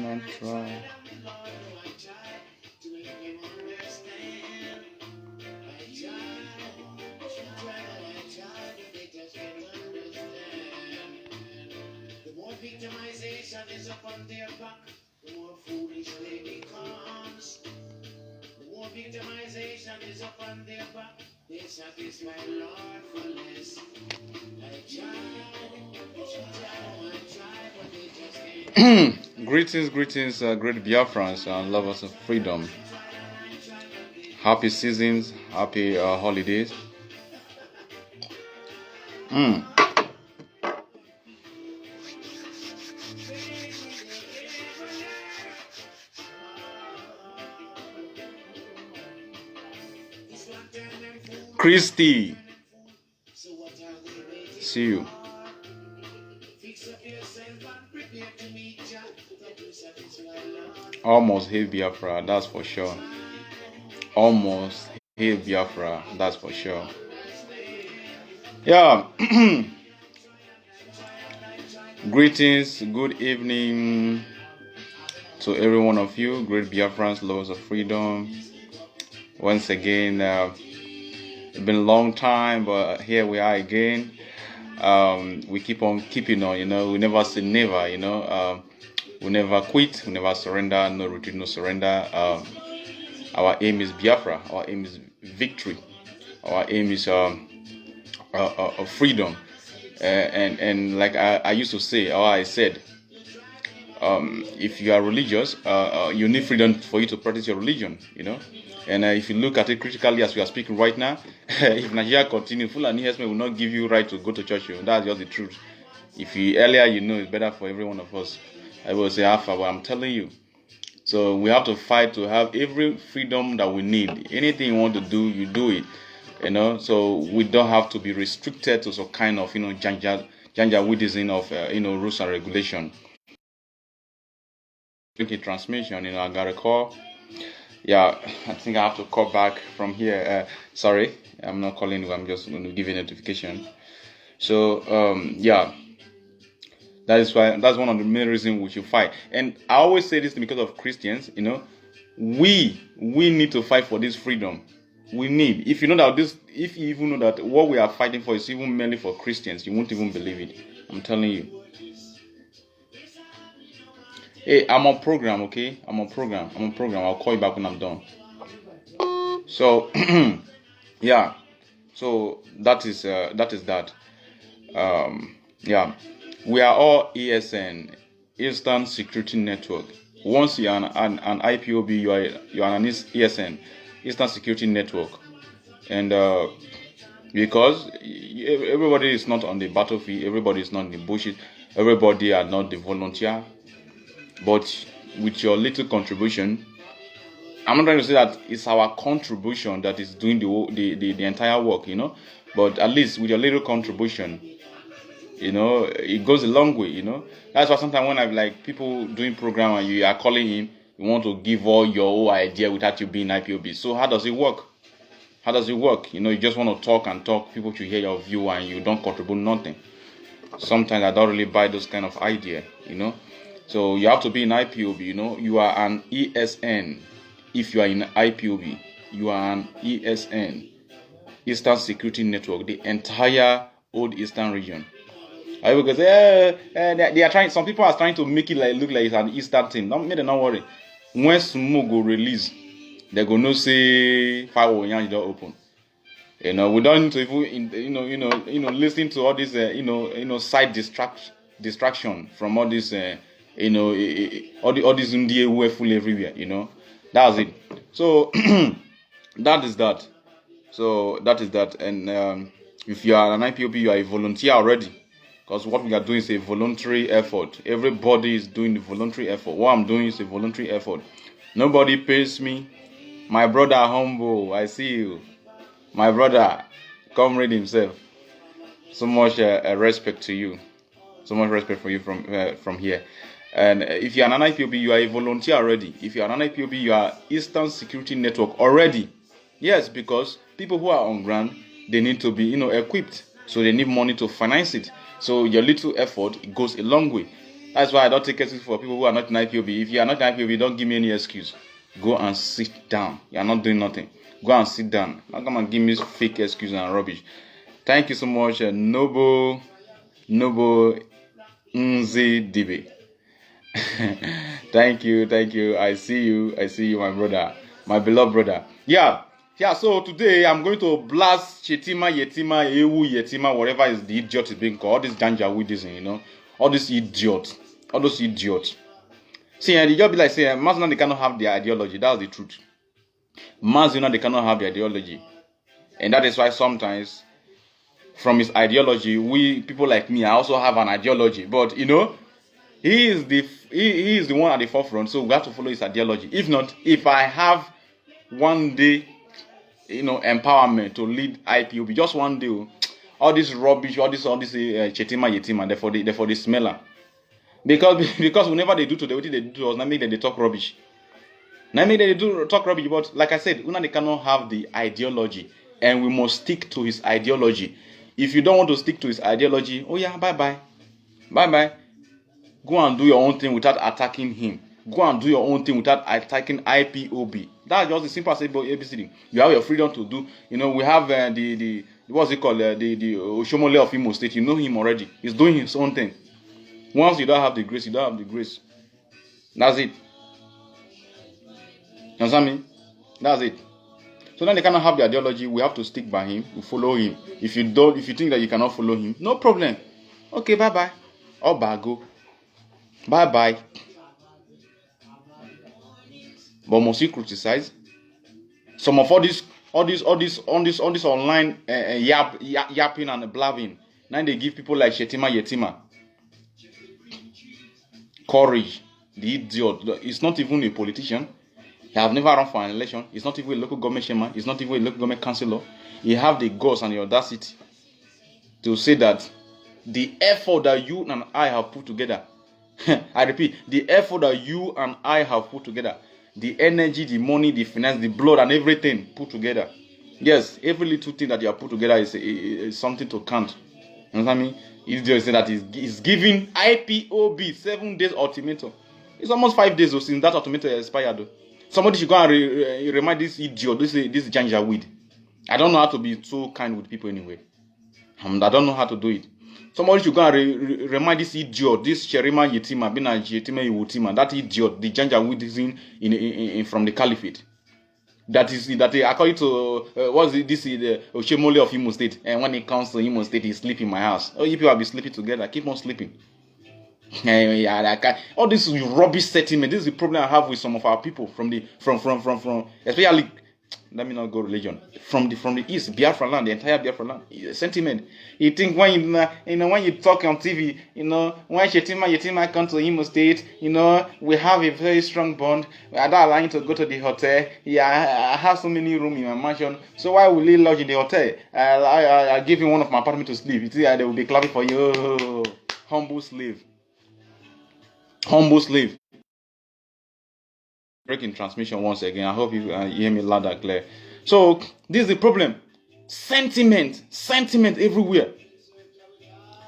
I'm trying. The more victimization is upon their back, the more foolish they becomes. The more victimization is upon their back, they satisfy Lord for less. Greetings, great Biafrans and lovers of freedom. Happy seasons, happy holidays. Christy, see you. Almost hate Biafra, that's for sure. Almost hate Biafra, that's for sure. Yeah. Greetings, good evening to every one of you, great Biafrans, lovers of freedom. Once again, it's been a long time, but here we are again. We keep on keeping on, we never say never, we never quit, we never surrender, no retreat, no surrender. Our aim is Biafra, our aim is victory, our aim is freedom. And like I used to say, or I said, if you are religious, you need freedom for you to practice your religion, And if you look at it critically as we are speaking right now, if Nigeria continues, Fulani Herdsmen will not give you right to go to church. That's just the truth. If you earlier, it's better for every one of us. I will say Alpha, but I'm telling you. So we have to fight to have every freedom that we need. Anything you want to do, you do it. So we don't have to be restricted to some kind of, janjaweedism of, rules and regulation. Transmission, I got a call. Yeah, I think I have to call back from here. Sorry, I'm not calling you. I'm just going to give you a notification. So, yeah, that's one of the main reasons we should fight. And I always say this because of Christians. We need to fight for this freedom. We need. If you know that if you even know that what we are fighting for is even mainly for Christians, you won't even believe it. I'm telling you. Hey, I'm on program, okay? I'm on program. I'll call you back when I'm done. So, yeah. So that is that. Yeah. We are all ESN, Eastern Security Network. Once you are an IPOB, you are an ESN, Eastern Security Network, and because everybody is not on the battlefield, everybody is not in the bushes, everybody are not the volunteer. But with your little contribution, I'm not trying to say that it's our contribution that is doing the entire work, But at least with your little contribution, it goes a long way, That's why sometimes when I'm like people doing program and you are calling him, you want to give all your whole idea without you being IPOB. So how does it work? You just want to talk and talk. People should hear your view and you don't contribute nothing. Sometimes I don't really buy those kind of idea, So you have to be in IPOB, You are an ESN. If you are in IPOB, you are an ESN, Eastern Security Network, the entire old Eastern region. I will say, they are trying. Some people are trying to make it look like it's an Eastern thing. Don't worry. When Sumo go release, they go no say fire will don't open. We don't need to even listen to all this side distraction from all this. All these India were full everywhere, That's it. So that is that. So that is that. And if you are an IPOB, you are a volunteer already. Because what we are doing is a voluntary effort. Everybody is doing the voluntary effort. What I'm doing is a voluntary effort. Nobody pays me. My brother Humble, I see you. My brother, comrade himself. So much respect to you. So much respect for you from here. And if you are an IPOB, you are a volunteer already. If you are an IPOB, you are Eastern Security Network already. Yes, because people who are on ground, they need to be, equipped. So they need money to finance it. So your little effort, it goes a long way. That's why I don't take excuses for people who are not in IPOB. If you are not in IPOB, don't give me any excuse. Go and sit down. You are not doing nothing. Go and sit down. Don't come and give me fake excuses and rubbish. Thank you so much, Noble Nzi Dibe. Thank you. I see you, my brother, my beloved brother. Yeah. So today I'm going to blast Shetima, Yetima, Ewu, Yetima, whatever is the idiot is being called. All this Janjaweedism, all those idiots. See, the job be like saying, Mazuna, they cannot have their ideology. That's the truth. Mazuna, they cannot have their ideology, and that is why sometimes, from his ideology, we people like me, I also have an ideology. But he is the one at the forefront, so we have to follow his ideology. If not, if I have one day, empowerment to lead IPOB, just one day, all this rubbish, all this Chetima Yetima, therefore the smeller, because whenever they do to what they do to us, now make them they talk rubbish. But like I said, they cannot have the ideology, and we must stick to his ideology. If you don't want to stick to his ideology, oh yeah, bye bye. Go and do your own thing without attacking him. Go and do your own thing without attacking IPOB. That's just the simple ABCD. You have your freedom to do. We have the what's it called? The Oshomole of Imo State. You know him already. He's doing his own thing. Once you don't have the grace, you don't have the grace. That's it. You understand me? That's it. So then they cannot have the ideology. We have to stick by him. We follow him. If you think that you cannot follow him, no problem. Okay, bye bye. Or bago. Bye bye. But must you criticize? Some of all this online yapping and blabbing. Now they give people like Shetima Yetima courage. The idiot. He's not even a politician. He have never run for an election. He's not even a local government chairman. He's not even a local government councillor. He have the guts and the audacity to say that the effort that you and I have put together, I repeat, the effort that you and I have put together, the energy, the money, the finance, the blood, and everything put together. Yes, every little thing that you have put together is something to count. You know what I mean? It's just that he's giving IPOB 7 days ultimatum. It's almost 5 days since that ultimatum expired. Somebody should go and remind this idiot, this Janjaweed. I don't know how to be too kind with people anyway. I don't know how to do it. Somebody should go and remind this idiot, this Sherima Yetima, Bina Yetima Iwutima, that idiot, the Janjaweed in from the caliphate. That according to this is the Oshemole of Imo State, and when it comes to Imo State, he sleep in my house. Oh, you people will be sleeping together. Keep on sleeping. All this rubbish sentiment. This is the problem I have with some of our people from especially, let me not go religion, from the east, Biafra land, the entire Biafra land. Sentiment. You think when when you talk on TV, when Yetima come to Imo State, we have a very strong bond. I don't allow him to go to the hotel. Yeah, I have so many rooms in my mansion. So why will he lodge in the hotel? I give him one of my apartments to sleep. You see, they will be clapping for you. Oh, humble slave. Breaking transmission once again. I hope you hear me loud and clear. So this is the problem. Sentiment everywhere.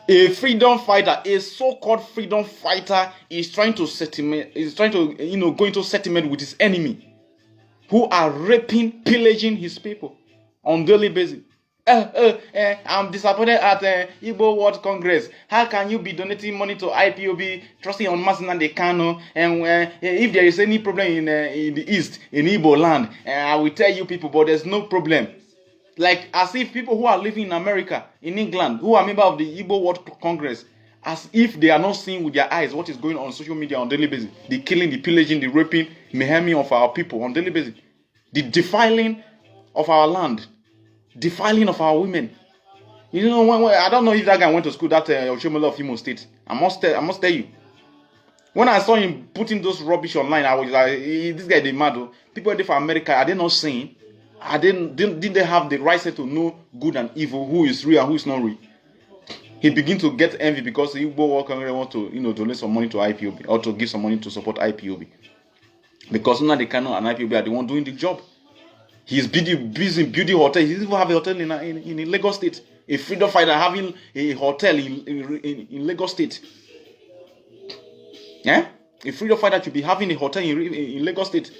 A freedom fighter, a so-called freedom fighter, is trying to go into settlement with his enemy, who are raping, pillaging his people on daily basis. I'm disappointed at Igbo World Congress. How can you be donating money to IPOB, trusting on Masina de Kano? And if there is any problem in the East, in Igbo land, I will tell you people, but there's no problem. Like as if people who are living in America, in England, who are members of the Igbo World Congress, as if they are not seeing with their eyes what is going on social media on daily basis. The killing, the pillaging, the raping, mayhem of our people on daily basis. the defiling of our land, defiling of our women. You know, when I don't know if that guy went to school, that Oshomole of Imo State. I must tell you. When I saw him putting those rubbish online, I was like, this guy, they mad. People for America, are they not saying? Didn't they have the right to know good and evil, who is real and who is not real? He begin to get envy because he want to, donate some money to IPOB or to give some money to support IPOB. Because now they cannot, and IPOB are the one doing the job. He's busy building hotel. He even have a hotel in Lagos State. A freedom fighter having a hotel in Lagos State. Yeah? A freedom fighter should be having a hotel in Lagos State.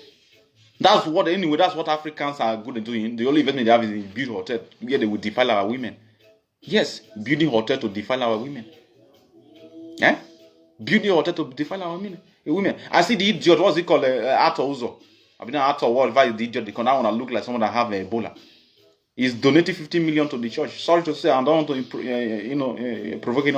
That's what Africans are good at doing. The only investment they have is build hotel where they will defile our women. Yes, building hotel to defile our women. Yeah? Building hotel to defile our women. I see the idiot, what's it called? Ato Uzo. I've been Ato whatever is the idiot, because I want to look like someone that have Ebola. He's donating 15 million to the church. Sorry to say, I don't want to provoke any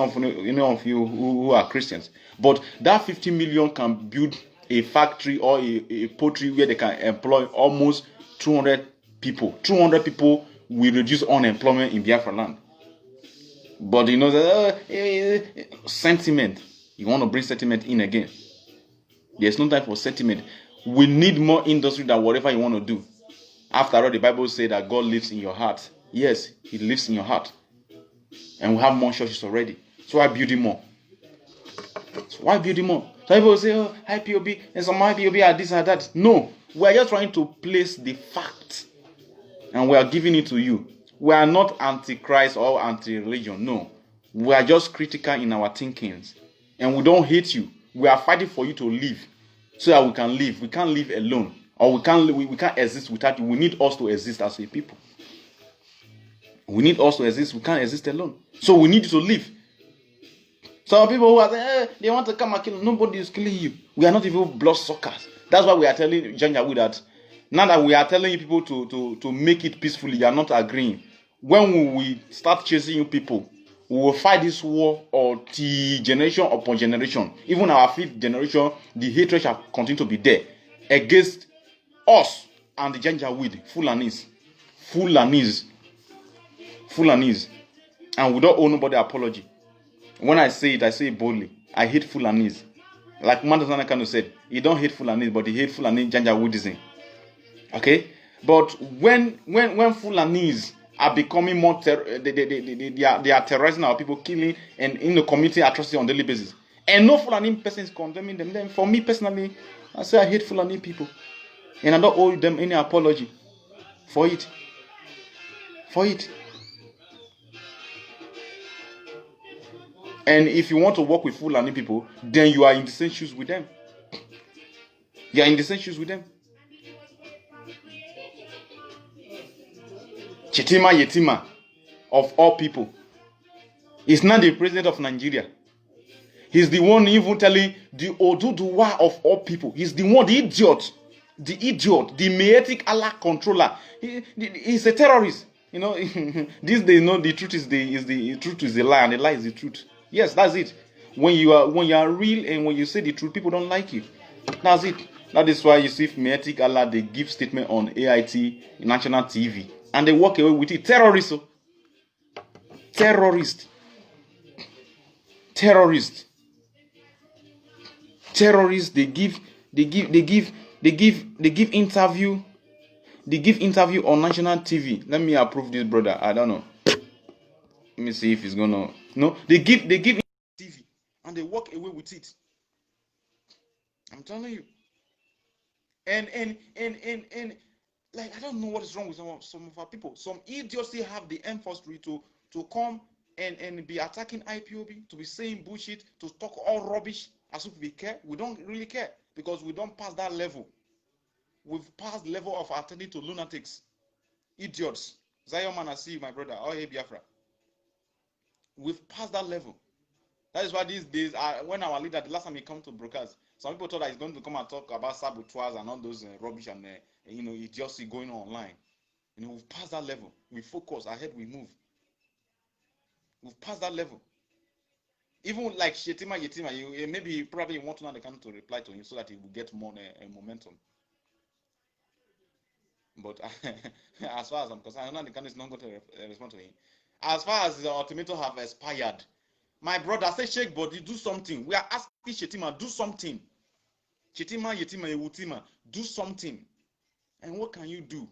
of you who are Christians. But that 15 million can build a factory or a poultry where they can employ almost 200 people. 200 people will reduce unemployment in Biafra land. But sentiment. You want to bring sentiment in again. There's no time for sentiment. We need more industry than whatever you want to do. After all, the Bible says that God lives in your heart. Yes, He lives in your heart. And we have more churches already. So why building more? Some people say, oh, IPOB, and some IPOB are this and that. No, we are just trying to place the fact. And we are giving it to you. We are not anti-Christ or anti-religion. No. We are just critical in our thinkings. And we don't hate you. We are fighting for you to live. So that we can live. We can't live alone. Or we can't exist without you. We need us to exist as a people. We need us to exist. We can't exist alone. So we need you to live. Some people who are saying, they want to come and kill. Nobody is killing you. We are not even bloodsuckers. That's why we are telling Janjaweed that now that we are telling people to make it peacefully, you are not agreeing. When we start chasing you people, we will fight this war until generation upon generation. Even our fifth generation, the hatred shall continue to be there against us and the Janjaweed, Fulanis. And we don't owe nobody apology. When I say it, I say it boldly. I hate Fulanis. Like Mandazana Kano said, he don't hate Fulanis, but he hate Fulani Janjaweedism. Okay? But when Fulanis are becoming more they are terrorizing our people, killing and in the community atrocity on daily basis. And no Fulani person is condemning them. Then for me personally, I say I hate Fulani people. And I don't owe them any apology for it. And if you want to work with Fulani people, then you are in the same shoes with them. Chitima Yetima, of all people, is not the president of Nigeria. He's the one even telling the Oduduwa of all people. He's the one, the idiot, the Meetic Allah controller. He's a terrorist. These days, the truth is the truth is the lie, and the lie is the truth. Yes, that's it. When you are real and when you say the truth, people don't like you. That's it. That is why you see Meetic Allah, they give statement on AIT, national TV, and they walk away with it. Terrorist. They give interview. They give interview on national TV. Let me approve this, brother. I don't know. Let me see if he's gonna. No, they give TV and they walk away with it. I'm telling you. And like, I don't know what is wrong with some of our people. Some idiots still have the emphasis to come and be attacking IPOB, to be saying bullshit, to talk all rubbish as if we care. We don't really care because we don't pass that level. We've passed the level of attending to lunatics, idiots. Zion man, I see you, my brother. Oh, hey, Biafra. We've passed that level. That is why these days, when our leader, the last time he came to broadcast, some people thought that he's going to come and talk about saboteurs and all those rubbish and idiocy going on online. We've passed that level. We focus ahead. We move. We've passed that level. Even like Yetima, maybe he probably want to know the kind to reply to him so that he will get more momentum. But as far as I'm concerned, Nnamdi Kanu is not going to respond to him. As far as the ultimatum have expired, my brother say shake body, do something. We are asking Shetima, do something. Shetima, Yetima, Ewutima, do something. And what can you do?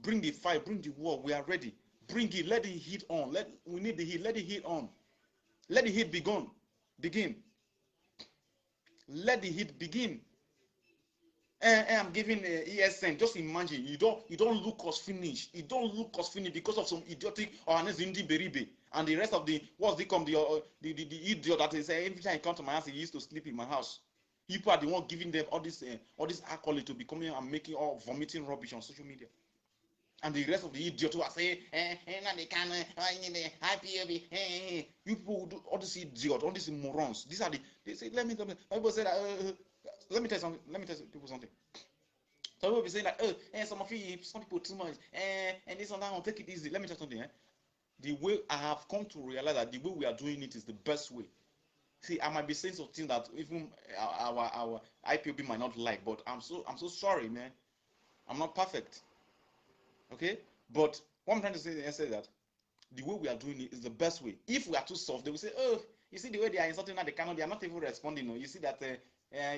Bring the fire, bring the war. We are ready. Bring it. Let the heat on. We need the heat. Let the heat on. Let the heat begin. Begin. Let the heat begin. And I'm giving ESN. Just imagine you don't look us finished. You don't look us finished because of some idiotic or Indi Beribe and the rest of the what's they come the idiot that is every time he come to my house he used to sleep in my house. People are the one giving them all this accolade to be coming and making all vomiting rubbish on social media. And the rest of the idiots who are saying, they can, IPOB, you people who do all these idiots, all these morons. These are they say, let me tell you, people say that, let me tell you something, let me tell people something. Some people be saying that, some people too much, and this and that, I'll take it easy. Let me tell you something, The way I have come to realize that the way we are doing it is the best way. See, I might be saying something that even our IPOB might not like, but I'm so sorry, man. I'm not perfect. Okay, but what I'm trying to say is that the way we are doing it is the best way. If we are too soft, they will say, "Oh, you see the way they are insulting at the Kano, they are not even responding." No, you see that.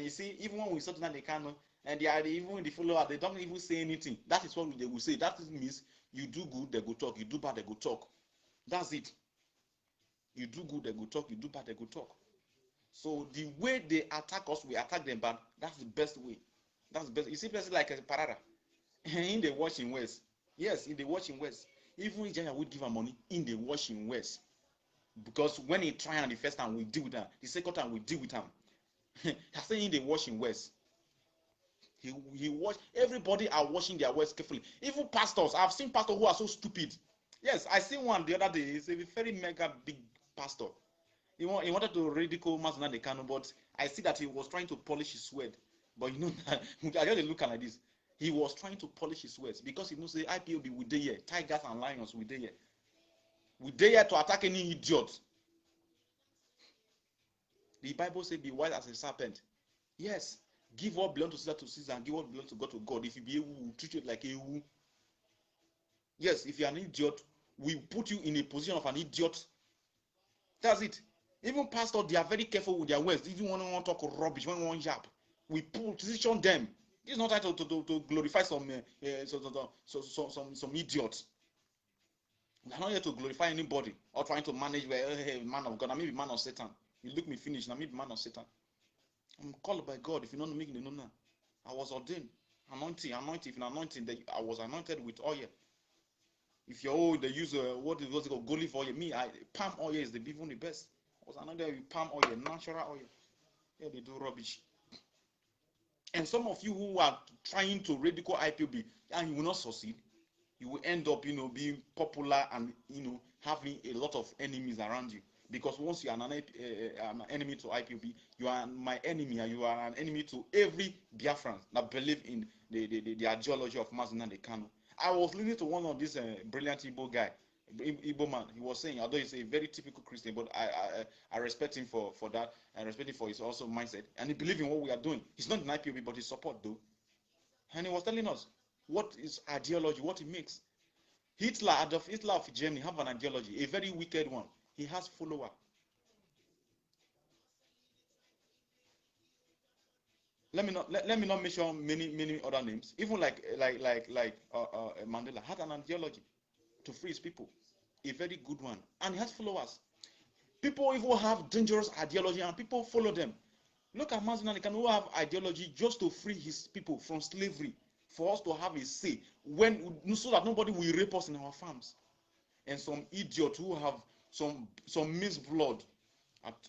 You see, even when we insult at the Kano, and they are even in the follower, they don't even say anything. That is what they will say. That means you do good, they go talk. You do bad, they go talk. That's it. You do good, they go talk. You do bad, they go talk. So the way they attack us, we attack them bad. That's the best way. That's the best. You see, places like Parada, in the watching West. Yes, in the watching West. Even if Jaya would give her money in the watching West. Because when he try and the first time we deal with him, the second time we deal with him. He's saying in the watching West. He watch everybody are watching their words carefully. Even pastors, I've seen pastors who are so stupid. Yes, I seen one the other day. He's a very mega big pastor. He wanted to ridicule Mazuna the Kano, but I see that he was trying to polish his word. But you know that I just look at like this. He was trying to polish his words because he knows the IPOB we dey here, tigers and lions we dey here. We dey here to attack any idiot. The Bible says, "Be wise as a serpent." Yes, give what belongs to Caesar, and give what belongs to God. If you be able to treat it like a woo. Yes, if you are an idiot, we put you in a position of an idiot. That's it. Even pastors, they are very careful with their words. Even when we want to talk rubbish, when we want yap, we position them. This is not time to glorify some idiots. We are not here to glorify anybody or trying to manage man of God. I may be man of Satan. You look me finish. I may be man of Satan. I'm called by God. If you don't make it, no. I was ordained. Anointing. If an anointing, I was anointed with oil. If you're they use what is it called, olive oil. Me, palm oil is even the best. I was anointed with palm oil, natural oil. Yeah, they do rubbish. And some of you who are trying to ridicule IPOB and you will not succeed, you will end up, being popular and having a lot of enemies around you. Because once you are an enemy to IPOB, you are my enemy, and you are an enemy to every Biafran that believe in the ideology of Mazina de Kano. I was listening to one of this brilliant Igbo guy, Igbo man. He was saying, although he's a very typical Christian, but I respect him for that. I respect him for his also mindset, and he believes in what we are doing. He's not in IPOB, but he support though. And he was telling us what is ideology, what it makes. Adolf Hitler of Germany have an ideology, a very wicked one. He has follower. Let me not mention many other names. Even like Mandela had an ideology to free his people, a very good one, and he has followers. People even have dangerous ideology, and people follow them. Look at Mazina Kanu, who have ideology just to free his people from slavery, for us to have a say so that nobody will rape us in our farms. And some idiots who have some mixed blood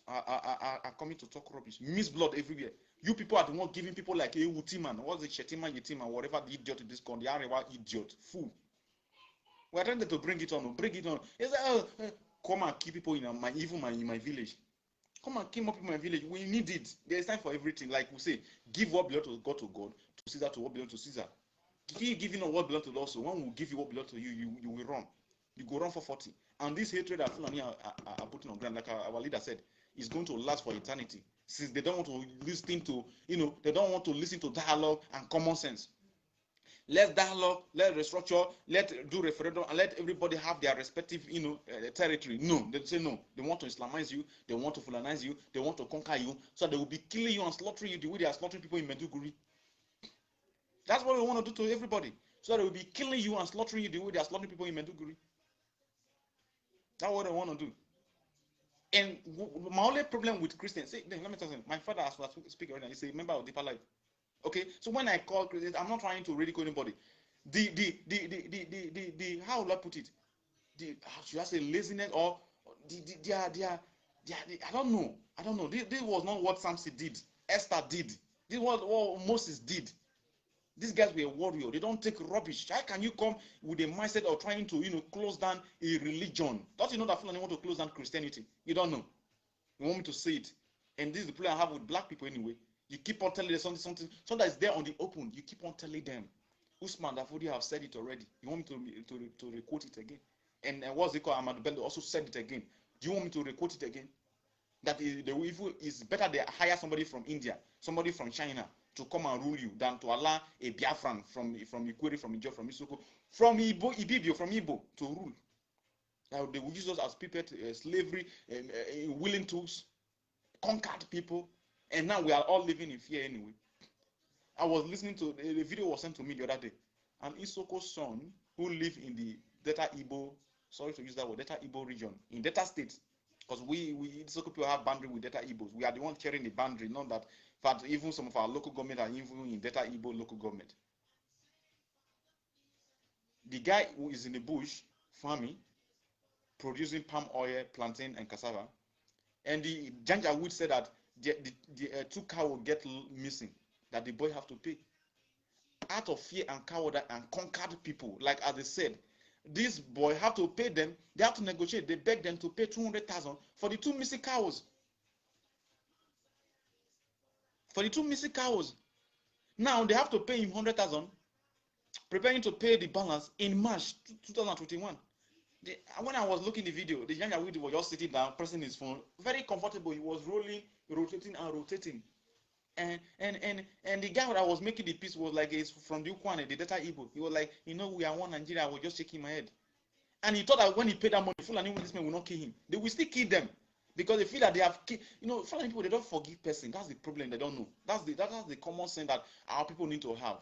are coming to talk rubbish. Mixed blood everywhere. You people are the one giving people like a Utiman, what's it, Shetima, Yetima, whatever the idiot in this country, the Arewa idiot, fool. We're trying to bring it on. It's like, come and keep people in my village. Come and keep more people in my village. We need it. There's time for everything. Like we say, give what belongs to God, to Caesar, to what belongs to Caesar. Keep giving what belongs to us. So when we give you what belongs to you, you will run. You go run for 40. And this hatred that Fulani are putting on ground, like our leader said, is going to last for eternity. Since they don't want to listen to, they don't want to listen to dialogue and common sense. Let's dialogue, let restructure, let do referendum, and let everybody have their respective, territory. No, they say no. They want to Islamize you, they want to Fulanize you, they want to conquer you, so they will be killing you and slaughtering you the way they are slaughtering people in Meduguri. That's what we want to do to everybody. So they will be killing you and slaughtering you the way they are slaughtering people in Meduguri. That's what they want to do. And my only problem with Christians, let me tell you something. My father, as I speak right now, he's a member of Deeper Life. Okay, so when I call Christians, I'm not trying to ridicule anybody. How will I put it? Should I say laziness or I don't know. This was not what Samson did. Esther did. This was what Moses did. These guys were warriors. They don't take rubbish. How can you come with a mindset of trying to, close down a religion? Don't you know that Fulani want to close down Christianity? You don't know. You want me to say it? And this is the problem I have with black people anyway. You keep on telling them something that is there on the open. You keep on telling them. Usman Dafodi have said it already. You want me to requote it again? And what's it called? Ahmad Bello also said it again. Do you want me to requote it again? That the evil is better they hire somebody from India, somebody from China to come and rule you than to allow a Biafran from Ikwere, from Ijo, from Isoko, from Ibibio, from Igbo to rule. Now they will use us as puppet, slavery, willing tools, conquered people, and now we are all living in fear anyway. I was listening to the video was sent to me the other day. An Isoko's son who live in the Delta Igbo, sorry to use that word, Delta Igbo region in Delta State, because we Isoko people have boundary with Delta Igbos. We are the ones sharing the boundary, not that. In fact, even some of our local government are even in Delta Igbo local government. The guy who is in the bush farming, producing palm oil, plantain, and cassava, and the Janjaweed said that the 2 cows will get missing, that the boy have to pay. Out of fear and cowardice and conquered people, like as they said, this boy have to pay them. They have to negotiate. They beg them to pay 200,000 for the 2 missing cows. For the 2 missing cows. Now they have to pay him 100,000, preparing to pay the balance in March 2021. When I was looking at the video, the young lady was just sitting down, pressing his phone, very comfortable. He was rolling, rotating, and rotating. And the guy that was making the piece was like, he's from the Ukwane, the Delta Igbo. He was like, we are one Nigeria. I was just shaking my head. And he thought that when he paid that money, Fulani men will not kill him. They will still kill them because they feel that they have killed. Fulani people, they don't forgive person. That's the problem. They don't know. That's the common sense that our people need to have.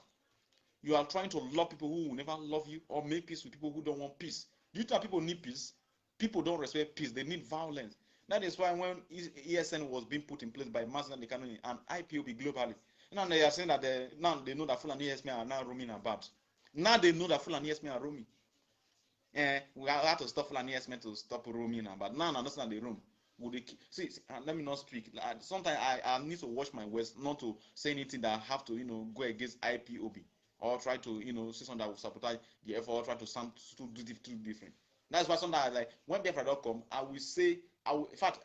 You are trying to love people who will never love you, or make peace with people who don't want peace. Do you think people need peace? People don't respect peace. They need violence. That is why when ESN was being put in place by Mazen Economy and IPOB globally, now they are saying that now they know that Fulani ESN are now roaming about. Now they know that Fulani ESN are roaming. We have to stop Fulani ESN to stop roaming now. But now that's not the room. Would they see? Let me not speak. Sometimes I need to watch my words, not to say anything that I have to go against IPOB. Or try to say something that will sabotage the effort, or try to sound too different. That's why sometimes like when Biafra come, I will say in fact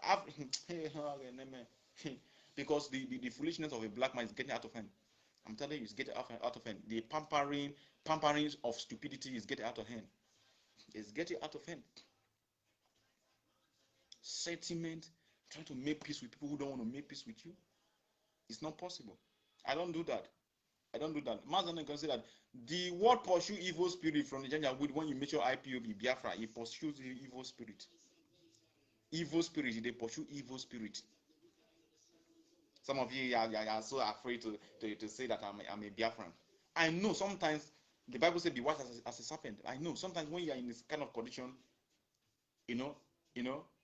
because the foolishness of a black man is getting out of hand. I'm telling you, it's getting out of hand. The pampering of stupidity is getting out of hand. It's getting out of hand. Sentiment, trying to make peace with people who don't want to make peace with you. It's not possible. I don't do that. Mazan can say that the word pursue evil spirit from the Janjaweed. When you mention IPOB Biafra, it pursues the evil spirit. Evil spirit, they pursue evil spirit. Some of you are so afraid to say that I'm a Biafran. I know sometimes the Bible says be wise as a serpent. I know sometimes when you are in this kind of condition,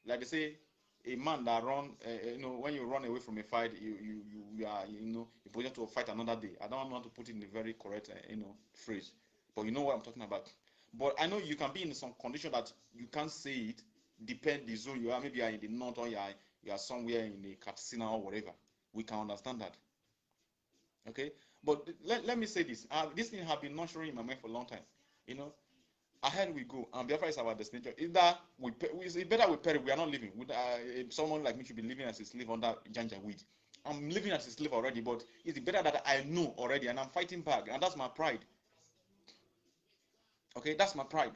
like they say, a man that run, when you run away from a fight, you are, you position to fight another day. I don't want to put it in the very correct, phrase, but you know what I'm talking about. But I know you can be in some condition that you can't say it. Depend the zone you are. Maybe you are in the north, or you are somewhere in the Katsina or whatever. We can understand that. Okay, but let me say this. This thing has been nurturing in my mind for a long time. Ahead we go, and Biafra is our destination. Either it's better we perish. We are not living. Someone like me should be living as a slave under Janjaweed. I'm living as a slave already, but it's better that I know already, and I'm fighting back, and that's my pride. Okay, that's my pride.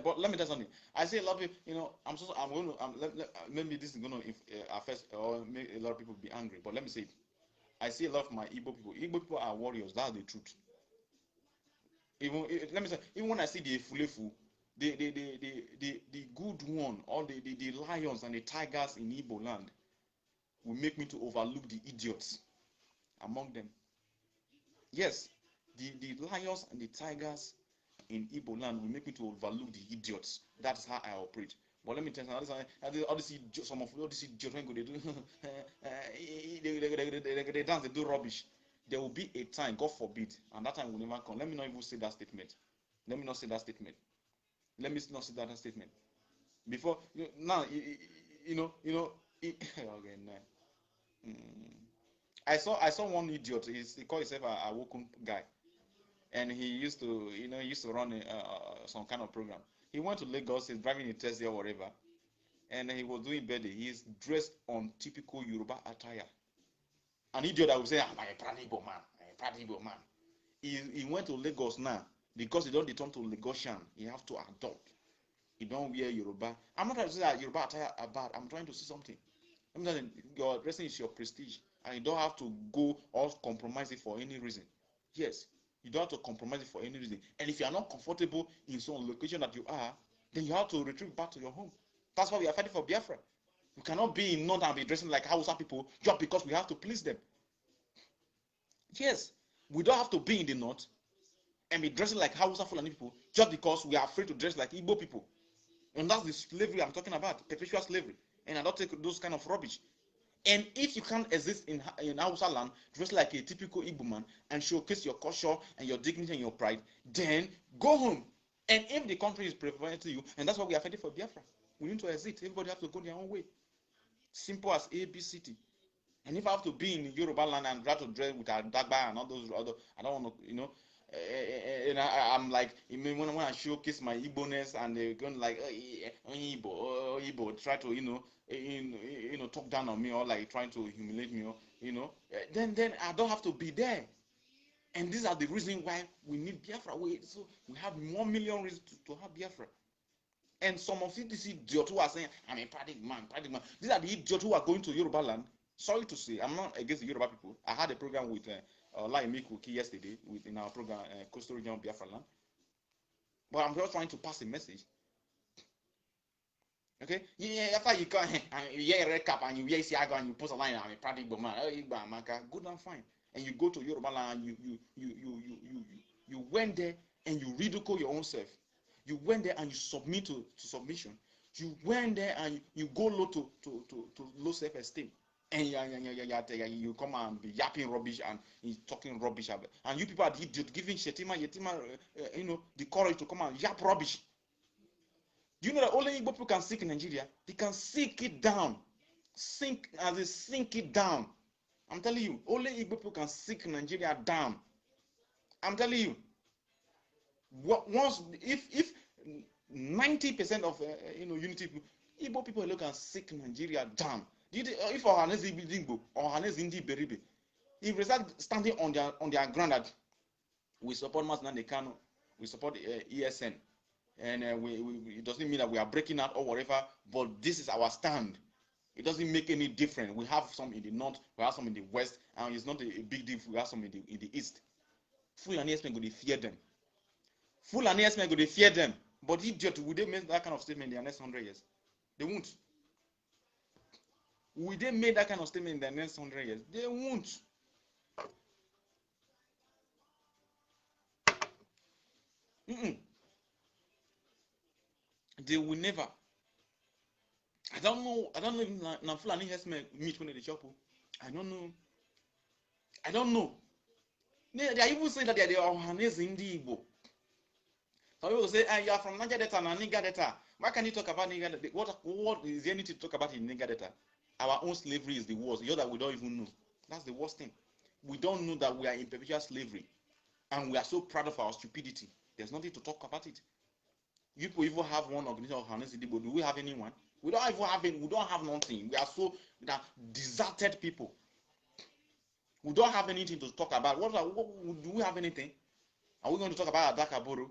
But let me tell you something. I say a lot of people, I'm going to, maybe this is going to affect or make a lot of people be angry. But let me say it. I see a lot of my Igbo people. Igbo people are warriors. That's the truth. Let me say, even when I see the Efulefu, the good one, all the lions and the tigers in Igbo land will make me to overlook the idiots among them. Yes, the lions and the tigers in Igbo land will make me to overlook the idiots. That's how I operate. But let me tell you, all this some of all these idiots when they do, they dance, they do rubbish. There will be a time, God forbid, and that time will never come. Let me not even say that statement. Let me not say that statement. Let me not say that statement. Before now, okay, nah. I saw one idiot. He called himself a Wokun guy, and he used to run some kind of program. He went to Lagos. He's driving a Tesla or whatever, and he was doing birthday. He's dressed on typical Yoruba attire. An idiot that would say, "I'm a proud Igbo man. I'm a proud Igbo man." He went to Lagos now because he don't return to Lagosian. He have to adopt. He don't wear Yoruba. I'm not trying to say that Yoruba attire are bad. I'm trying to say something. I'm saying your dressing is your prestige, and you don't have to go or compromise it for any reason. Yes, you don't have to compromise it for any reason. And if you are not comfortable in some location that you are, then you have to retreat back to your home. That's why we are fighting for Biafra. We cannot be in North and be dressing like Hausa people just because we have to please them. Yes, we don't have to be in the North and be dressing like Hausa Fulani people just because we are afraid to dress like Igbo people. And that's the slavery I'm talking about, perpetual slavery. And I don't take those kind of rubbish. And if you can't exist in Hausa land, dress like a typical Igbo man and showcase your culture and your dignity and your pride, then go home. And if the country is preventing you, and that's why we are fighting for Biafra, we need to exit. Everybody has to go their own way. Simple as ABCD. And if I have to be in Yoruba land and try to dress with a dagba and all those other, I don't want to, and I'm like, when I showcase my Igbo-ness and they're going like, Igbo, try to, talk down on me or like trying to humiliate me, then I don't have to be there. And these are the reasons why we need Biafra. So we have 1 million reasons to have Biafra. And some of these idiots who are saying, I'm a paradigm man. These are the idiots who are going to Yoruba land. Sorry to say, I'm not against the Yoruba people. I had a program with Laimi Kuki yesterday in our program, Coastal Region Biafra land. But I'm just trying to pass a message. Okay? Yeah, after you come and you wear a red cap and you wear Isiago and you post a line, I'm a paradigm man. Good and fine. And you go to Yoruba land and you went there and you ridicule your own self. You went there and you submit to submission. You went there and you go low to low self-esteem. And you come and be yapping rubbish and he's talking rubbish. And you people are the idiot giving Shetima, the courage to come and yap rubbish. Do you know that only Igbo people can sink in Nigeria? They can sink it down. Sink it down. I'm telling you, only Igbo people can sink Nigeria down. I'm telling you. Once if 90% of unity people, Igbo people look and sink Nigeria down. If Ohanese Igbo or Ohanese Indi Beribe, if they start standing on their ground that we support Masnande Kano, we support ESN, and it doesn't mean that we are breaking out or whatever, but this is our stand. It doesn't make any difference. We have some in the north, we have some in the west, and it's not a big deal if we have some in the east. Fulani Esmen go to fear them. Fulani Esmen go to fear them. But idiot, would they make that kind of statement in the next 100 years? They won't. Will they make that kind of statement in the next 100 years? They won't. They will never. I don't know if na Fulani Esmen meet when they chop. I don't know. They are even saying that they are Ohanese Indi Igbo. Some people say, you are from Niger Delta and Niger Delta. Why can't you talk about Niger Delta? What is there anything to talk about in Niger Delta? Our own slavery is the worst. You're that we don't even know. That's the worst thing. We don't know that we are in perpetual slavery. And we are so proud of our stupidity. There's nothing to talk about it. You people even have one organization of Hanesi Igbo. Do we have anyone? We don't even have any. We don't have nothing. We are so deserted people. We don't have anything to talk about. Do we have anything? Are we going to talk about Adakaboro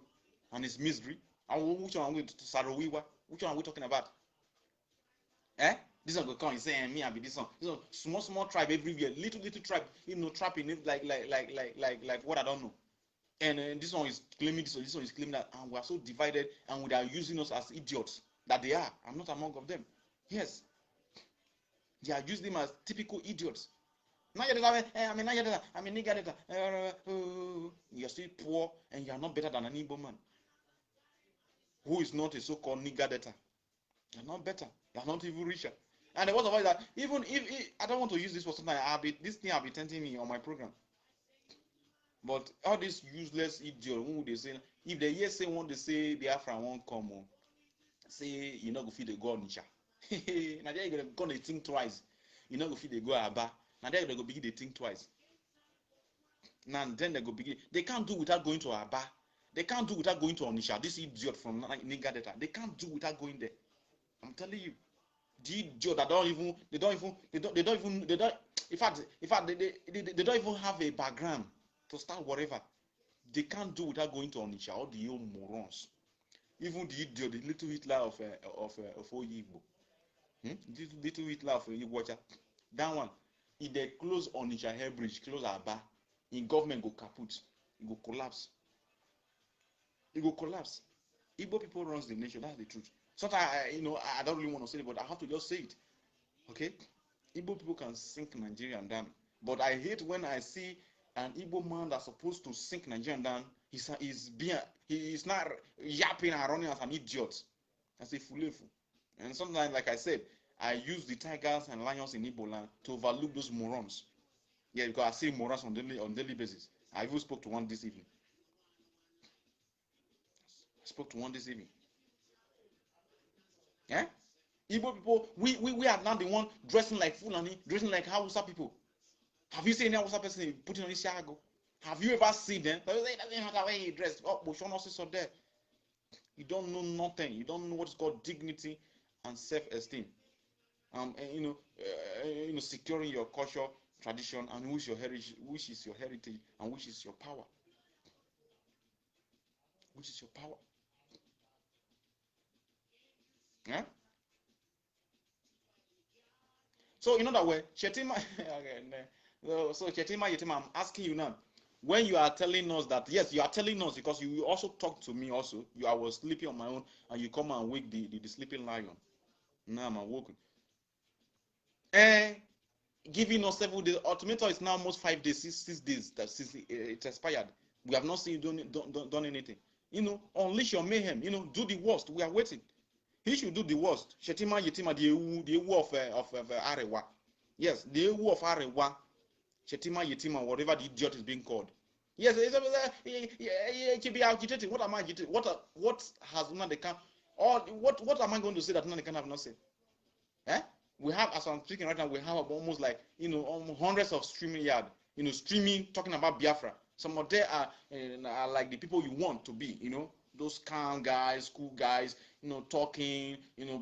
and his misery? And which one are we to Sarowiwa? Which one are we talking about? This one will come and say, me, I be this one. This one, small tribe everywhere, little tribe, trapping it like what I don't know. And this one is claiming this one is claiming that, and we are so divided, and they are using us as idiots that they are. I'm not among of them. Yes, they are using them as typical idiots. Now you're nigger. You're still poor, and you are not better than an Igbo man who is not a so-called nigger data. You're not better. You're not even richer. And the worst of all is that even if I don't want to use this for something, this thing I'll be tempting me on my program. But all these useless idiots, who they say, if they hear say one, they say Biafra won't come, say you know go feed the go Onitsha. Now they're gonna think twice. You know go feed the go Aba. Now they're gonna begin to think twice. Now then they go begin. They can't do without going to Aba. They can't do without going to Onitsha. This idiot from Niger Delta. They can't do without going there. I'm telling you. The idiot that they don't even in fact they don't even have a background to start whatever. They can't do without going to Onitsha. All the old morons. Even the idiot, the little Hitler of Oyigbo. The little Hitler of Oyigbo. That one. If they close Onitsha Hair Bridge, close Aba, in government go kaput. It go collapse. It go collapse. Igbo people runs the nation. That's the truth. Sometimes I don't really want to say it, but I have to just say it. Okay? Igbo people can sink Nigeria down. But I hate when I see an Igbo man that's supposed to sink Nigeria down. He's not yapping and running as an idiot. As a fulefu. And sometimes, like I said, I use the tigers and lions in Igbo land to overlook those morons. Yeah, because I see morons on daily basis. I even spoke to one this evening. Yeah? Igbo people, we are now the one dressing like Fulani, dressing like Hausa people. Have you seen any Hausa person putting on his shago? Have you ever seen them? They say, it doesn't matter where he dressed. Oh, Boshono or there. You don't know nothing. You don't know what is called dignity and self-esteem. And, securing your culture, tradition, and which is your heritage, and which is your power. Which is your power? Yeah. So in other words, Chetima, so Chetima Yetima, I'm asking you now. When you are telling us that, yes, you are telling us because you also talk to me also. I was sleeping on my own, and you come and wake the sleeping lion. Now I'm awoken. Giving us 7 days. Ultimatum is now almost 5 days, 6 days that since it expired. We have not seen you done anything. Unleash your mayhem. Do the worst. We are waiting. He should do the worst. Shetima Yetima, the Ewu of Arewa. Yes, the Ewu of Arewa. Shetima Yetima, whatever the idiot is being called. Yes, it should be agitated. What am I agitating? What has Nnamdi or what am I going to say that Nnamdi have not said? We have, as I'm speaking right now, we have almost like hundreds of streaming yard. Streaming, talking about Biafra. Some of them are like the people you want to be. Those calm guys, cool guys. Talking.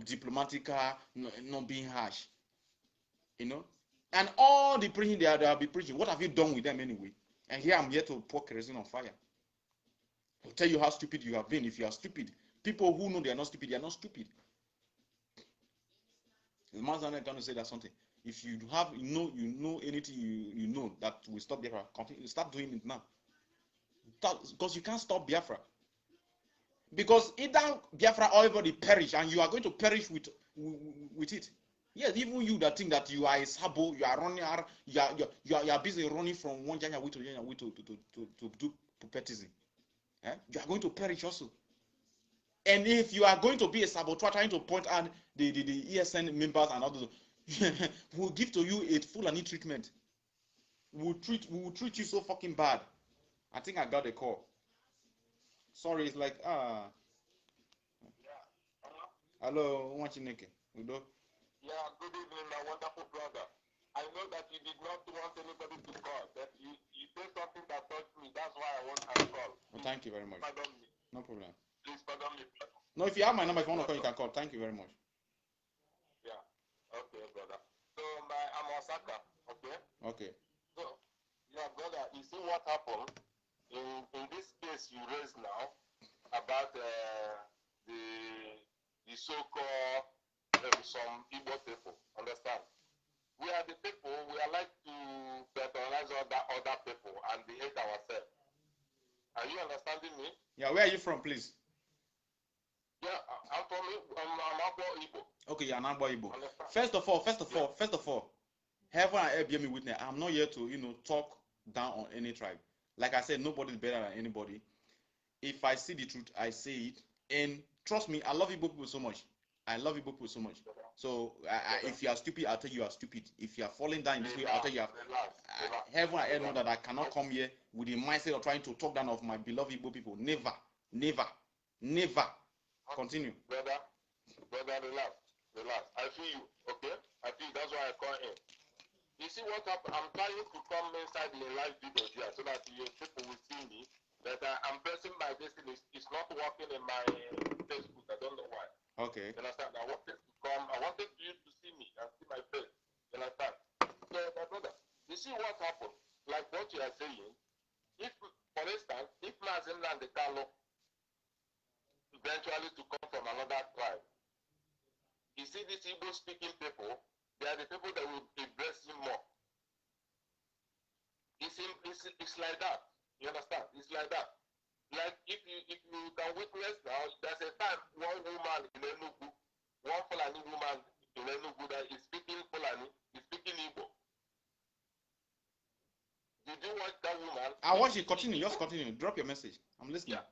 Diplomatical. Not being harsh. And all the preaching they'll be preaching. What have you done with them anyway? And here I'm here to pour kerosene on fire. I'll tell you how stupid you have been. If you are stupid, people who know they are not stupid, they are not stupid. The man's not going to say that something. If you have you know anything you know that will stop Biafra, continue, start doing it now. Because you can't stop Biafra. Because either Biafra or everybody perish, and you are going to perish with it. Yes, even you that think that you are a sabo, you are running, you are busy running from one January to January to do puppetism. You are going to perish also. And if you are going to be a saboteur trying to point out the ESN members and others, we'll give to you a full and treatment. We will treat you so fucking bad. I think I got a call. Sorry, it's like hello, Wachineke. Udo. Yeah, good evening, my wonderful brother. I know that you did not want anybody to call, but you said something that touched me. That's why I want to call. Well, thank you very much. Pardon me. No problem. Please pardon me. No, if you have my number, if you want to call, you can call. Thank you very much. Yeah. Okay, brother. So I'm Osaka. Okay. Okay. So, yeah, brother, you see what happened in this case you raised now about the Isoko, some Igbo people. Understand? We are the people. We are like to patronize other people and behave ourselves. Are you understanding me? Yeah, where are you from, please? Yeah, I'm from Igbo. Okay, you're an Igbo. First of all, heaven and earth bear me witness. I'm not here to, talk down on any tribe. Like I said, nobody's better than anybody. If I see the truth, I say it. And trust me, I love Igbo people so much. I love Igbo people so much. So if you are stupid, I'll tell you are stupid. If you are falling down in this way, I'll tell you heaven and earth know that I cannot come here with the mindset of trying to talk down of my beloved Igbo people. Never, never, never. Continue. Brother, relax. I feel you, okay? I feel you. That's why I call in. You see what happened? I'm trying to come inside the live video here so that your people will see me. That I'm pressing my destiny. It's not working in my Facebook. I don't know why. Okay. You understand? I wanted to come. I wanted you to see me and see my face. You understand? So, my brother, you see what happened? Like what you are saying. If, for instance, if Mazin and the Carlo eventually to come from another tribe, you see these Igbo speaking people, they are the people that will embrace him more. It's like that. You understand? It's like that. Like if you can witness now, there's a time one woman in Enugu, one Fulani woman in Enugu that is speaking Fulani, is speaking Igbo. Did you watch that woman? I watch it. Continue. Just continue. Drop your message. I'm listening. Yeah.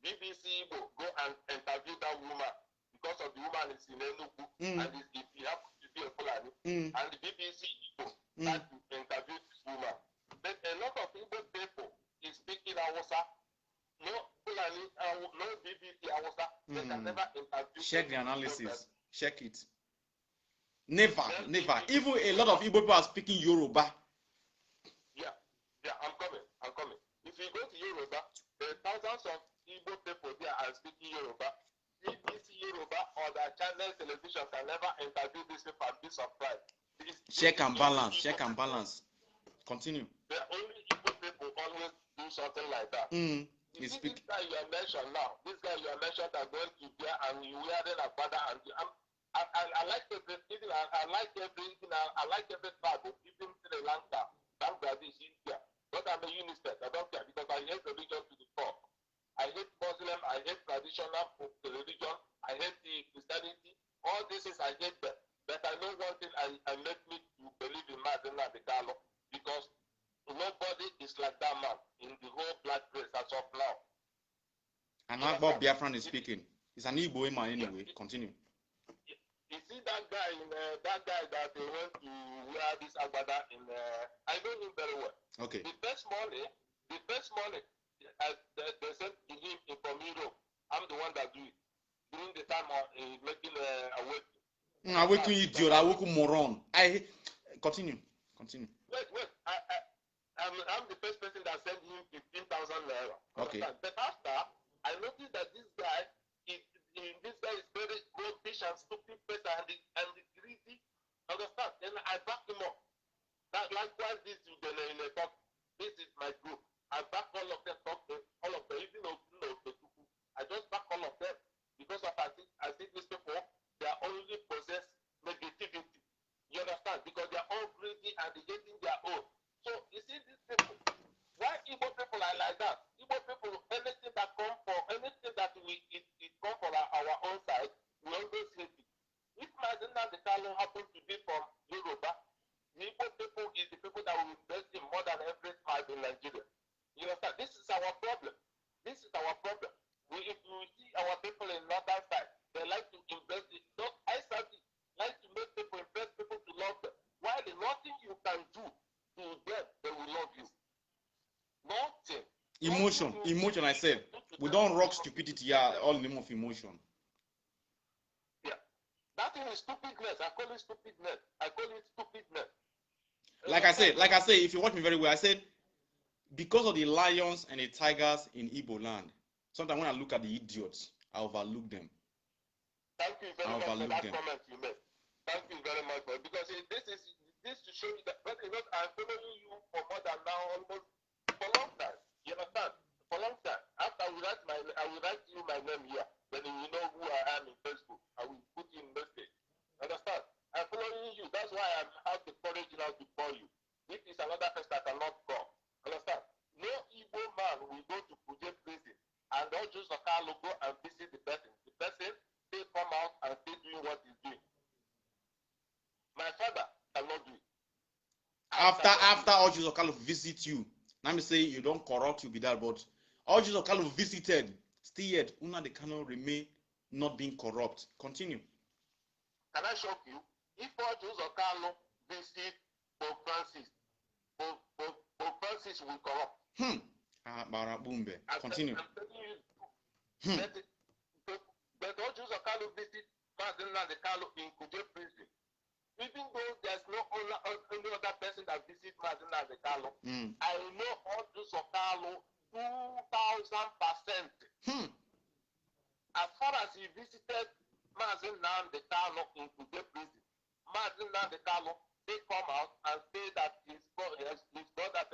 BBC Igbo go and interview that woman because of the woman is in Enugu and if he happens to be a Fulani and the BBC Igbo start to interview this woman. But a lot of Igbo people is speaking Hausa. No Fulani, no BBC Hausa. They can never interview. Check the analysis. Check it. Never. Even a lot of Igbo people are speaking Yoruba. Yeah, I'm coming. If you go to Yoruba, there are thousands of Igbo people there are speaking Yoruba. BBC Yoruba or the channel television can never interview this people and be surprised. Check and balance. Continue. The only Igbo people always do something like that. You see this guy you are mentioned now. This guy you are mentioned are going to there and you wearing a brother and I like everything. I like every tribe, even Sri Lanka, Bangladesh, India. But I'm a unistect. I don't care because I hate religion to the core. I hate Muslim, I hate traditional religion, I hate the Christianity. All this is I hate them. But I know one thing I make me to believe in Madonna the Carlo because nobody is like that man in the whole black race as of now. And not Bob Biafra is speaking. He's an Igbo man anyway. Continue. You see that guy that they went to wear this agbada in I know him very well. Okay. The first morning, they sent to him from Europe. I'm the one that do it. During the time of making awakening. Awakening idiot, awakening moron. Continue. Wait. I'm the first person that sent him 15,000 naira. Okay. But after I noticed that this guy is very rubbish and stupid person and greedy. Understand? Then I back him up. That likewise this in a talk. This is my group. I back all of them, all of them, even though I just back all of them because of I see these people, they are only possess negativity. You understand? Because they are all greedy and they hating their own. So you see these people, why Igbo people are like that? Igbo people, anything that come for our own side, we always hate it. If Mazina the Carlo happens to be from Yoruba, the Igbo people is the people that will invest in more than every tribe in Nigeria. You understand? This is our problem. If you see our people in northern side, they like to invest in I like to make people invest people to love them. While nothing you can do to them, they will love you. Nothing. Emotion, I said. We don't rock stupidity, all in the name of emotion. Yeah. That thing is stupidness. I call it stupidness. Like I said, if you watch me very well, I said, because of the lions and the tigers in Igbo land, sometimes when I look at the idiots, I overlook them. Thank you very much for that comment you made. Thank you very much for it. Because this to show you that I'm following you for more than now almost for a long time. You understand? For a long time. After I will write you my name here. Then you will know who I am in Facebook. I will put you in message. Understand? I'm following you. That's why I have the courage now to call you. If it's another person that cannot come. Understand? No Igbo man will go Oju Sokalo go and visit the person. The person still come out and still doing what he's doing. My father cannot do it. After Oju Sokalo visit you, let me say you don't corrupt you be that, but Oju Sokalo visited, still yet Una they cannot remain not being corrupt. Continue. Can I shock you? If Oju Sokalo visit Pope Francis, Pope Francis will corrupt. Barabumbe. Continue. I'm telling you, but Oju Sokalo visit Mazina de Carlo in Kuje prison. Even though there's no only other person that visits Mazina de Carlo, I know Oju Sokalo 2,000%. As far as he visited Mazina de Carlo in Kuje prison, Mazina de Carlo, they come out and say that his brothers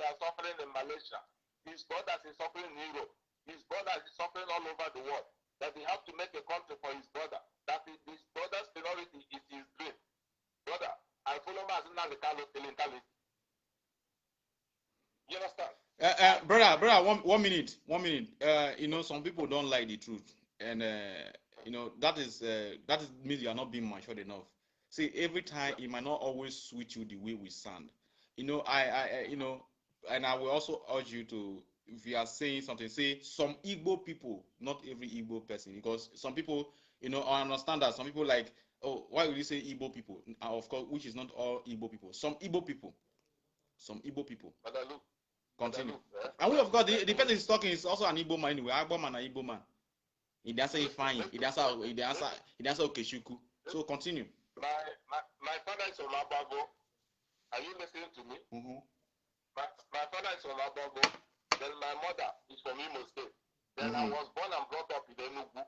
are suffering in Malaysia, his brothers is suffering in Europe, his brothers is suffering all over the world, that he have to make a country for his brother, that his brother's priority is his dream. Brother, I follow Mazina de Carlo till intelligence. You understand? Brother, one minute. You know, some people don't like the truth, and you know that is means you are not being matured enough. See, every time it might not always suit you the way we sound. You know, I you know, and I will also urge you to, if you are saying something, say some Igbo people, not every Igbo person, because some people, you know, I understand that some people like, oh, why would you say Igbo people? Of course, which is not all Igbo people. Some Igbo people. Continue. And we, of course, the person is talking is also an Igbo man anyway. Igbo man, an Igbo man. He doesn't say fine. He doesn't Okeshuku. So continue. My father is from Abago. Are you listening to me? My father is from Abago. Then my mother is from Imo State. Then I was born and brought up in Enugu.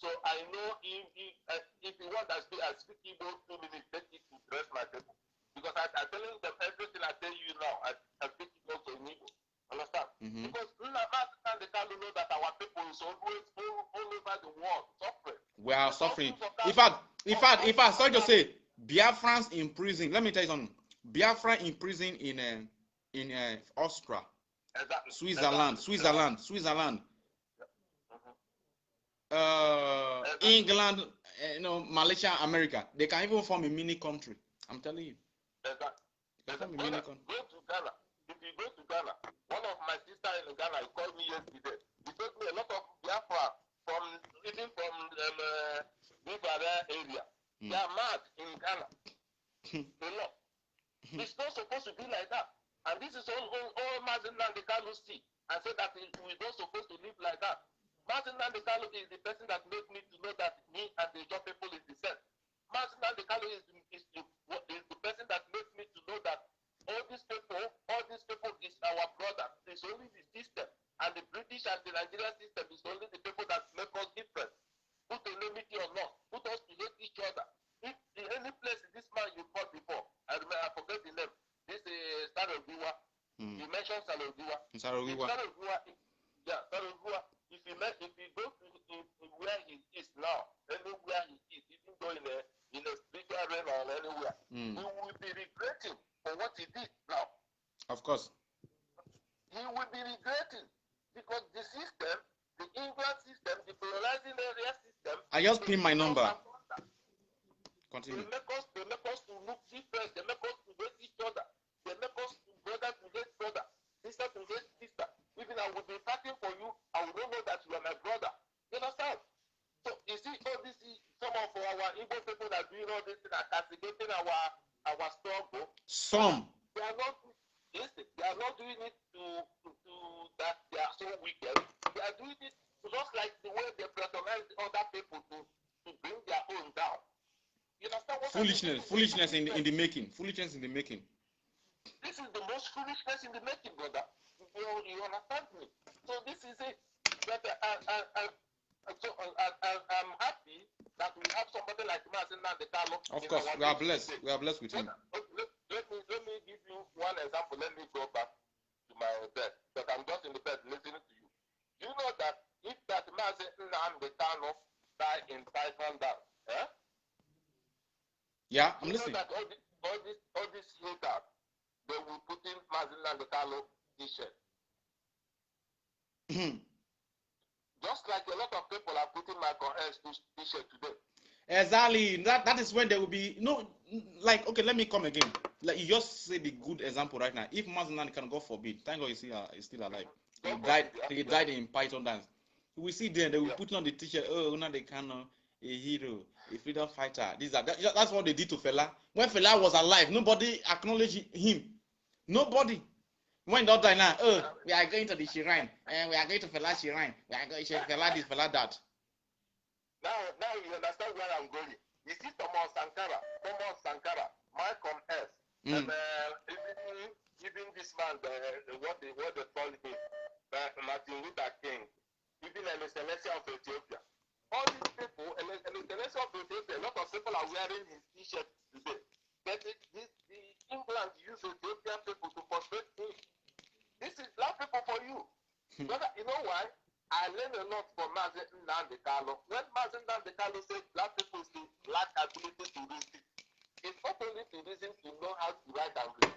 So I know if you want, I speak Igbo 2 minutes, take it to dress my people. Because I'm telling them everything I tell you now, I speak it also in Igbo. Understand? Because they can't know that our people is always all over the world suffering. We are suffering. In fact, sorry to say, Biafrans in prison. Let me tell you something. Biafra in prison in Austria, Switzerland, England, you know, Malaysia, America. They can even form a mini country. I'm telling you. Go to Ghana. If you go to Ghana, one of my sisters in Ghana called me yesterday. He told me a lot of Biafra from Biafra area. They are mad in Ghana. A lot. It's not supposed to be like that. And this is all Martin Nandekalo see and say that we're not supposed to live like that. Martin Nandekalo is the person that made me to know that me and the John people is the same. Martin Nandekalo is the person that made me to know that all these people is our brother. It's only the system. And the British and the Nigerian system is only the people that make us different. Put enmity or not. Put us to hate each other. If in any place this man you fought before, I forget the name. This is Sarogiwa. You mentioned Sarogiwa. Sarogiwa. Yeah, Sarogiwa. If you go to where he is now, anywhere he is, even though in a spiritual realm or anywhere, he will be regretting for what he did now. Of course. He will be regretting because the system, the England system, the colonizing area system. I just pin my number. Continue. They make us to look different. They make us to hate each other. They make us to brother to hate brother, sister to hate sister. Even I will be fighting for you, I will not know that you are my brother. You understand? So you see, all this some of our Igbo people that doing all this thing are castigating our struggle. Some. They are not. Listen, they are not doing it to that they are so wicked. They are doing it just like the way they patronize other people to bring their own down. You understand what foolishness in the making. Foolishness in the making. This is the most foolishness in the making, brother. You understand me? So this is it. But I'm happy that we have somebody like Martin Nandekalo. Of course, we are blessed. We are blessed with him. Let me give you one example. Let me go back to my bed. But I'm just in the bed listening to you. You know that if that Martin Nandekalo died in Taekwondo, yeah, I'm listening. That all this haters, they will put in Martin Nandekalo t-shirt. Michael S. T-shirt today. Exactly. That is when there will be like, okay, let me come again. Like you just say the good example right now. If Mazinan can, God forbid, thank God he's still alive. He died in Python dance. We see then they will put on the t-shirt. Oh, now they can a hero, a freedom fighter. That's what they did to Fela. When Fela was alive, nobody acknowledged him. Nobody. When they die now, we are going to the shrine, and we are going to Fela shrine. We are going to Fela this, Fela that. Now you understand where I'm going. You see Thomas Sankara, Malcolm S. And even this man, what they call him, Martin Luther King, even the Celestia of Ethiopia. All these people, and the Celestia of Ethiopia, a lot of people are wearing his t-shirt today. But the England use Ethiopian people to frustrate him. This is black people for you. Brother, you know why? I learned a lot from Mazen Nnamdi Kanu. When Mazen Nnamdi Kanu said black people still lack ability to reason, it's not only to reason to know how to write and read.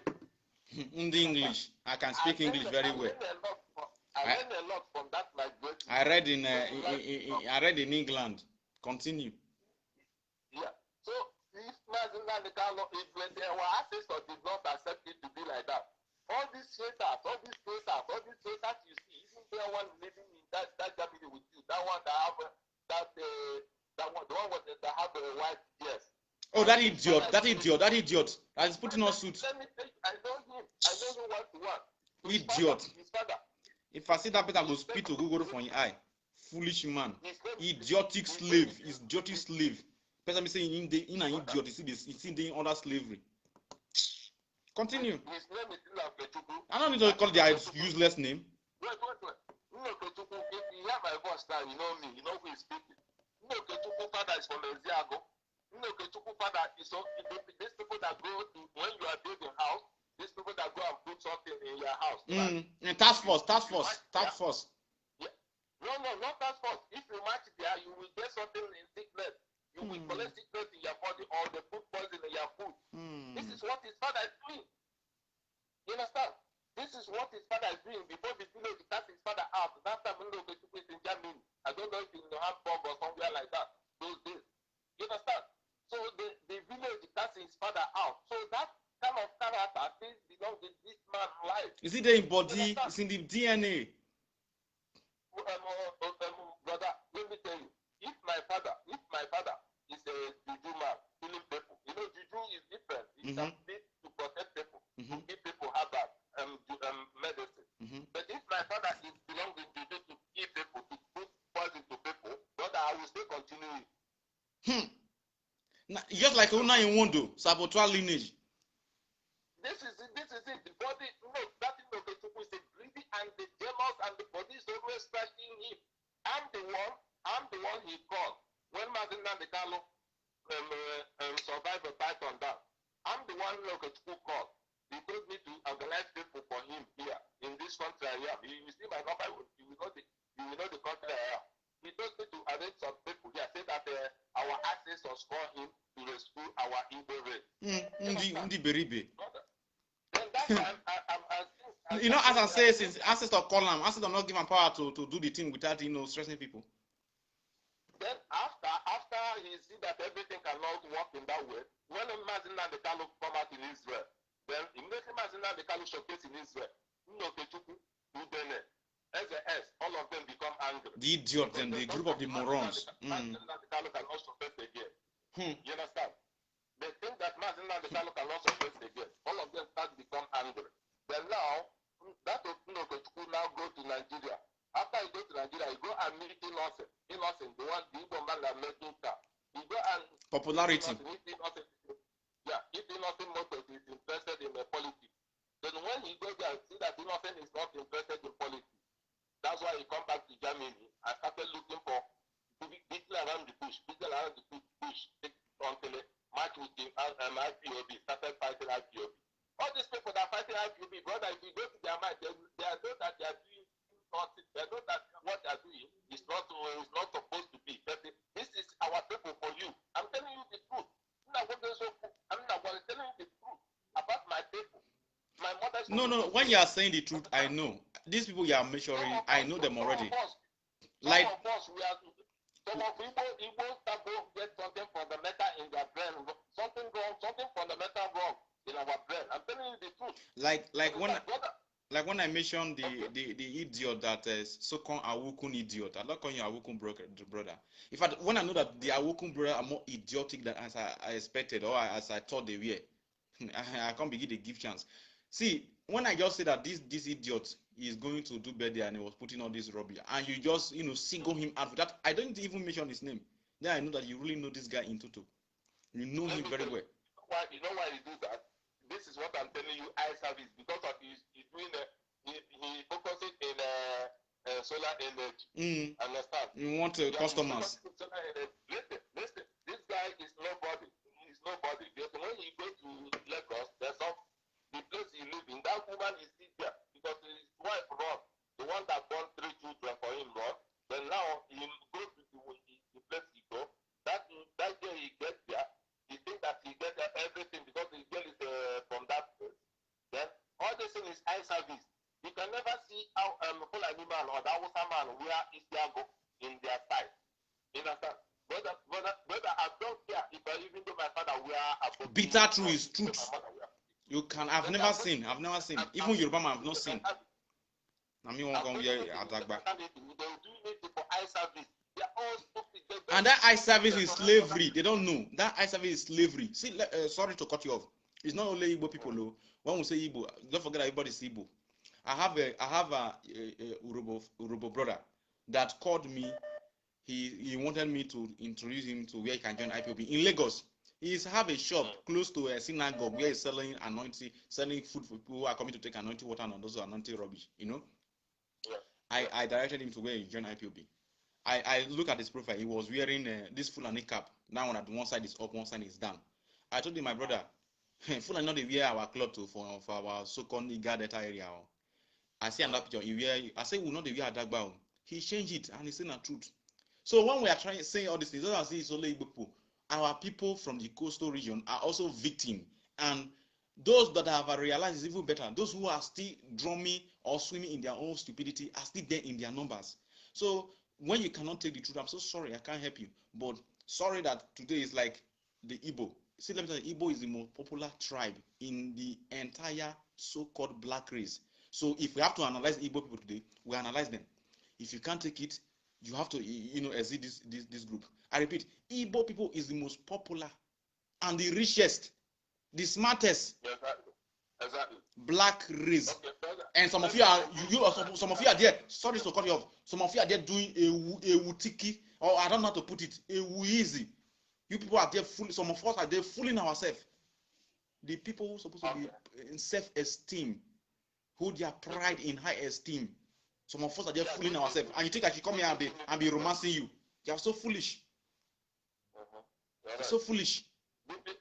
In the English, I can speak English very well. I learned a lot from that migration. I read in England. Continue. Yeah. So if Mazen Nnamdi Kanu, if our ancestors did not accept it to be like that, all these traitors you see, even the one living in that Germany with you, that one that have the one that have a white yes. Oh, that idiot that is putting on suits. Let me tell you, I know him 1 to 1. Idiot. His father. If I see that person, I go spit to Google from your eye. Foolish man. Idiotic slave. Person be saying in an idiot, you see the under slavery. Continue. His name is Nnokechuku. I don't need to call their useless name. Wait. Nnokechuku, if you hear my voice now, you know me, you know who is speaking. Nnokechuku father is from Eziago. Nnokechuku father is these people that go to, when you are building house, these people that go and put something in your house. Right? Task force. Yeah. No, not task force. If you match there, you will get something in sickness. You will collect sickness in your body or they put poison in your food. This is what his father is doing. You understand? This is what his father is doing before the village cast his father out. That time when they took it in Germany, I don't know if in Hamburg or somewhere like that. Those days. You understand? So the village cast his father out. So that kind of character things belong in this man's life. Is it in body? It's in the DNA. Brother, let me tell you. If my father is a juju man, killing people, you know, juju is different. It's a bit to protect people, to keep people have that medicine. But if my father is belonging to juju to kill people, to put poison to people, brother, I will still continue it. Just like Una in Wondo, saboteur lineage. This is it. The body, that thing of the people is greedy and the jealous and the body is always striking him. I'm the one he called. When Mazen Nnamdi Kanu survived a Python down, I'm the one who called. He told me to organize people for him here in this country I am. You see my number, you will know the country I am. He told me to arrange some people here, say that our ancestors call him to rescue our Igbo race. Ndi Beribe. Then that's why I'm you know, as I say, since ancestors call him, ancestors not give him power to do the thing without stressing people. Then after he see that everything cannot work in that way, when Mazen Nnamdi Kanu come out in Israel, then immediately Mazen Nnamdi Kanu showcase in Israel, Nnokechuku, Udene, SAS, all of them become angry. The idiots and the group of the morons. Mazen Nnamdi Kanu cannot showcase again. You understand? They think that Mazen Nnamdi Kanu cannot showcase again. All of them start to become angry. Then now, that Nnokechuku now go to Nigeria. After he go to Nigeria, he go and meet Innocent, the Igbo man that making car. He go and popularity. If Innocent Motors is interested in the politics, then when he goes there and see that Innocent is not interested in politics, that's why he come back to Germany and started looking for beating around the bush, until he match with him and IPOB, started fighting IPOB. All these people that are fighting IPOB, brother, if you go to their mind, they know that they are doing nothing. They know that what they are doing is not supposed to be. But this is our people for you. I'm telling you the truth. I'm not telling you the truth about my people. My mother's No. When you are saying the truth, I know. These people you are measuring, I know them already. Igbo get something fundamental in their brain. Something wrong, something fundamental wrong in our brain. I'm telling you the truth. Like when I mentioned the idiot that so-called Awukun idiot, I'm not calling you Awukun brother. In fact, when I know that the Awukun brother are more idiotic than as I expected or as I thought they were, I can't begin to give chance. See, when I just say that this idiot is going to do better and he was putting all this rubbish, and you just single him out for that, I don't even mention his name. Then I know that you really know this guy in total. You know him very well. You know why he do that? This is what I'm telling you, eye service, because of he's doing he focuses in solar energy. Understand? You want customers. Listen. This guy is nobody. He's nobody. Because when he go to Lagos, there's the place he live in. That woman is still there because his wife run. The one that born 3 children for him run. Then now he go to the place he go. That day he gets there. He think that he get everything because the girl is from that place. Then all this thing is eye service. You can never see how Fulani man or the Hausa man wear Isiago in their style. You understand? Brother, I don't care if even though my father wear a bitter truth is truth. You can. I've never seen. Even Yoruba man, I've not seen. And that eye service is slavery. They don't know that eye service is slavery. See, sorry to cut you off. It's not only Igbo people, though. When we say Igbo, don't forget that everybody's Igbo. I have a Urobo brother that called me. He wanted me to introduce him to where he can join IPOB in Lagos. He have a shop close to a synagogue where he's selling anointing, selling food for people who are coming to take anointing water and those who are anointing rubbish. I directed him to where he joined IPOB. I look at his profile. He was wearing this Fulani cap. Now on one side is up, one side is down. I told him, my brother, Fulani not they wear our cloth for our so-called Iga Delta area. I see another picture. He wear. I say we not they wear Adagba. He changed it and he saying the truth. So when we are trying saying all these things, don't see it's only Igbo people. Our people from the coastal region are also victim, and those that have realized is even better. Those who are still drumming or swimming in their own stupidity are still there in their numbers. So when you cannot take the truth, I'm so sorry, I can't help you. But sorry that today is like the Igbo. See, let me tell you, Igbo is the most popular tribe in the entire so-called black race. So if we have to analyze Igbo people today, we analyze them. If you can't take it, you have to, exit this group. I repeat, Igbo people is the most popular and the richest, the smartest, exactly. black race. Okay, and some of you are some of you are there. Sorry to cut you off. Some of you are there doing a wutiki, or I don't know how to put it, a easy. You people are there full. Some of us are there fooling ourselves. The people who are supposed to be in self-esteem, who their pride in high esteem. Some of us are there fooling ourselves, and you think I should come here and be romancing you. You are so foolish. You're so foolish. Give me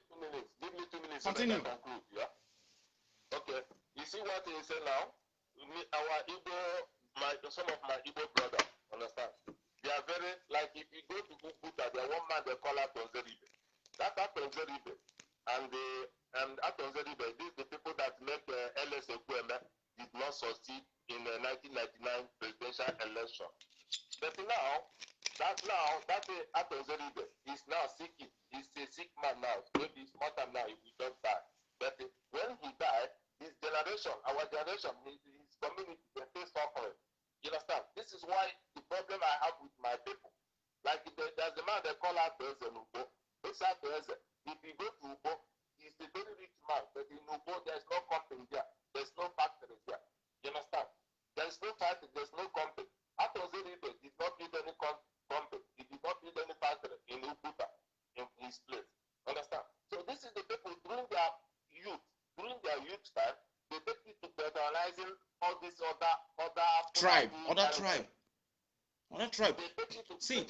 2 minutes. Continue. So that I conclude, yeah? Okay. You see what he said now? Our Igbo, some of my Igbo brothers, understand? They are very, like if you go to Kukuta, there one man they call Atonzeribe. That Atonzeribe. And Atonzeribe, these the people that make LS Ekweme did not succeed in the 1999 presidential election. But now, that Atonzeribe is now sick. He's a sick man now. Maybe it's more time now if he don't die. But when he died, his generation, our generation, his community, they face suffering. You understand? This is why the problem I have with my people. Like there's a man they call out Beze Nubo. This Beze, if you go to Ubo, he's a very rich man. But in Ubo, there's no company there. There's no factory there. You understand? There's no factory, there's no company. Atonzeribe did not build any company. He did not build any factory in Ukuta, in his place. Understand? So this is the people during their youth time, they take it to federalizing all this other tribe. See.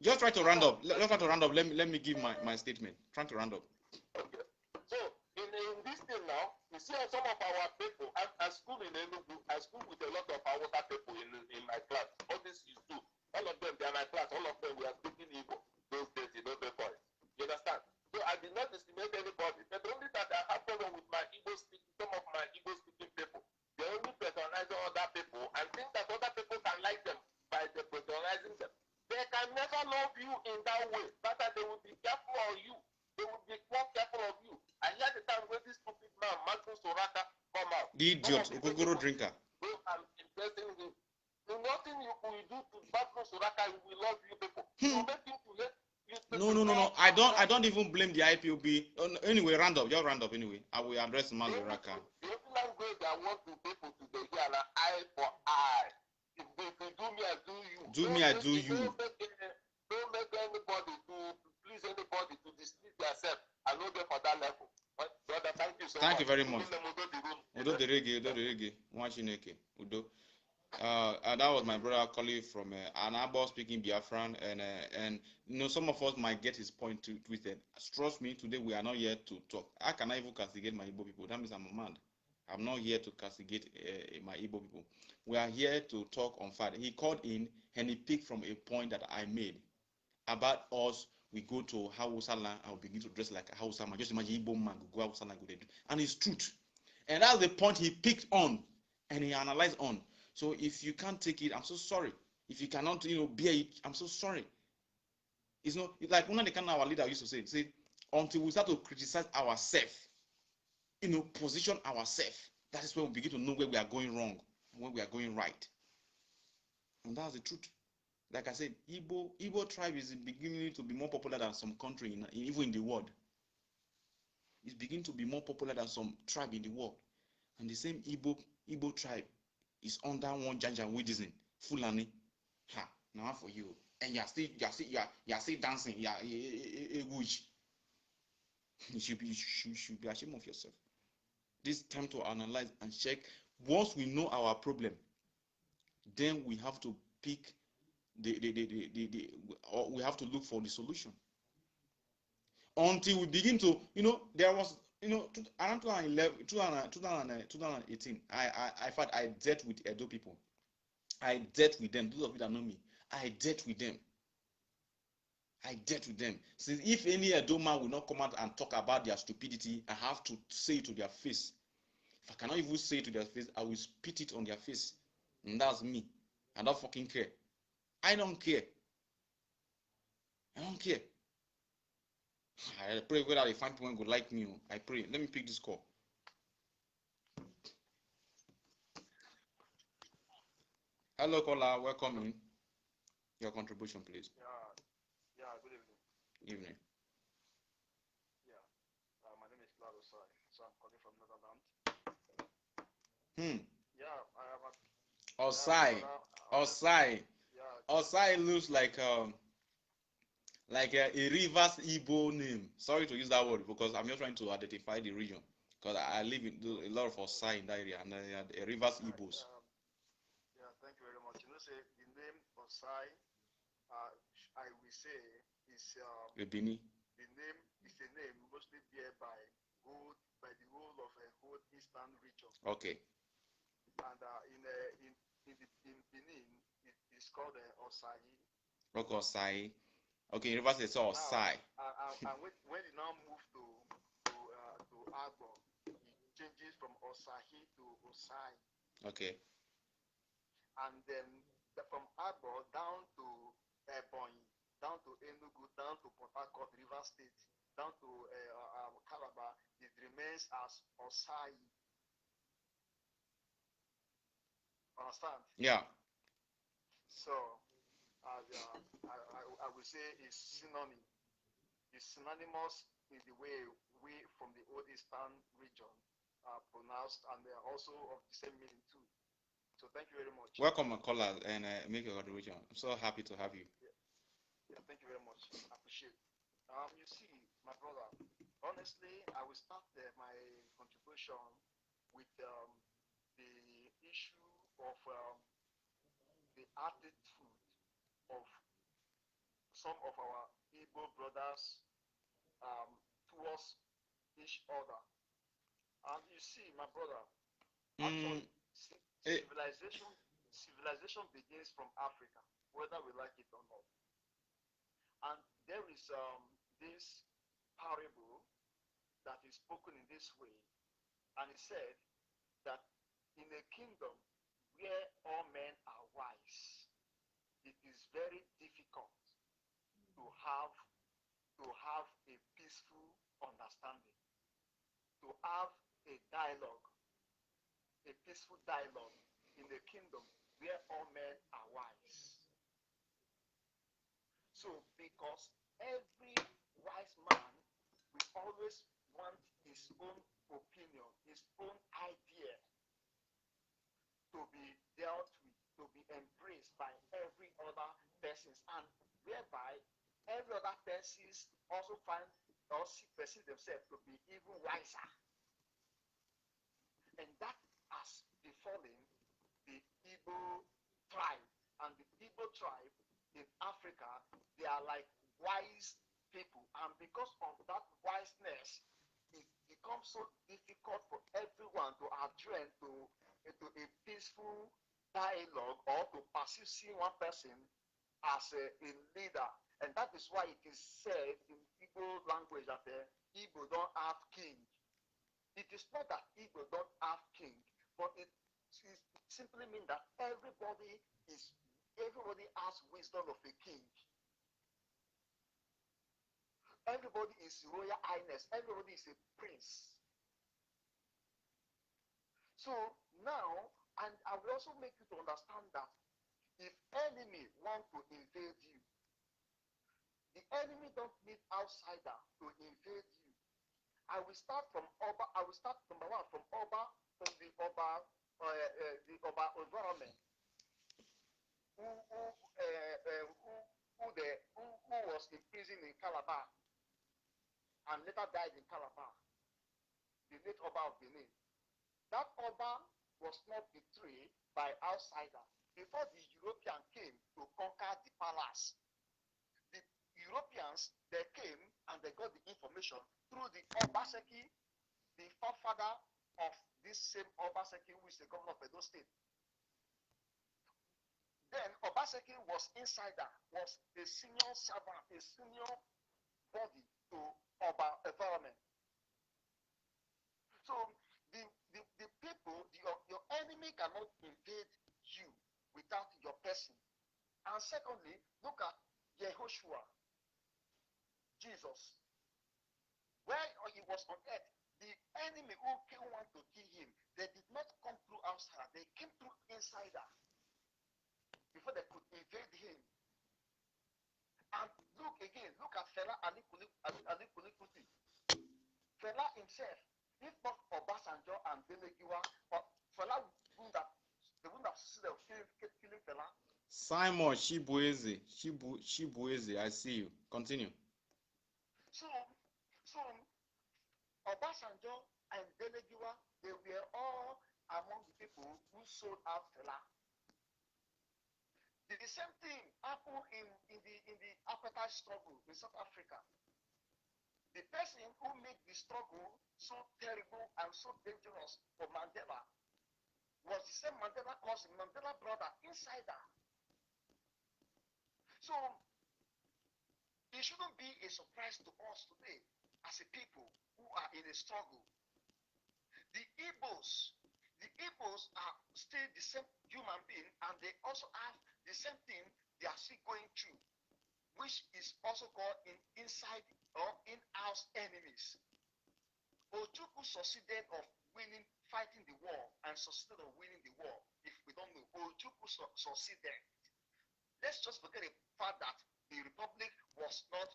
Just try to round up. Let me give my statement. Trying to round up. Okay. So in this thing now, you see some of our people. I school in Enugu. I school with a lot of our people in my class. All this is too. All of them, they are my class. All of them, we are speaking Igbo. Those days, the boys. You understand? So I did not discriminate anybody. But only that I have problem with my some of my Igbo speaking people. They only patronize other people and think that other people can like them by patronizing them. They can never love you in that way. That they will be careful of you. They will be more careful of you. I hear the time when this stupid man, Marco Soraka, come out. The idiot, Ogogoro drinker. Go and invest in him. Nothing you will do to Marco Soraka, he will love you people. You make him to hate you people. No. I don't even blame the IPOB. Anyway, round up. You're round up anyway. I will address Marco Soraka. The only language I want to people to be here are eye for eye. If they do me, I do you. Do me, I do you. Don't make anybody to please anybody to displease yourself. I know them for that level. Brother, thank you so much. Thank you very much. Udo the reggae. Udo. That was my brother colleague from Anabo speaking Biafran, and you know, some of us might get his point twisted. Trust me, today we are not here to talk. I cannot even castigate my Igbo people. That means I'm mad. I'm not here to castigate my Igbo people. We are here to talk on Friday. He called in and he picked from a point that I made about us. We go to Hausa land and we begin to dress like a Hausa man. Just imagine Igbo man go Hausa land, go there, and it's truth. And that's the point he picked on and he analyzed on. So if you can't take it, I'm so sorry. If you cannot, bear it, I'm so sorry. It's not like one of the kind of our leader used to say, until we start to criticize ourselves, position ourselves, that is when we begin to know where we are going wrong, when we are going right. And that's the truth. Like I said, Igbo tribe is beginning to be more popular than some country, even in the world. It's beginning to be more popular than some tribe in the world. And the same Igbo tribe is under one Janjaweedism, Fulani. Ha, now for you. And you're still dancing. You should be ashamed of yourself. This time to analyze and check. Once we know our problem, then we have to pick we have to look for the solution. Until we begin to, there was, around 2018, I dealt with Edo people. I dealt with them. Those of you that know me, I dealt with them. Since if any Edo man will not come out and talk about their stupidity, I have to say it to their face. If I cannot even say it to their face, I will spit it on their face. And that's me. I don't fucking care. I don't care. I pray whether I find people who like me. I pray. Let me pick this call. Hello, caller. Welcome in. Your contribution, please. Yeah. Good evening. Evening. Yeah. My name is Claudio Osai, so I'm calling from Netherlands. Yeah, I have Osai. Osai looks like a reverse Igbo name. Sorry to use that word because I'm just trying to identify the region. Because I live in a lot of Osai in that area, and they are reverse Igbos. Thank you very much. Say the name Osai, I will say is Ebini. The name is a name mostly bear by the whole of a whole eastern region. Okay. And in Benin, it is called Osai. Okay, Osai. Okay, reverse is Osai. And when it now move to Agbo, it changes from Osahi to Osai. Okay. And then from Agbo down to Ebonyi, down to Enugu, down to Port Harcourt, River State, down to Calabar, it remains as Osai. Understand? Yeah. So, I will say it's synonym. It's synonymous in the way we from the old eastern region are pronounced, and they are also of the same meaning too. So thank you very much. Welcome, my caller, and make your contribution. I'm so happy to have you. Yeah, thank you very much. I appreciate. You see, my brother, honestly, I will start my contribution with the issue of the attitude of some of our Igbo brothers towards each other. And you see, my brother, actually, civilization begins from Africa, whether we like it or not. And there is this parable that is spoken in this way, and it said that in a kingdom where all men are wise, it is very difficult to have a peaceful understanding, to have a dialogue, a peaceful dialogue in a kingdom where all men are wise. So, because every wise man will always want his own opinion, his own idea to be dealt with, to be embraced by every other person, and whereby every other person also find or perceive themselves to be even wiser. And that has befallen the Igbo tribe. And the Igbo tribe in Africa, they are like wise people. And because of that wiseness, it becomes so difficult for everyone to adjourn to a peaceful dialogue or to perceive seeing one person as a leader. And that is why it is said in Igbo language that Igbo don't have king. It is not that Igbo don't have king, but it simply means that everybody has wisdom of a king. Everybody is royal highness. Everybody is a prince. So now, and I will also make you to understand that if enemy want to invade you, the enemy don't need outsider to invade you. I will start from Oba. I will start number one from Oba, from the Oba environment. Who was imprisoned in Calabar and later died in Calabar. The late Oba of Benin. That Oba was not betrayed by outsider. Before the European came to conquer the palace, the Europeans, they came and they got the information through the Obaseki, the forefather of this same Obaseki, who is the governor of Edo State. Then Obaseki was insider, was a senior servant, a senior body to Oba environment. So the people, your enemy cannot invade you without your person. And secondly, look at Yehoshua, Jesus. Where he was on earth, the enemy who want to kill him, they did not come through outside, they came through insider before they could invade him. And look again, look at Fela Ali Kuti. Fela himself, if not Obasanjo and Belegiwa, Fela wouldn't have killing Fela. Simon Shibueze, I see you. Continue. So Obasanjo and Belegiwa, they were all among the people who sold out Fela. The same thing happened in the apartheid struggle in South Africa. The person who made the struggle so terrible and so dangerous for Mandela was the same Mandela cousin, Mandela brother, insider. So it shouldn't be a surprise to us today as a people who are in a struggle. The Igbos are still the same human being, and they also have the same thing they are still going through, which is also called inside or in-house enemies. Ojukwu succeeded of fighting the war and succeeded of winning the war. If we don't know, Ojukwu succeeded. Let's just forget the fact that the republic was not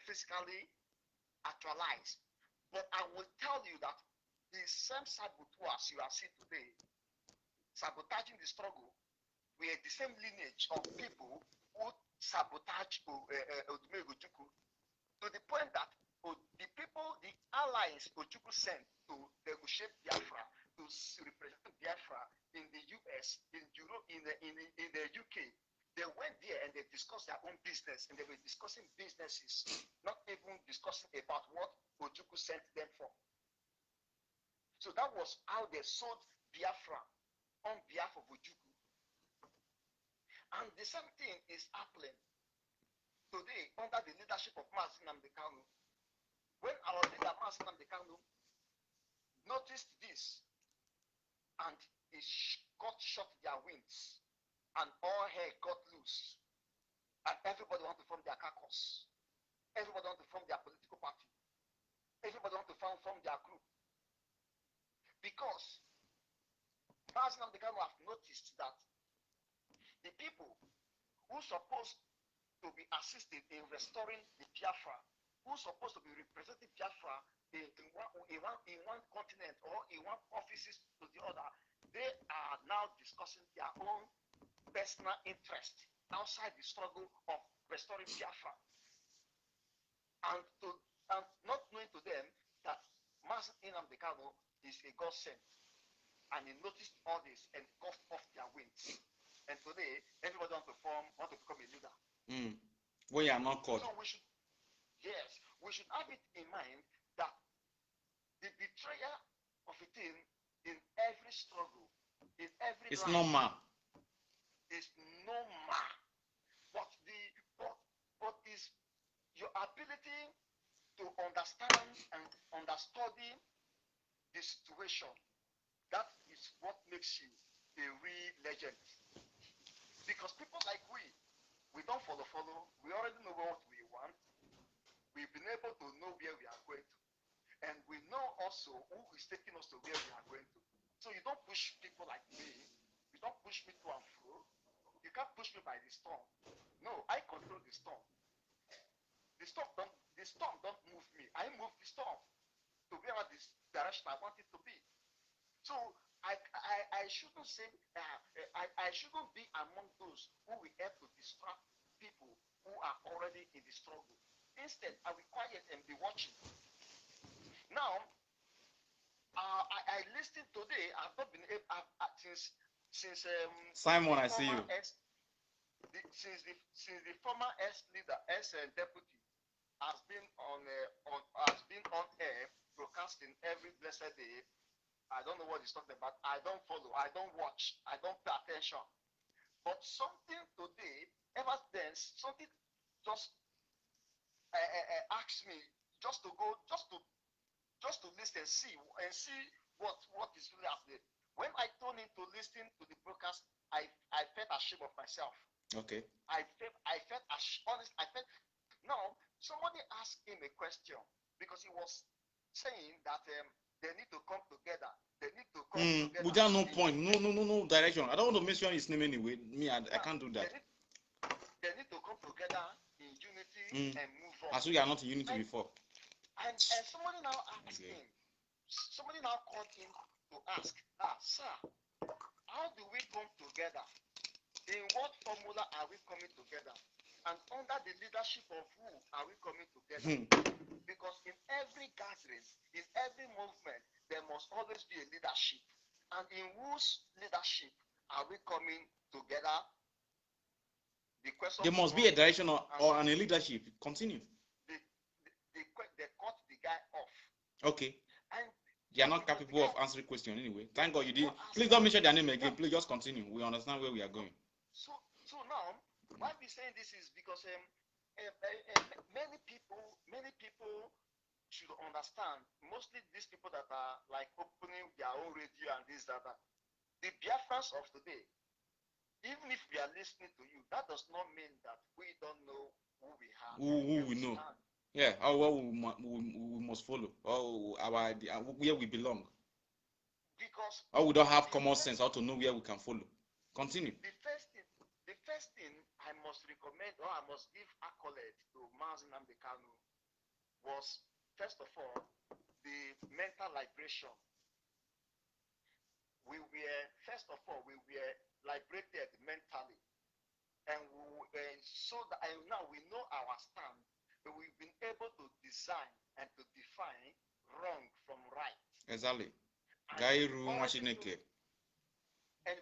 physically actualized. But I will tell you that the same saboteurs you are seeing today, sabotaging the struggle, were the same lineage of people who sabotage Ojukwu, to the point that the people, the allies Ojukwu sent to negotiate Biafra, to represent Biafra in the US, in Europe, in the UK, they went there and they discussed their own business, and they were discussing businesses, not even discussing about what Ojukwu sent them for. So that was how they sold Biafra on behalf of Ojukwu. And the same thing is happening today under the leadership of Mazi Nnamdi Kanu. When our leader Mazi Nnamdi Kanu noticed this, and he got shot their wings, and all hell got loose. And everybody wants to form their caucus. Everybody wants to form their political party. Everybody wants to form their group. Because Mazen and the Kano have noticed that the people who are supposed to be assisted in restoring the Biafra, who are supposed to be representing Biafra in one continent or in one offices to the other, they are now discussing their own personal interest outside the struggle of restoring Biafra. And not knowing to them that Mazen Nnamdi Kanu is a God sent. And he noticed all this and coughed off their wings. And today, everybody want to become a leader. We are not caught. So we should have it in mind that the betrayal of a thing in every struggle, in every it's life, normal. It's normal. But is your ability to understand and understudy the situation. That is what makes you a real legend. Because people like we don't follow. We already know what we want. We've been able to know where we are going to. And we know also who is taking us to where we are going to. So you don't push people like me. You don't push me to and fro. You can't push me by the storm. No, I control the storm. The storm don't move me. I move the storm to where this direction I want it to be. So I shouldn't say I shouldn't be among those who will help to distract people who are already in the struggle. Instead, I will quiet and be watching. Now, I listened today. I've not been able since Simon. I see you. Since the former leader, deputy, has been on air broadcasting every blessed day. I don't know what he's talking about. I don't follow. I don't watch. I don't pay attention. But something today, ever since, something just asked me just to listen and see what is really happening. When I turned into listening to the broadcast, I felt ashamed of myself. Okay. I felt honest. Now somebody asked him a question because he was saying that they need to come together. They need to come together. Without no point, no direction. I don't want to mention his name anyway. Me, I can't do that. They need to come together in unity and move on. As we are not in unity before. And somebody now asked him. Somebody now called him to ask, sir, how do we come together? In what formula are we coming together? And under the leadership of who are we coming together? Because in every gathering, in every movement, there must always be a leadership. And in whose leadership are we coming together? The question there must be a direction or a leadership. Continue. They cut the guy off. Okay. And they are not capable of answering question anyway. Thank God you did. Please don't mention their name again. Please just continue. We understand where we are going. So now, why we saying this is because many people should understand. Mostly these people that are like opening their own radio and this that. The Biafrans of today, even if we are listening to you, that does not mean that we don't know who we are. Who we know. Yeah, how well we must follow. Where we belong. Because we don't have common sense how to know where we can follow. Continue. The first thing I must recommend or I must give accolade to Mazen Nnamdi Kanu was, first of all, the mental liberation. We were liberated mentally. And now we know our stand. But we've been able to design and to define wrong from right. Exactly. And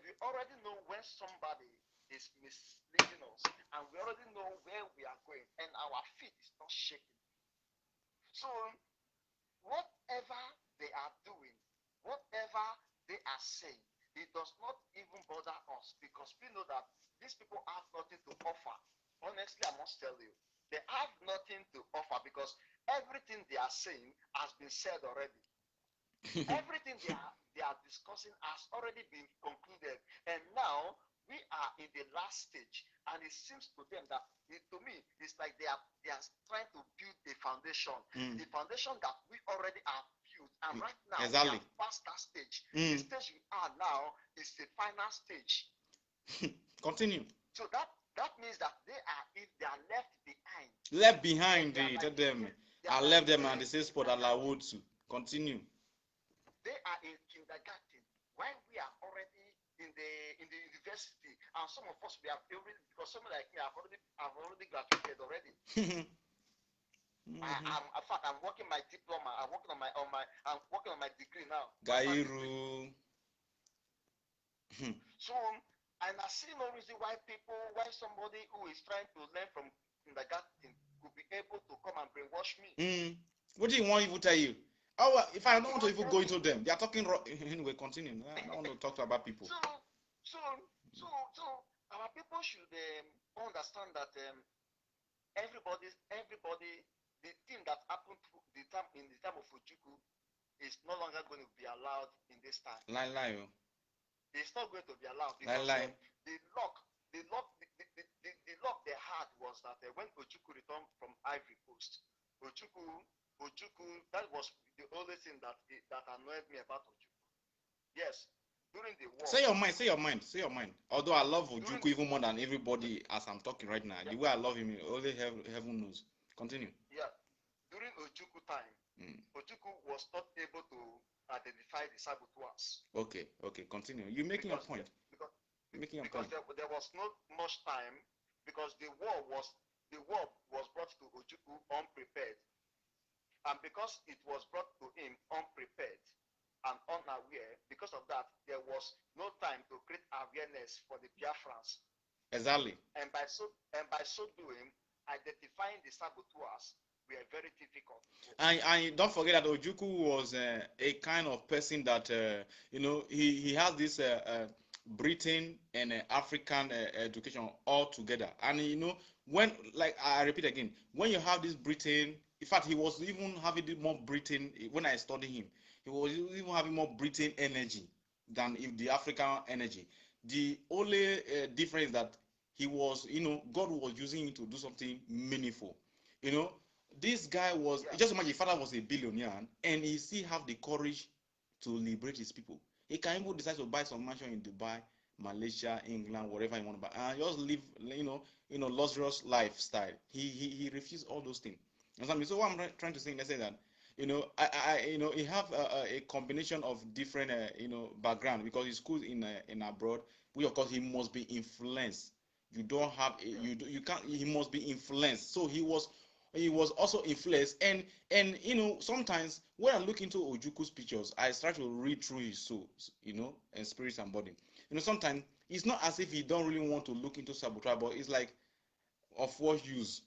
we already know when somebody is misleading us, and we already know where we are going, and our feet is not shaking. So whatever they are doing, whatever they are saying, it does not even bother us, because we know that these people have nothing to offer. Honestly, I must tell you, they have nothing to offer, because everything they are saying has been said already. Everything they are discussing has already been concluded. And now we are in the last stage, and it seems to them that, to me, it's like they are trying to build a foundation, the foundation that we already have built, and right now exactly. we are past that stage. The stage we are now is the final stage. Continue. So that means that they are left behind. Left behind, tell them. I left them at the same spot that I would to. Continue. They are in kindergarten while we are already in the university, and some of us we have already, because someone like me, I've already graduated already. In fact, I'm working my diploma. I'm working on my degree now. Gairu. So, and I see no reason why somebody who is trying to learn from kindergarten could be able to come and brainwash me. What do you want even tell you? Oh, if I don't want to even go into them, they are talking anyway. Continue. I don't want to talk about people. So our people should understand that everybody, the thing that happened in the time of Ojukwu is no longer going to be allowed in this time. Lie. It's not going to be allowed because the luck they had was that when Ojukwu returned from Ivory Coast, Ojukwu, that was the only thing that annoyed me about Ojukwu. Yes, during the war. Say your mind. Although I love Ojukwu even more than everybody as I'm talking right now. Yeah. The way I love him, only heaven knows. Continue. Yeah. During Ojukwu time, Ojukwu was not able to identify the saboteurs. Okay. Continue. You're making a point. Because there was not much time, because the war was brought to Ojukwu unprepared. And because it was brought to him unprepared and unaware, because of that, there was no time to create awareness for the Biafrans. Exactly. And by so doing, identifying the saboteurs were very difficult. And don't forget that Ojukwu was a kind of person that he has this Britain and African education all together. And when, like I repeat again, when you have this Britain, in fact, he was even having more Britain. When I studied him, he was even having more Britain energy than the African energy. The only difference is that he was, God was using him to do something meaningful. This guy was, just imagine, his father was a billionaire, and he still have the courage to liberate his people. He can even decide to buy some mansion in Dubai, Malaysia, England, wherever he want to buy, and just live, luxurious lifestyle. He refused all those things. So what I'm trying to say, let's say that, he have a combination of different, background, because he schooled in abroad, which of course he must be influenced. You don't have you can't. He must be influenced. So he was also influenced, and sometimes when I look into Ojuku's pictures, I start to read through his soul, and spirits and body. Sometimes it's not as if he don't really want to look into sabotage, but it's like, of what use?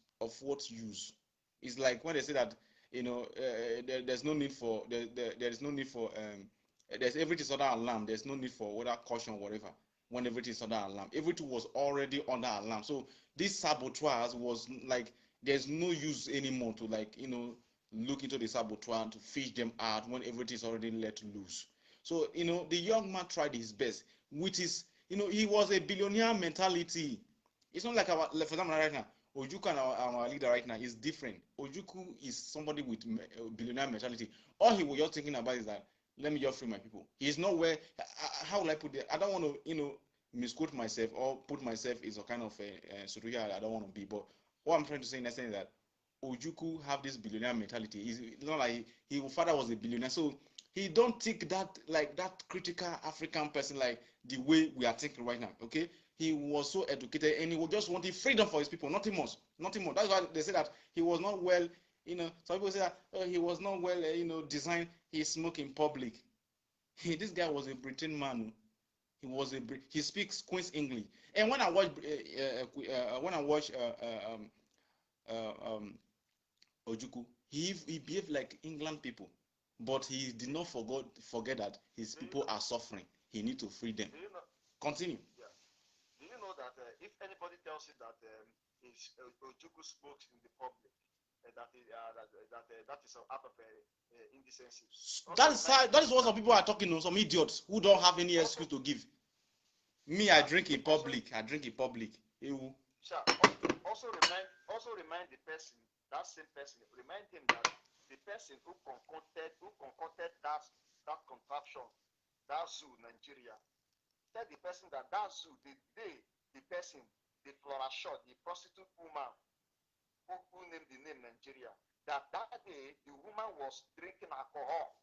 It's like when they say that there's no need for there is no need for there's everything's under alarm. There's no need for whether caution or whatever. When everything's under alarm, everything was already under alarm. So this saboteurs was like, there's no use anymore to look into the saboteur to fish them out when everything's already let loose. So the young man tried his best, which is he was a billionaire mentality. It's not like for example right now, Ojukwu and our leader right now is different. Ojukwu is somebody with a billionaire mentality. All he was just thinking about is that, let me just free my people. He's not where. How will I put it? I don't want to misquote myself or put myself in some kind of a situation I don't want to be. But what I'm trying to say in essence is that Ojukwu have this billionaire mentality. It's not like his father was a billionaire, so he don't think that like that critical African person like the way we are thinking right now. Okay, he was so educated and he just wanted freedom for his people, nothing more. That's why they say that he was not well. Some people say that he was not well, designed. He smoke in public. This guy was a Britain man. He speaks Queen's English. And when I watch Ojukwu, he behaved like England people, but he did not forget that his people are suffering. He need to free them. Continue. Yeah. Do you know that if anybody tells you that Ojukwu spoke in the public, that is out of indecency? That is what some people are talking to, some idiots who don't have any excuse to give. Me, I drink in public. I drink in public. Ewu. Sure. Also remind the person, that same person, remind him that the person who concocted that contraption, that zoo, Nigeria, tell the person that zoo, the person, the Flora Short, the prostitute woman who named the name Nigeria, that day the woman was drinking alcohol.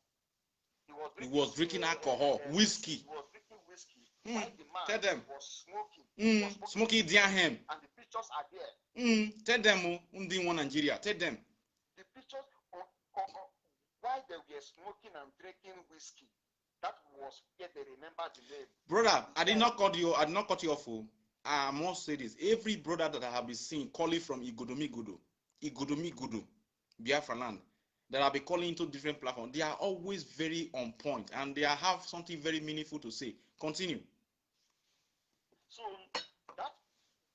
He was drinking alcohol, whiskey. He was drinking whiskey. While the man Tell them. was smoking. Smoking their him. And the pictures are there. Tell them, one Nigeria. Tell them. The pictures while they were smoking and drinking whiskey. That was where they remember the name. Brother, I did not cut you off. I must say this. Every brother that I have been seeing calling from Igodomi Gudo, Biafra land, that I'll be calling into different platforms, they are always very on point and they have something very meaningful to say. Continue. So that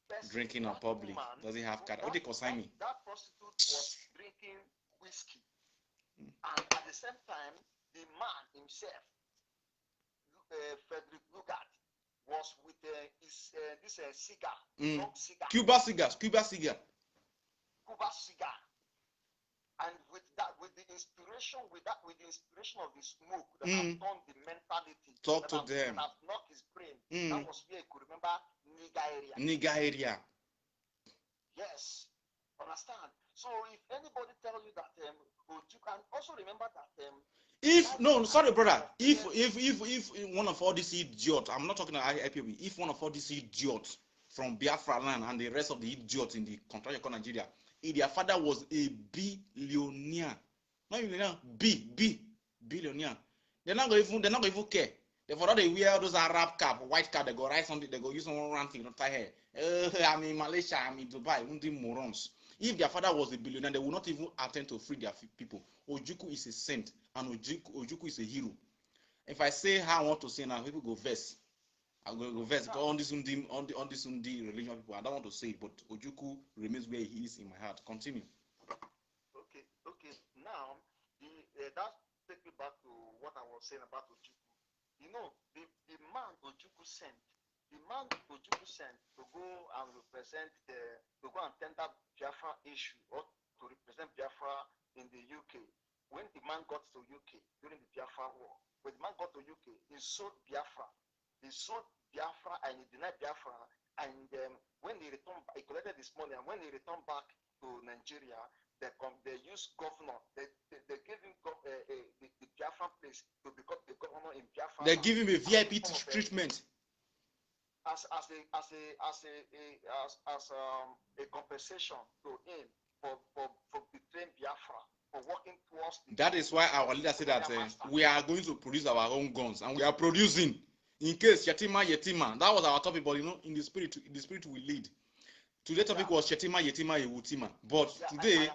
person, drinking in public, woman, does he have cat? What they consign me? That prostitute was drinking whiskey, and at the same time, the man himself, Frederick Lugard, was with this cigar, cigar, Cuba cigar, and with the inspiration of the smoke that has turned the mentality, talk to them, that has knocked his brain. That was where he could remember Niga area. Yes, understand. So if anybody tell you that you can also remember that if one of all these idiots, I'm not talking about IPOB, if one of all these idiots from Biafra land and the rest of the idiots in the country of Nigeria, if their father was a billionaire, not millionaire, billionaire, they're not going to even care. Therefore, they wear those Arab cap, white cap, they go write something, they go use some random thing to tie hair. I'm in Malaysia, I'm in Dubai, morons. If their father was a billionaire, they would not even attempt to free their people. Ojukwu is a saint, and Ojukwu is a hero. If I say how I want to say now, people go verse. I'm going to go verse because on this Undi religion people, I don't want to say it, but Ojukwu remains where he is in my heart. Continue. Okay. Now, that takes me back to what I was saying about Ojukwu. You know, the man Ojukwu sent to go and represent to go and tender Biafra issue or to represent Biafra in the UK. When the man got to UK during the Biafra war, when the man got to UK, he sold Biafra. He sold Biafra and he denied Biafra. And when he returned, he collected this money. And when he returned back to Nigeria, they used governor. They gave him the Biafra place to become the governor in Biafra. They give him a VIP treatment. As a compensation to him for betraying Biafra, for working towards that is why our leader said that we are going to produce our own guns, and we are producing in case Yetima. That was our topic, but in the spirit we lead. Today's topic was Yetima, Ewutima. But today,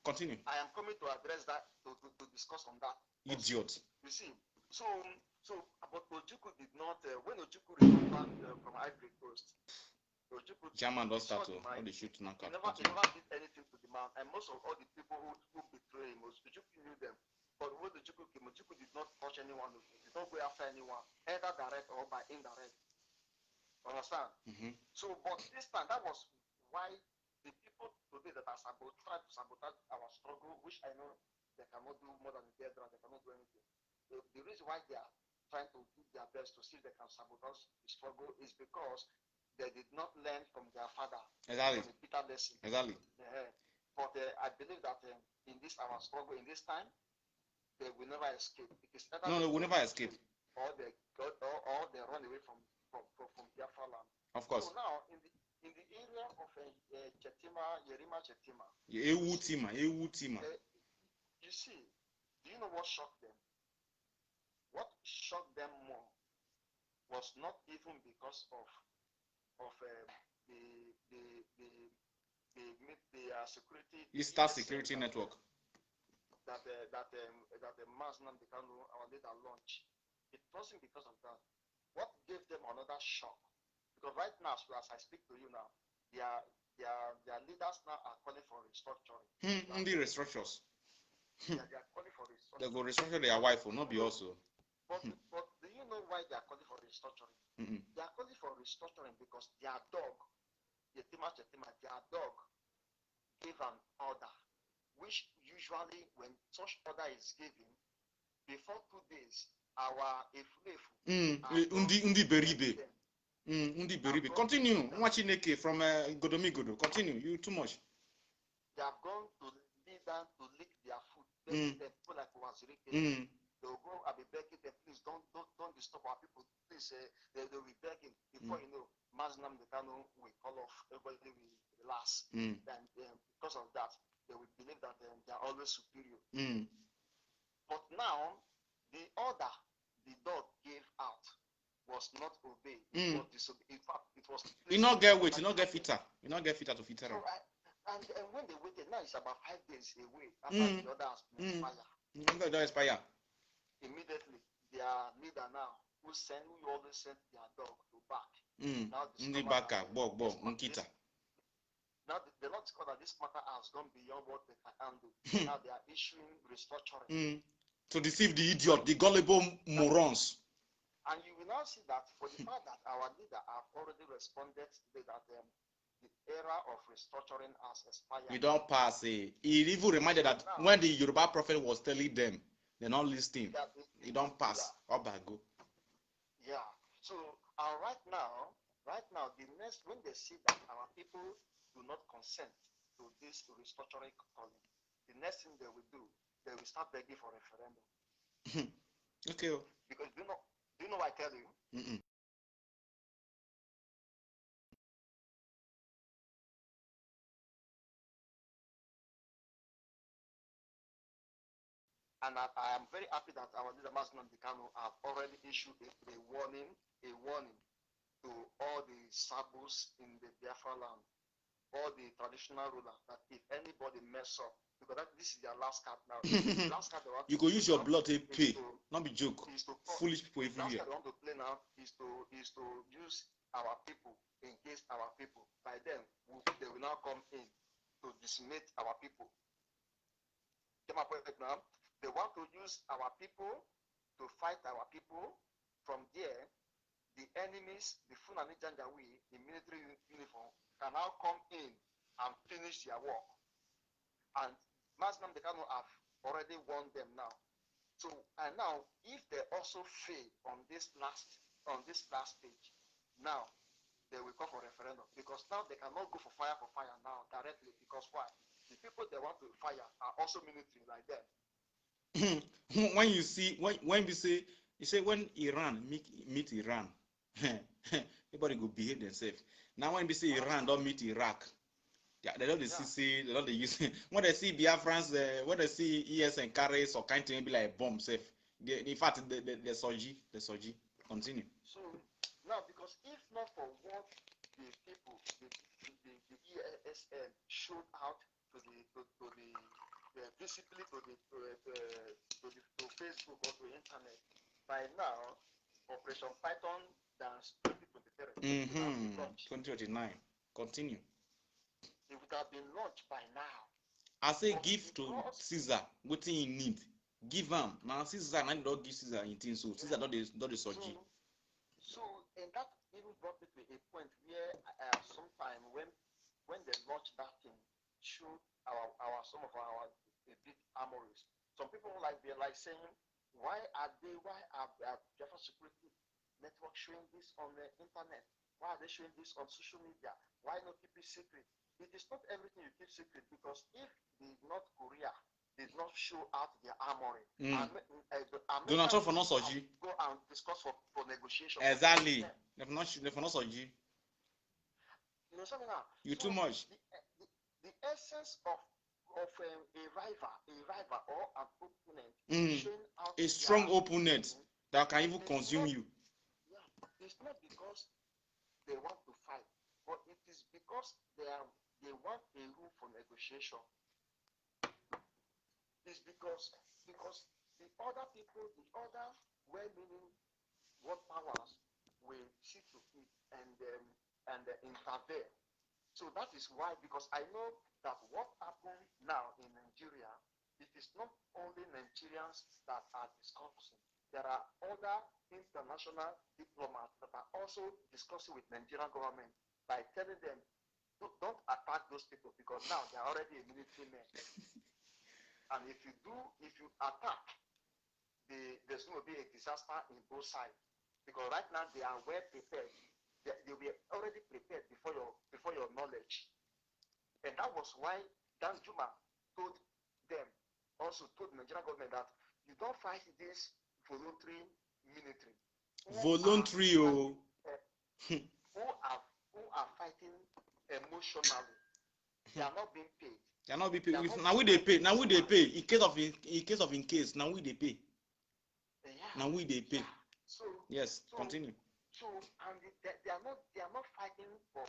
continue. I am coming to address that to discuss on that. Idiot. You see, so but Ojukwu did not. When Ojukwu returned back from Ivory Coast, Ojukwu German does start to all the shoot now. He never did anything to the man, and most of all the people who betrayed him, Ojukwu knew them. But when Ojukwu came, Ojukwu did not touch anyone. He did not go after anyone, either direct or by indirect. Understand? So, but this time, that was why the people today that are trying to sabotage our struggle, which I know they cannot do more than they cannot do anything. The reason why they are trying to do their best to see if they can sabotage the struggle is because they did not learn from their father. Exactly. From a bitter lesson. Exactly. But I believe that in this our struggle, in this time, they will never escape. No, they will never escape. Or they run away from Biafra land. Of course. So now in the area of Yerima Chetima. Ewutima. You see, do you know what shocked them? What shocked them more was not even because of the security. Eastern Security Network. That the Mass Nnamdi Kanu, our leader, launched. It wasn't because of that. What gave them another shock? Because right now, as I speak to you now, their leaders now are calling for restructuring. The restructures. They are calling for restructuring. They go restructure their wife, will not be also. But do you know why they are calling for restructuring? They are calling for restructuring because their dog, their dog gave an order, which usually when such order is given, before 2 days, our efulefu Undi beribe. Continue. Chineke from Godomigodo. Continue. You too much. They have gone to lead them to lick their food. They people like Wazirike. They will go and be begging them, please don't disturb our people. Please, they will be begging. Before you know, Maznam Dekano will call off, everybody will relax. And because of that, they will believe that they are always superior. But now, the order the dog gave out was not obeyed. In fact, it was. You not get weight, you not get fitter. You not get fitter to fitter. So and when they waited, now it's about 5 days away after the order has been expired. Immediately, their leader now, who always sent their dog to back. Now Now they not discover that this matter has gone beyond what they can handle. Now they are issuing restructuring. To deceive the idiot, the gullible morons. And you will now see that for the fact that our leader have already responded today that the era of restructuring has expired. You don't pass it. He even reminded that when the Yoruba prophet was telling them, they're not listening. You don't pass. Go. Yeah. So right now, the next when they see that our people do not consent to this restructuring calling, the next thing they will do, they will start begging for referendum. Okay. Because do you know what I tell you? And I am very happy that our leader Masnam Dikano have already issued a warning to all the Sabus in the Biafra land, all the traditional rulers, that if anybody mess up, because this is their last card now. Last card you go use your blood to pay, not be joke. Foolish people everywhere. Last card they want to play now is to use our people against our people. By then, they will now come in to decimate our people. Get my point now? They want to use our people to fight our people. From there, the enemies, the Fulani Janjaweed in military uniform, can now come in and finish their work. And Masnam Dekano have already warned them now. So, and now, if they also fail on this last stage, now they will call for referendum, because now they cannot go for fire now directly, because why? The people they want to fire are also military like them. When you see when we say, you say when Iran meet Iran, everybody go behave themselves. Now when we say Iran don't meet Iraq, they don't see they don't use when they see Biafrans, when they see ES and carries or kind to be like bomb safe. In fact, the soji. Continue. So now, because if not for what the people, the ESN showed out to visibly to Facebook or to internet, by now Operation Python dance 2023. 2029. Continue. It would have been launched by now. I say give to Caesar what he need. Give him. Now Caesar not give Caesar anything, so Caesar not the soji. So and that even brought me to a point where sometime when they launched that thing, showed some of our big armories. Some people like saying, why are Biafra security network showing this on the internet? Why are they showing this on social media? Why not keep it secret? It is not everything you keep secret, because if the North Korea did not show out their armory, do not talk for no soji. Go and discuss for negotiation. Exactly. They for no soji. You know something now? You too much. The essence of a rival or an opponent, showing out a strong opponent that can even consume you. Yeah, it's not because they want to fight, but it is because they want a room for negotiation. It's because the other people, the other well-meaning world powers will see to it and intervene. So that is why, because I know that what happened now in Nigeria, it is not only Nigerians that are discussing. there are other international diplomats that are also discussing with Nigerian government by telling them, don't attack those people because now they are already a military men. And if you attack, there's going to be a disaster in both sides. Because right now they are well prepared. They were already prepared before your knowledge. And that was why Dan Juma told them, also told the Nigerian government that you don't fight this voluntary military. Voluntary, who are fighting emotionally. They are not being paid. They are not being paid. Now we they pay. Now we they pay. In case of, now we they pay. Yeah. Now we they pay. Yeah. So yes, continue. So and they are not fighting for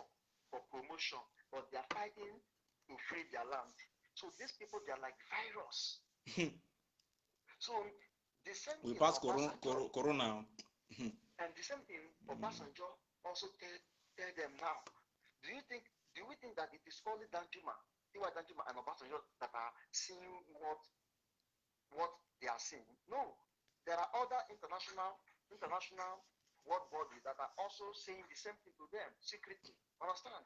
promotion, but they are fighting to free their land. So these people, they are like virus. So the same we thing. pass corona. And the same thing, Obasanjo also tell them now. Do we think that it is only Danjuma and Obasanjo that are seeing what they are seeing? No, there are other international world bodies that are also saying the same thing to them secretly. Understand?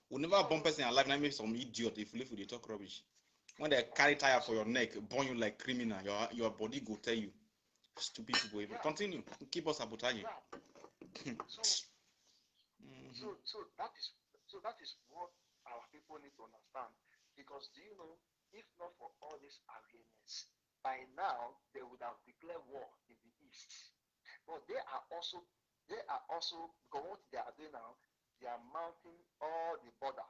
We never bomb person alive. Now maybe some idiot if you live with the talk rubbish. When they carry tire for your neck, burn you like criminal, your body go tell you. Stupid people. Yeah. Continue. Keep us sabotaging. Yeah. So that is what our people need to understand. Because do you know, if not for all this awareness, by now they would have declared war in the east. But they are also because what they are doing now, they are mounting all the border.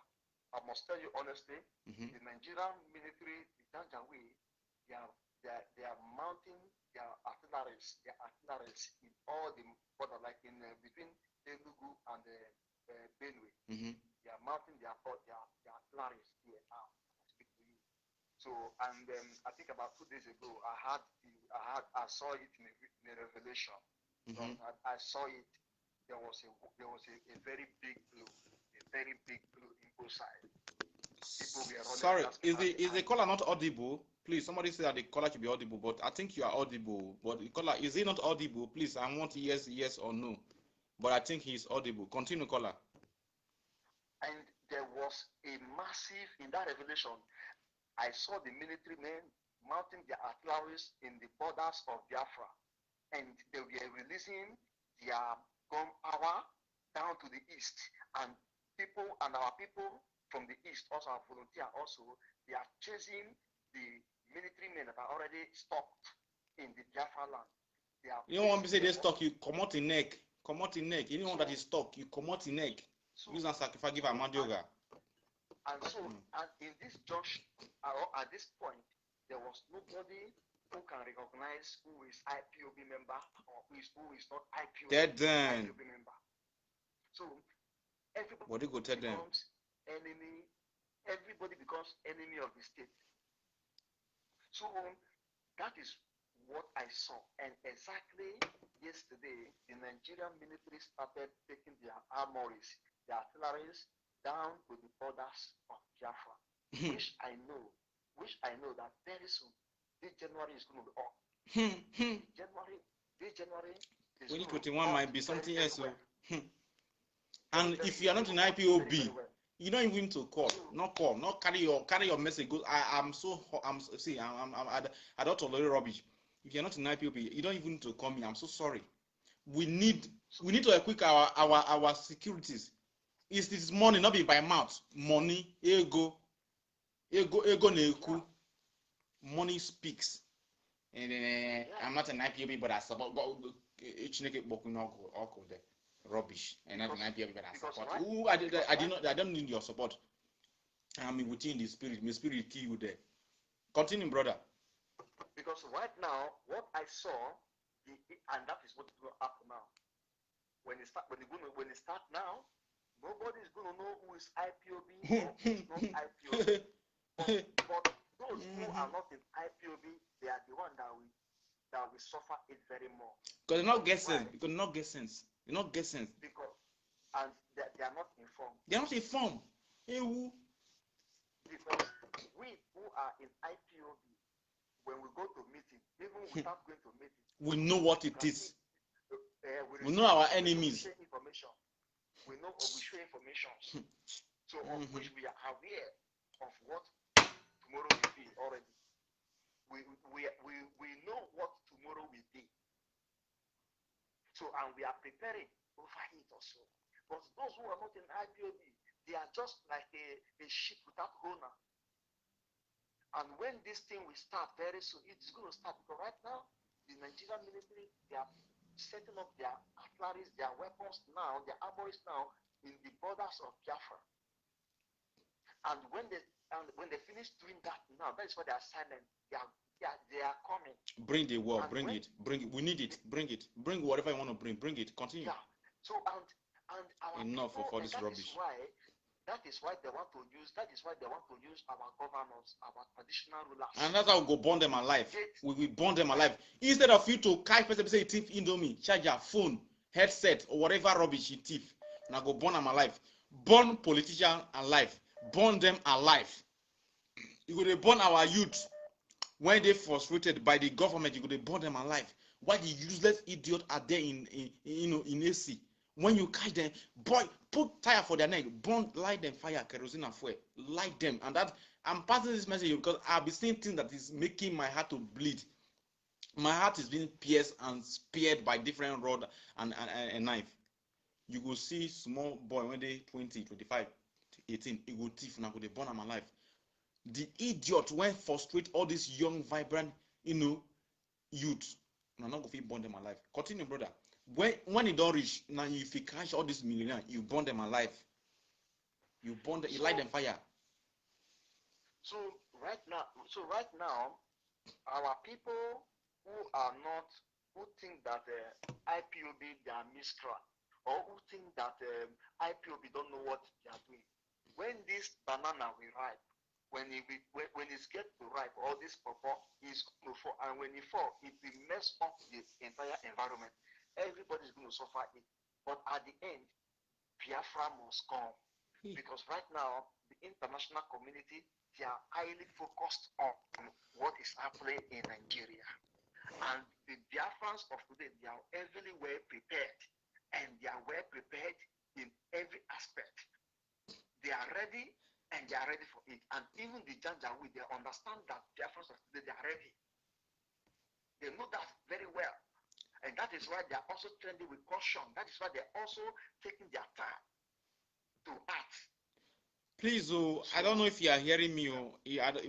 I must tell you honestly, the Nigerian military, the Janjaweed, they are mounting their artilleries in all the border, like in between Enugu and Benue. They are mounting their artilleries here now. I speak to you. So, and I think about 2 days ago, I saw it in a revelation. So I saw it. There was a very big blue in both sides. Sorry, is the caller not audible? Please, somebody say that the caller should be audible, but I think you are audible. But the caller, is he not audible? Please, I want yes or no. But I think he is audible. Continue, caller. And there was a massive, in that revelation, I saw the military men mounting their artilleries in the borders of Biafra. And they were releasing their gun power down to the east. And our people from the east also are volunteer also. They are chasing the military men that are already stopped in the Biafra land. You don't want to say they stuck, you come out in neck. Come out in neck. Anyone that is stuck, you come out in neck. Use and sacrifice, give a mandioga. And so, and in this junction, at this point, there was nobody who can recognize who is IPOB member or who is not IPOB member. So everybody becomes enemy. Everybody becomes enemy of the state. So that is what I saw. And exactly yesterday, the Nigerian military started taking their armories, their artilleries down to the borders of Biafra, which I know that very soon, this January is going to be up. This January 2021 might be something else. And if you are not in IPOB, you don't even to call, not carry your message. Go. I don't tolerate rubbish. If you're not in IPOB, you don't even need to call me. I'm so sorry. We need to equip our securities. It's this money, not be by mouth. Money, ego neku. Money speaks. And I'm not an IPOB, but I support rubbish. And not an IPOB, but I support. I don't need your support. I'm within the spirit. My spirit kill you there. Continue, brother. Because right now, what I saw, and that is what's going to happen now. When it start now, nobody is going to know who is IPOB or who is not IPOB. But those who are not in IPOB, they are the one that will suffer it very more. Because they not get sense. Because they not get sense. They not get sense. Because and they are not informed. They are not informed. Hey, who? Because we who are in IPOB, when we go to meeting, even without going to meeting, we know what it is. We know our enemies. We share information. We know we share information. So of which we are aware of what tomorrow will be already. We know what tomorrow will be. So and we are preparing over it also. But those who are not in IPOB, they are just like a ship without owner. And when this thing will start very soon, it's going to start because right now the Nigerian military, they are setting up their artillery, their weapons now, their armories now in the borders of Biafra. And when they finish doing that now, that is why they are silent. They are coming. Bring the war, bring it. We need it. Bring it. Bring whatever you want to bring. Bring it. Continue. Yeah. So and our enough people, of all this rubbish. That is why they want to use our governors, our traditional rulers. And that's how we go burn them alive. We will burn them alive. Instead of you to catch person say thief Indomie, charger, phone, headset, or whatever rubbish you thief. Now go burn them alive. Burn politicians alive. Burn them alive. You go to burn our youth when they frustrated by the government. You go to burn them alive. Why the useless idiot are there in AC? When you catch them, boy, put tire for their neck, burn, light them fire, kerosene and fuel, light them. And that I'm passing this message because I've been seeing things that is making my heart to bleed. My heart is being pierced and speared by different rod and knife. You go see small boy when they 20, 25, 18, he go thief now, go they burn them alive. The idiot when frustrate all these young, vibrant, youth. Now not go fit burn them alive. Continue, brother. When it don't reach, now if you catch all these millionaires, you burn them alive. You burn them, you light them fire. So right now, our people who think that IPOB they are miscreant, or who think that IPOB don't know what they are doing. When this banana will ripe, when it gets to ripe, all this pawpaw is going to fall, and when it fall, it will mess up the entire environment. Everybody's going to suffer it. But at the end, Biafra must come. Because right now, the international community, they are highly focused on what is happening in Nigeria. And the Biafrans of today, they are heavily well prepared. And they are well prepared in every aspect. They are ready, and they are ready for it. And even the Janjaweed, they understand that Biafrans of today, they are ready. They know that very well. And that is why they are also trending with caution. That is why they are also taking their time to act. Please, I don't know if you are hearing me.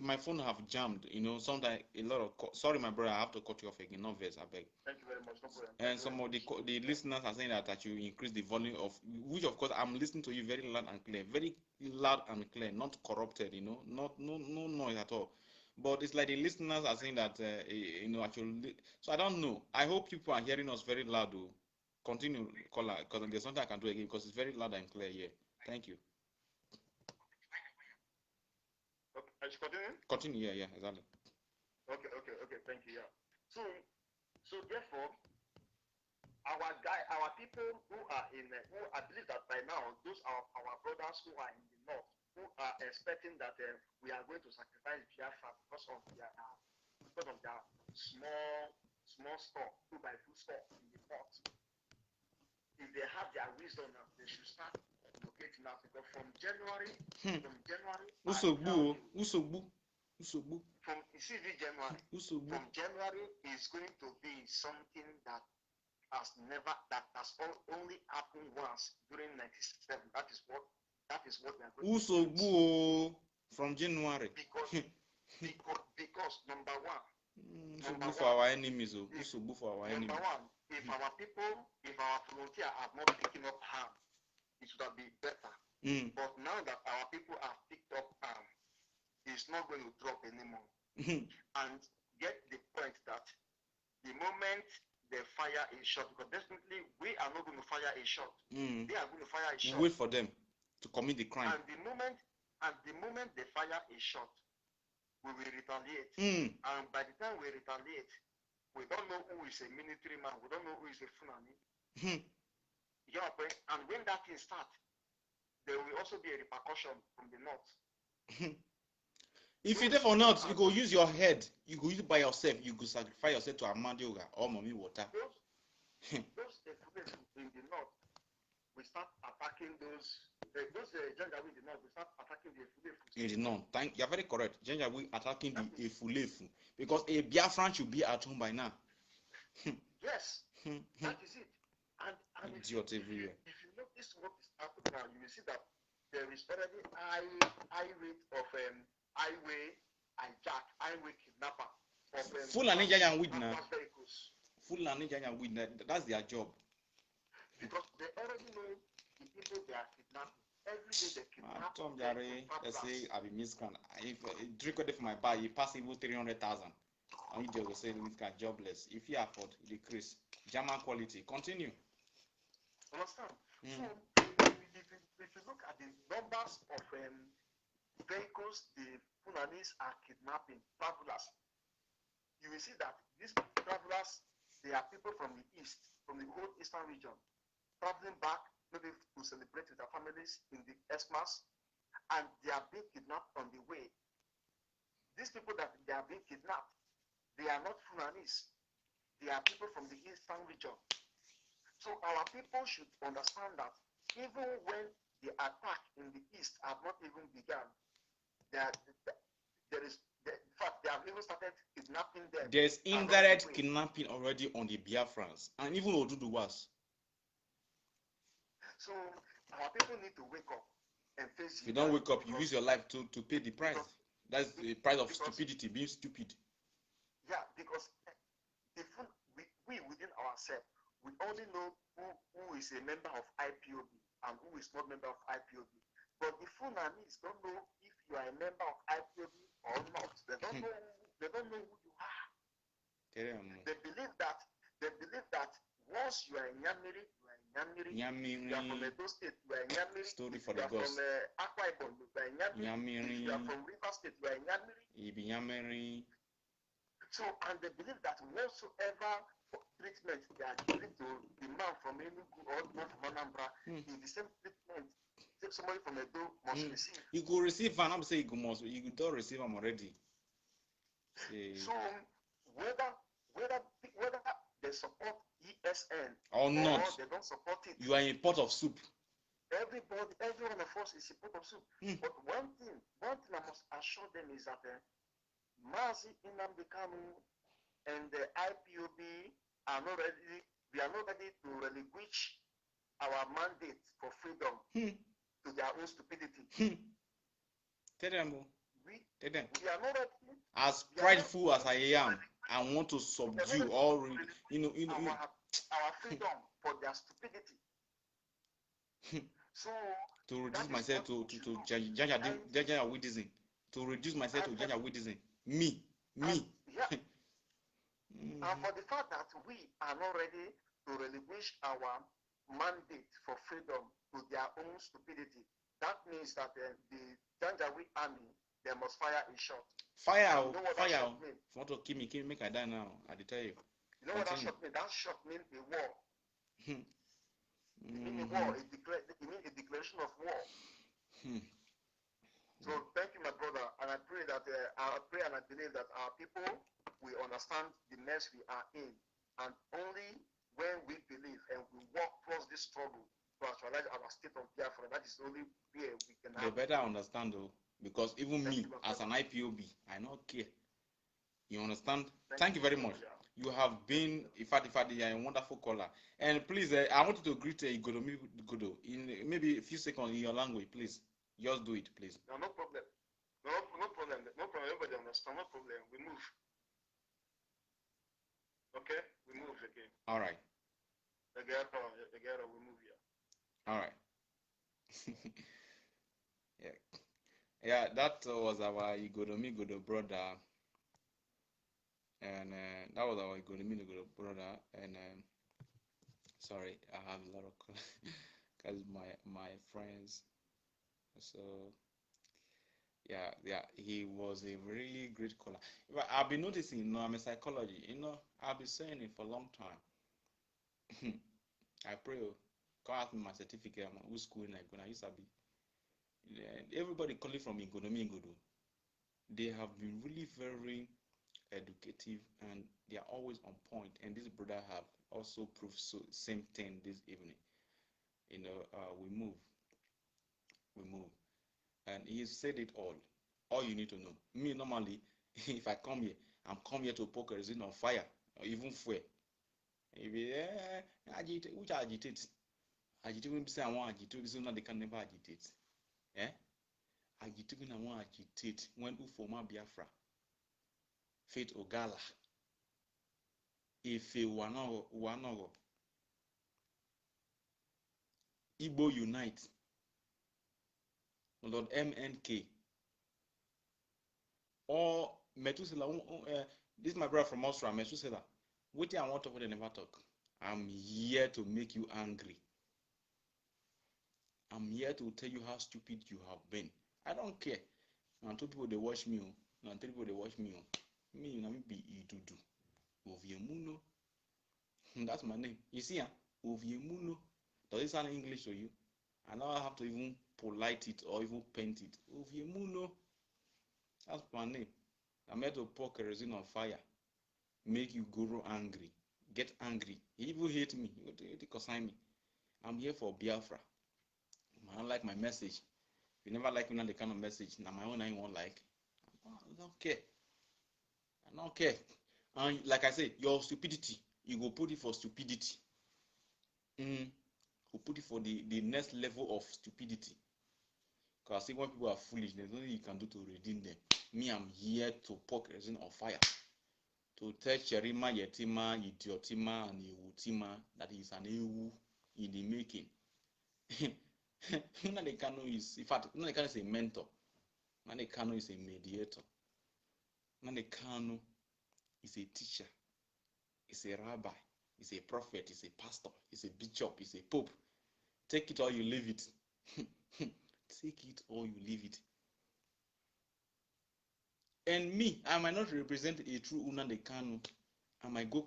My phone have jammed. Sometimes a lot of. Sorry, my brother, I have to cut you off again. No verse, I beg. Thank you very much. No problem. And some of the listeners are saying that you increase the volume of, which of course I'm listening to you very loud and clear, not corrupted. No noise at all. But it's like the listeners are saying that actually. So I don't know. I hope people are hearing us very loud. Continue, caller, because there's something I can do again because it's very loud and clear here. Thank you. Okay, I should continue? Continue, yeah, exactly. Okay, thank you, yeah. So therefore, our people who are who I believe that by now, those are our brothers who are in the north, who are expecting that we are going to sacrifice Biafra because of their small store, 2x2 store in the north. If they have their wisdom now, they should start locating us because from January. Usogbu. From January. Usogbu. From January is going to be something that has only happened once during 1997. That is what we are going to do. From January. Because number one. Usogbu for our enemies. Usogbu for our enemies. Number one, if our volunteers are not picking up arms, it should have been better. But now that our people have picked up arms, it's not going to drop anymore. And get the point that the moment they fire a shot, because definitely we are not going to fire a shot. They are going to fire a shot. Wait for them to commit the crime. And the moment they fire a shot, we will retaliate. And by the time we retaliate, we don't know who is a military man. We don't know who is a Fulani. And when that thing starts, there will also be a repercussion from the north. If you there for not, you go use your head. You go use it by yourself. You go sacrifice yourself to Amadioga or Mommy Water. Those in the north, we start attacking those Janjaweed in the north, we start attacking the Efulefu. In the north, you're very correct. Janjaweed attacking the Efulefu because a Biafran should be at home by now. Yes, that is it. And if you notice what is happening now, you will see that there is already high rate of highway kidnapper. Fulani Janjaweed now. Fulani Janjaweed, that's their job. Because they already know the people they are kidnapping. Every day they kidnap. Tom Jare, they say I be miscreant. If drink it for my bar, you pass even 300,000. And you just say this guy jobless. If you afford, decrease. German quality. Continue. Understand? So if you look at the numbers of vehicles the Fulanis are kidnapping, travelers, you will see that these travelers, they are people from the east, from the whole eastern region, traveling back maybe to celebrate with their families in the Xmas, and they are being kidnapped on the way. These people that they are being kidnapped, they are not Fulanis. They are people from the eastern region. So our people should understand that even when the attack in the east have not even begun, in fact, they have even started kidnapping them. There's indirect kidnapping already on the Biafrans, and even Oduduwas. So our people need to wake up and face. If you don't wake up, you use your life to pay the price. That's the price of stupidity, being stupid. Yeah, because we within ourselves, we only know who is a member of IPOB and who is not a member of IPOB. But the Funanis don't know if you are a member of IPOB or not. They don't know. They don't know who you are. They believe that once you are in Nyamiri, you are in Nyamiri. You are from Edo State, you are in Nyamiri. Story for you the are ghost. from Akwa Ibom, you are in Nyamiri. If you are from River State, you are in Nyamiri. So, and they believe that whatsoever treatment they are giving to the man from Enugu or the man from Anambra is the same treatment somebody from Edo must receive. You go receive, and I'm saying you don't receive them already. So, whether they support ESN or not, they don't support it. You are in pot of soup. Every one of us is a pot of soup. But one thing I must assure them is that Mazi Nnamdi Kanu and the IPOB are not ready. We are not ready to relinquish our mandate for freedom to their own stupidity. Tell them. We are not ready. As prideful as I am, I want to subdue all. Our freedom for their stupidity. So to reduce myself to Janjaweedism. To reduce myself to Janjaweedism. Me. Yeah. And for the fact that we are not ready to relinquish our mandate for freedom to their own stupidity, that means that the Janjaweed army, they must fire a shot. Fire! If you want to kill me, make I die now. I tell you. You know what that shot means? That shot means a war. It means a war. It means a declaration of war. So thank you, my brother, and I pray and I believe that our people will understand the mess we are in, and only when we believe and we walk towards this struggle to actualize our state of Biafra, that is the only way we can. They better understand though, because even me as an IPOB, I don't care. You understand? Thank you very much. You have been, in fact, you are a wonderful caller. And please, I want you to greet Godo in maybe a few seconds in your language, please. Just do it, please. No problem. No problem. Everybody understand. No problem. We move. Okay? We move again. All right. Again, we move here. All right. Yeah, that was our Godo brother. And that was our Godo brother. And sorry, I have a lot of because my friends. So yeah, he was a really great caller. But I've been noticing, I'm a psychology, I've been saying it for a long time. I pray, God ask me my certificate, who's school in Igona, I used to be. Everybody calling from Igodo. they have been really very educative, and they are always on point. And this brother have also proved so same thing this evening. We move, and he said it all. All you need to know. Me normally, if I come here, I'm come here to poke a resin on fire or even fuel. If agitate, which agitate? Agitate when say I want agitate, so now they can never agitate. Eh? Agitate when I want agitate when Ufoma Biafra, Faith Ogala, Ife Wanogo, Igbo Unite, Lord MNK, or Methuselah. This is my brother from Austria, Methuselah. What I want to talk, they never talk. I'm here to make you angry. I'm here to tell you how stupid you have been. I don't care. And two people they watch me, and three people they watch me. Me, you know me be Idudu. Oviemuno. That's my name. You see, Oviemuno. Does it sound English to you? And now I have to even polite it or even paint it. Oviemuno. That's my name. I'm here to pour kerosene on fire. Make you grow angry. Get angry. You even hate me. You consign me. I'm here for Biafra. I don't like my message. If you never like me, the kind of message. Now my own I won't like. I don't care. I don't care. And like I say, your stupidity, you go put it for stupidity. Go put it for the next level of stupidity. Because I see when people are foolish, there's nothing you can do to redeem them. Me, I'm here to pour kerosene on fire. To tell Cherima, Yetima, Idiotima, and Ewutima that he's an Ewu in the making. Nnamdi Kanu is, in fact, Nnamdi Kanu is a mentor. Nnamdi Kanu is a mediator. Nnamdi Kanu is a teacher. Is a rabbi. Is a prophet. Is a pastor. Is a bishop. Is a pope. Take it or you leave it. Take it or you leave it. And me, I might not represent a true Nnamdi Kanu. I might go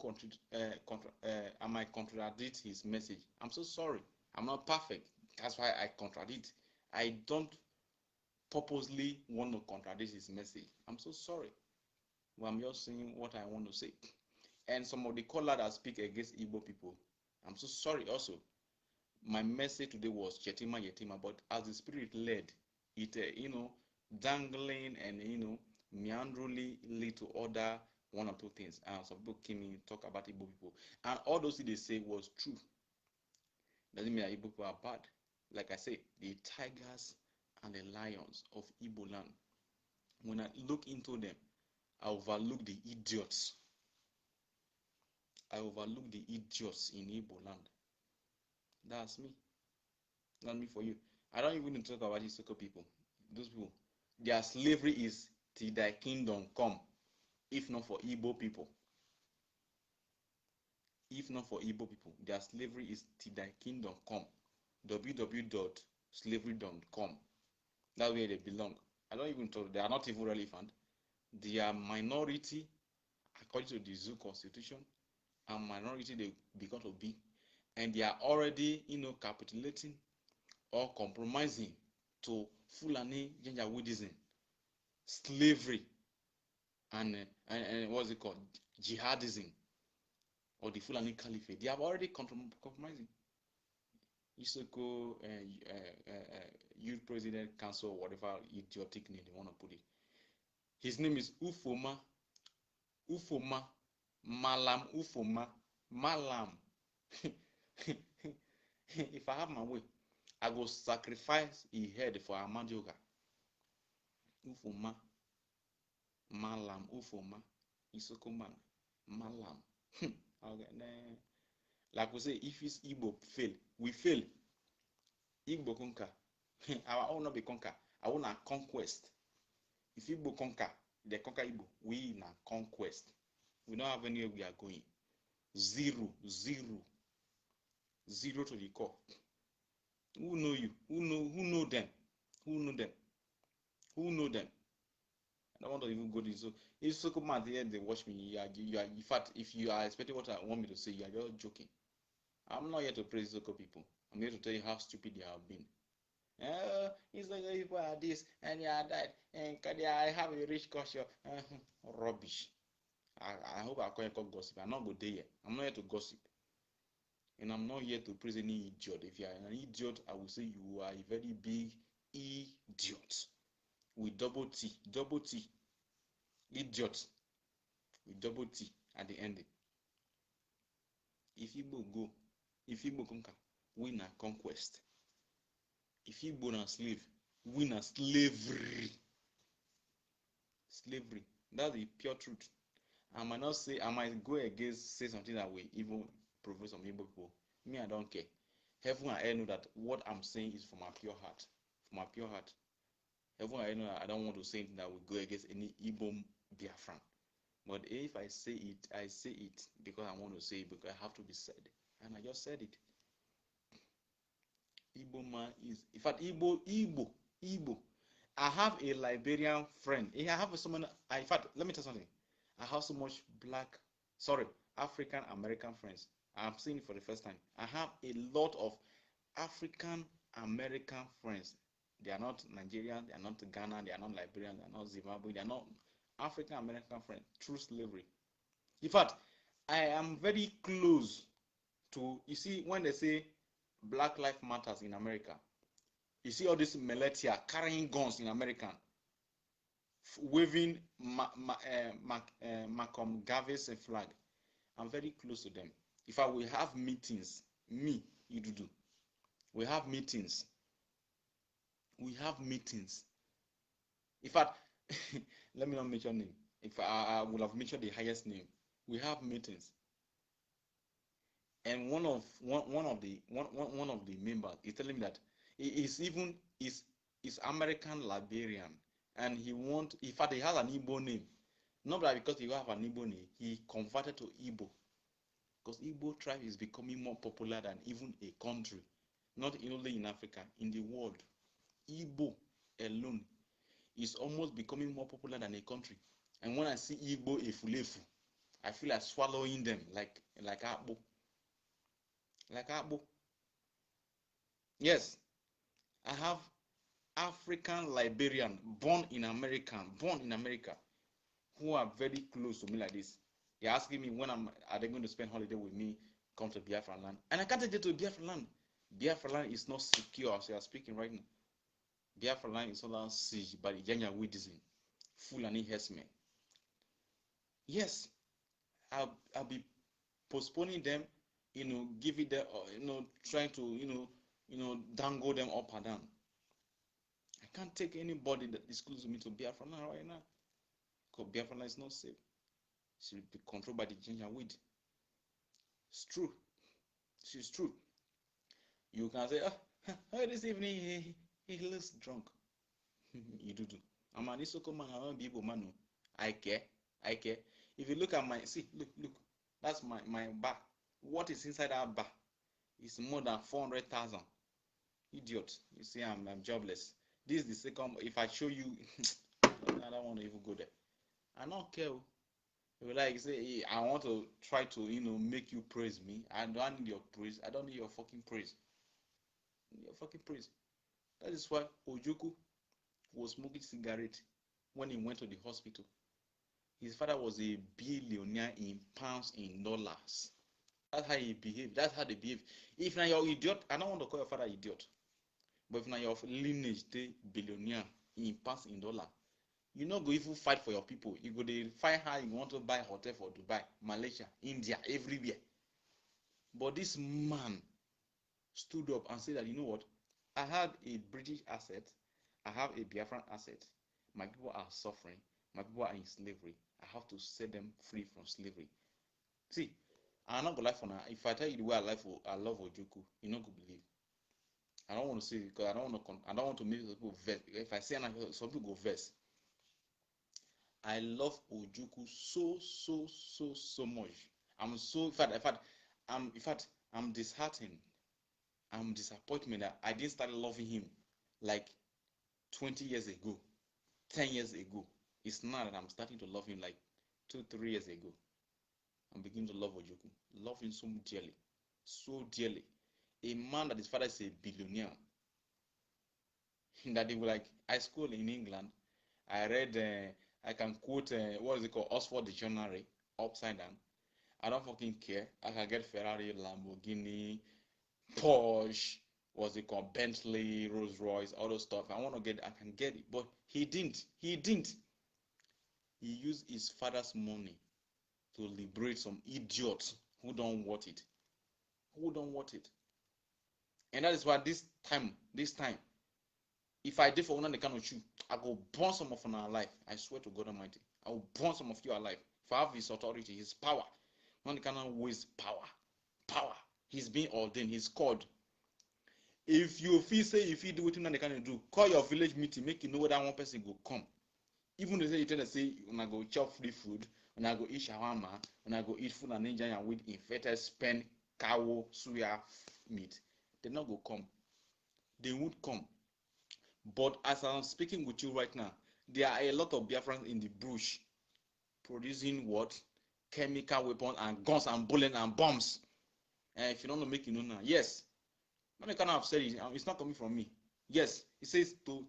I might contradict his message. I'm so sorry. I'm not perfect. That's why I contradict. I don't purposely want to contradict his message. I'm so sorry. But I'm just saying what I want to say. And some of the callers that speak against Igbo people, I'm so sorry also. My message today was Chetima Yetima, but as the spirit led, it dangling and meanderly lead to other one or two things. And some people came in talk about Igbo people, and all those things they say was true. Doesn't mean that Igbo people are bad. Like I say, the tigers and the lions of Igbo land. When I look into them, I overlook the idiots. I overlook the idiots in Igbo land. That's me. Not me for you. I don't even talk about Isoko people. Those people, their slavery is till thy kingdom come, if not for Igbo people. If not for Igbo people, their slavery is till thy kingdom come. www.slavery.com. That's where they belong. I don't even talk. They are not even relevant. They are minority according to the Zoo Constitution, and minority they become to be, and they are already capitulating or compromising to Fulani Janjaweedism, slavery, and what's it called, jihadism, or the Fulani Caliphate. They have already compromising. Isoko, youth president council, whatever idiotic name they want to put it. His name is Ufoma Malam Ufoma Malam. If I have my way, I go sacrifice a head for Amadioga. Ufoma Malam Ufoma Isoko man Malam. Okay, like we say, if it's Igbo fail, we fail. Igbo conquer. Our own not be conquer. I want a conquest. If Igbo conquer, they conquer Igbo. We in a conquest. We don't have anywhere we are going. Zero to the core. Who know you? Who know them? Who know them? Who know them? I don't want to even go to so. If so come out here, they watch me. You are. In fact, if you are expecting what I want me to say, you are just joking. I'm not here to praise local people. I'm here to tell you how stupid they have been. It's like people are this and they are that, and I have a rich culture. Rubbish. I hope I can't call gossip. I'm not good there. I'm not here to gossip. And I'm not here to praise any idiot. If you are an idiot, I will say you are a very big idiot. With double T. Double T. Idiot. With double T at the end. If Igbo go, if Igbo conquer, win a conquest. If Igbo na slave, win a slavery. Slavery. That's the pure truth. I might not say, I might go against, say something that will even provoke some Igbo people. Me, I don't care. Heaven and earth know that what I'm saying is from my pure heart. From my pure heart. Heaven and earth know that I don't want to say anything that will go against any Igbo Biafran. But if I say it because I want to say it, because I have to be said. And I just said it. Igbo man is, in fact, Igbo. I have a Liberian friend. I have someone, in fact, let me tell you something. I have so much African American friends. I'm seeing it for the first time. I have a lot of African American friends. They are not Nigerian, they are not Ghana, they are not Liberian, they are not Zimbabwe, they are not African American friends through slavery. In fact, I am very close to, you see, when they say Black Lives Matters in America, you see all this militia carrying guns in America, waving Malcolm Garvey's flag. I'm very close to them. If I will have meetings, me, you do. We have meetings. We have meetings. In fact, let me not mention name. If I would have mentioned the highest name. We have meetings. And one of the members is telling me that he is American Liberian, and in fact he has an Igbo name. Not that because he have an Igbo name, he converted to Igbo. Because Igbo tribe is becoming more popular than even a country. Not only in Africa, in the world. Igbo alone is almost becoming more popular than a country. And when I see Igbo efulefu, I feel like swallowing them like Akbo. Like Akbo. Yes, I have African Liberian born in America, who are very close to me like this. They're asking me when are they going to spend holiday with me, come to Biafra land. And I can't take them to Biafra land. Biafra land is not secure as we are speaking right now. Biafra land is all siege by the Janjaweedism, Fulani herdsmen. Yes, I'll be postponing them, giving them, trying to, dangle them up and down. I can't take anybody that is close to me to Biafra land right now. Because Biafra land is not safe. It should be controlled by the Janjaweed. It's true. It's true. You can say, oh, this evening he looks drunk. You do. I'm an Isoko man, I don't be Igbo man. I care. If you look at look. That's my bar. What is inside that bar? It's more than 400,000. Idiot. You see, I'm jobless. This is the second. If I show you, I don't want to even go there. I don't care. You like say, hey, I want to try to, make you praise me. I don't need your praise. I don't need your fucking praise. Your fucking praise. That is why Ojukwu was smoking cigarette when he went to the hospital. His father was a billionaire in pounds, in dollars. That's how he behaved. That's how they behave. If now you're idiot, I don't want to call your father idiot. But if now your lineage, they billionaire in pounds, in dollar, you not go even fight for your people. You go to find how you want to buy a hotel for Dubai, Malaysia, India, everywhere. But this man stood up and said that, you know what? I have a British asset. I have a Biafran asset. My people are suffering. My people are in slavery. I have to set them free from slavery. See, I'm not gonna lie for now. If I tell you the way I love Ojukwu, you not gonna believe. I don't want to say it because I don't want to make people vex. If I say anything, some people go vex. I love Ojukwu so much. I'm so in fact I'm disheartened. I'm disappointed that I didn't start loving him like 20 years ago, 10 years ago. It's now that I'm starting to love him like 2-3 years ago. I'm beginning to love Ojukwu. Love him so dearly. So dearly. A man that his father is a billionaire. that they were like, I school in England. I read, I can quote, what is it called, Oxford Dictionary, upside down. I don't fucking care. I can get Ferrari, Lamborghini, Porsche, what's it called, Bentley, Rolls Royce, all those stuff. I want to get it, I can get it. But he didn't. He didn't. He used his father's money to liberate some idiots who don't want it. Who don't want it. And that is why this time, if I did for one of the kind of you, I go burn some of our life. I swear to God Almighty. I will burn some of you alive. If I have his authority, his power. One cannot waste power. Power. He's been ordained. He's called. If you feel say if you do what you can do, call your village meeting, make you know that one person go come. Even though you tell them say when I go chop free food, when I go eat shawarma, when I go eat food and ninja and with infected spen, cow, suya meat, they not go come. They won't come. But as I'm speaking with you right now, there are a lot of Biafrans in the bush producing what? Chemical weapons and guns and bullets and bombs. And if you don't know, make you know now. Yes. When kind of said it, it's not coming from me. Yes, it says to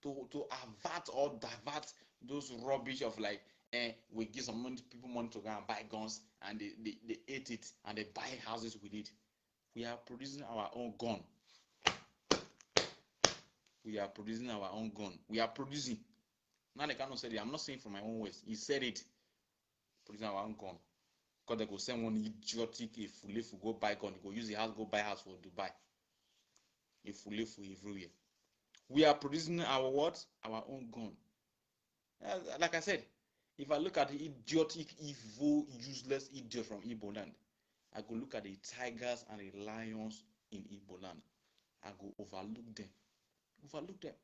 avert or divert those rubbish of like, we give some money, people money to go and buy guns and they ate it and they buy houses with it. We are producing our own gun. We are producing our own gun. We are producing. Now they cannot say it. I'm not saying from my own words. He said it. Producing our own gun. Because they go send one idiotic if go buy gun, he go use the house, go buy house for Dubai. If we live for everywhere. We are producing our what? Our own gun. Like I said, if I look at the idiotic, evil, useless idiot from Igbo land, I go look at the tigers and the lions in Igbo land. I go overlook them. Overlook them.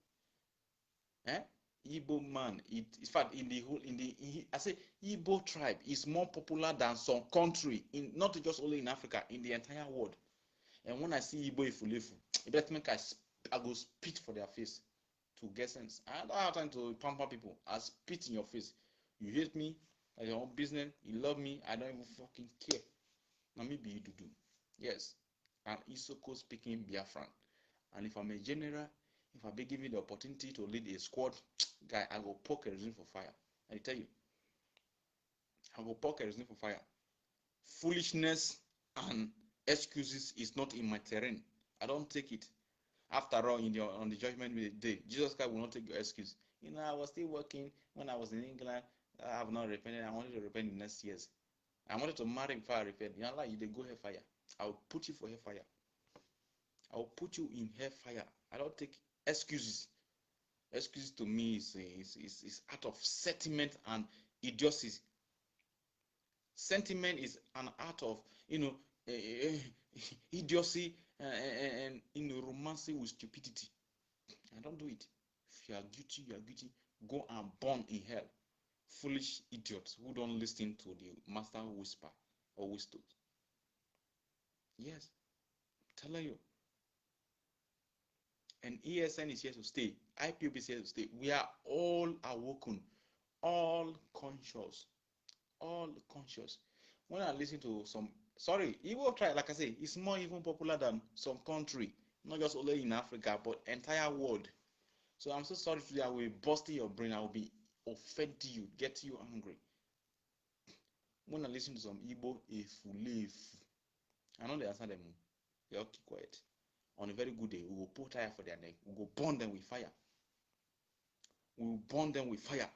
Igbo man, in fact, I say Igbo tribe is more popular than some country, not just only in Africa, in the entire world. And when I see Igbo Ifulefu, it better make I go spit for their face to get sense. I don't have time to pamper people. I spit in your face. You hate me, that's your own business. You love me, I don't even fucking care. Now maybe you do. Yes. I'm Isoko speaking Biafran. And if I'm a general, if I be given the opportunity to lead a squad, guy, I go pour kerosene for fire. I tell you. I go pour kerosene for fire. Foolishness and excuses is not in my terrain. I don't take it. After all, on the judgment day, Jesus Christ will not take your excuse. I was still working when I was in England. I have not repented. I wanted to repent in the next years. I wanted to marry before I repent. You they go hellfire. I will put you for hellfire. I will put you in hellfire. I don't take excuses. Excuses to me is out of sentiment and idiocy. Sentiment is an art of idiocy and romancing with stupidity. I don't do it. If you are guilty, you are guilty. Go and burn in hell. Foolish idiots who don't listen to the master whisper or whistles. Yes, I'm telling you. And ESN is here to stay. IPOB is here to stay. We are all awoken, all conscious. When I listen to Igbo tribe, like I say, it's more even popular than some country, not just only in Africa, but entire world. So I'm so sorry today. I will bust your brain. I will be offend you, get you angry. When I listen to some Igbo, if we live, I know they answer them. They all keep quiet. On a very good day, we will put fire for their neck. We will burn them with fire. We will burn them with fire.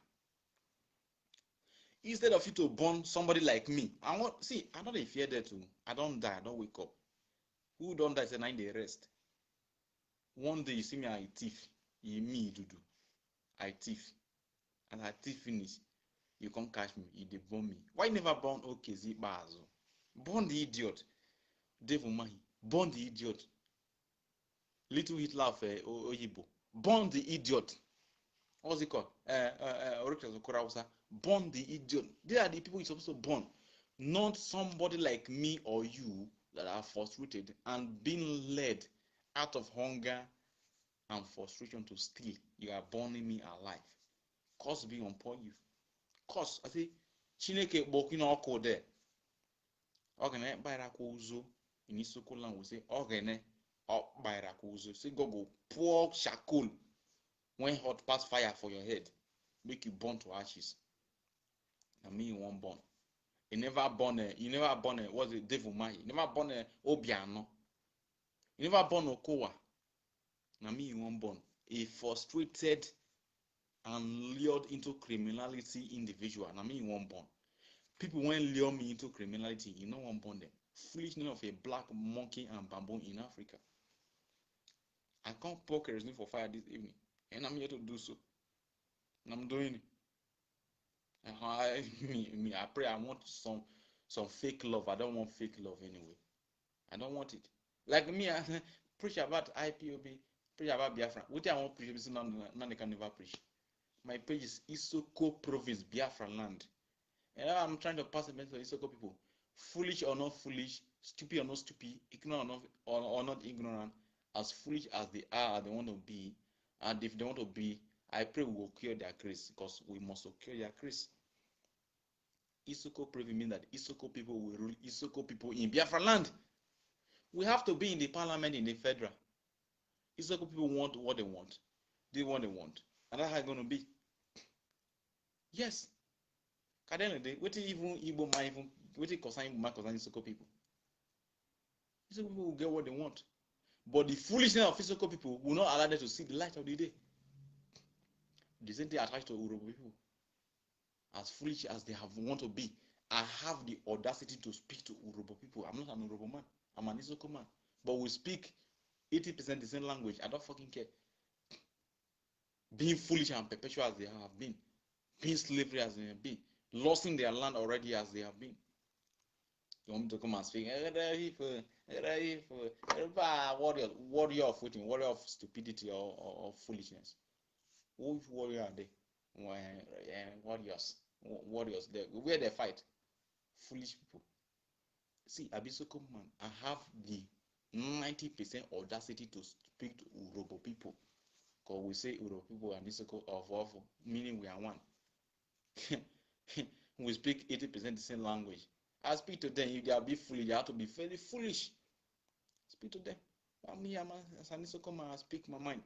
Instead of you to burn somebody like me, I don't fear that too. I don't die, I don't wake up. Who don't die, say 9 day rest. One day you see me, I thief. Me do. I thief. And I thief finish. You can't catch me, you burn me. Why never burn OKZ Bazo? Burn the idiot. Devil Mahi. Burn the idiot. Little Hitler of Oyibo. Burn the idiot. What's it called? Burn the idiot. They are the people you're supposed to burn. Not somebody like me or you that are frustrated and being led out of hunger and frustration to steal. You are burning me alive. Cause be upon you. Cause, I say, Chineke walking all code there. Ogene Bairakuzo in Isoko land will say, Ogene up Bairakuzo. Say, go pour charcoal When hot pass fire for your head, make you burn to ashes. I mean you won't burn. You never born what's it, Devil Mai? You never born a Obiano. You never born Okowa. I mean you won't born. A frustrated and lured into criminality individual. I mean you won't born. People when lure me into criminality, you know one born them. Foolishness of a black monkey and bamboo in Africa. I can't pour kerosene for fire this evening, and I'm here to do so. And I'm doing it. I pray I want some fake love. I don't want fake love anyway. I don't want it. Like me, I preach about IPOB, preach about Biafra. What I want to preach, none they can never preach. My page is Isoko province, Biafra land. And I'm trying to pass a message to Isoko people. Foolish or not foolish, stupid or not stupid, ignorant or not ignorant, as foolish as they are, they want to be, and if they want to be, I pray we will cure their grace, because we must cure their grace. Isoko province means that Isoko people will rule Isoko people in Biafra land. We have to be in the parliament in the federal. Isoko people want what they want. They want they want. And that's how it's going to be. Yes. At the end of the day, what even Igbo man even what concern Igbo man concern Isoko people? Isoko people will get what they want. But the foolishness of Isoko people will not allow them to see the light of the day. The same thing attached to Urobo people. As foolish as they have want to be, I have the audacity to speak to Urobo people. I'm not an Urobo man. I'm an Isoko man. But we speak 80% the same language. I don't fucking care. Being foolish and perpetual as they have been, being slavery as they have been, losing their land already as they have been. You want me to come and speak? Warrior of waiting, warrior of stupidity or foolishness. Which warrior are they? Warriors. Where they fight? Foolish people. See, Abisoko man, I have the 90% audacity to speak to Urobo people. Because we say Urobo people and Isoko of meaning we are one. We speak 80% the same language. I speak to them. If they are be foolish, they have to be very foolish. Speak to them. I'm as an Isoko man, I speak my mind.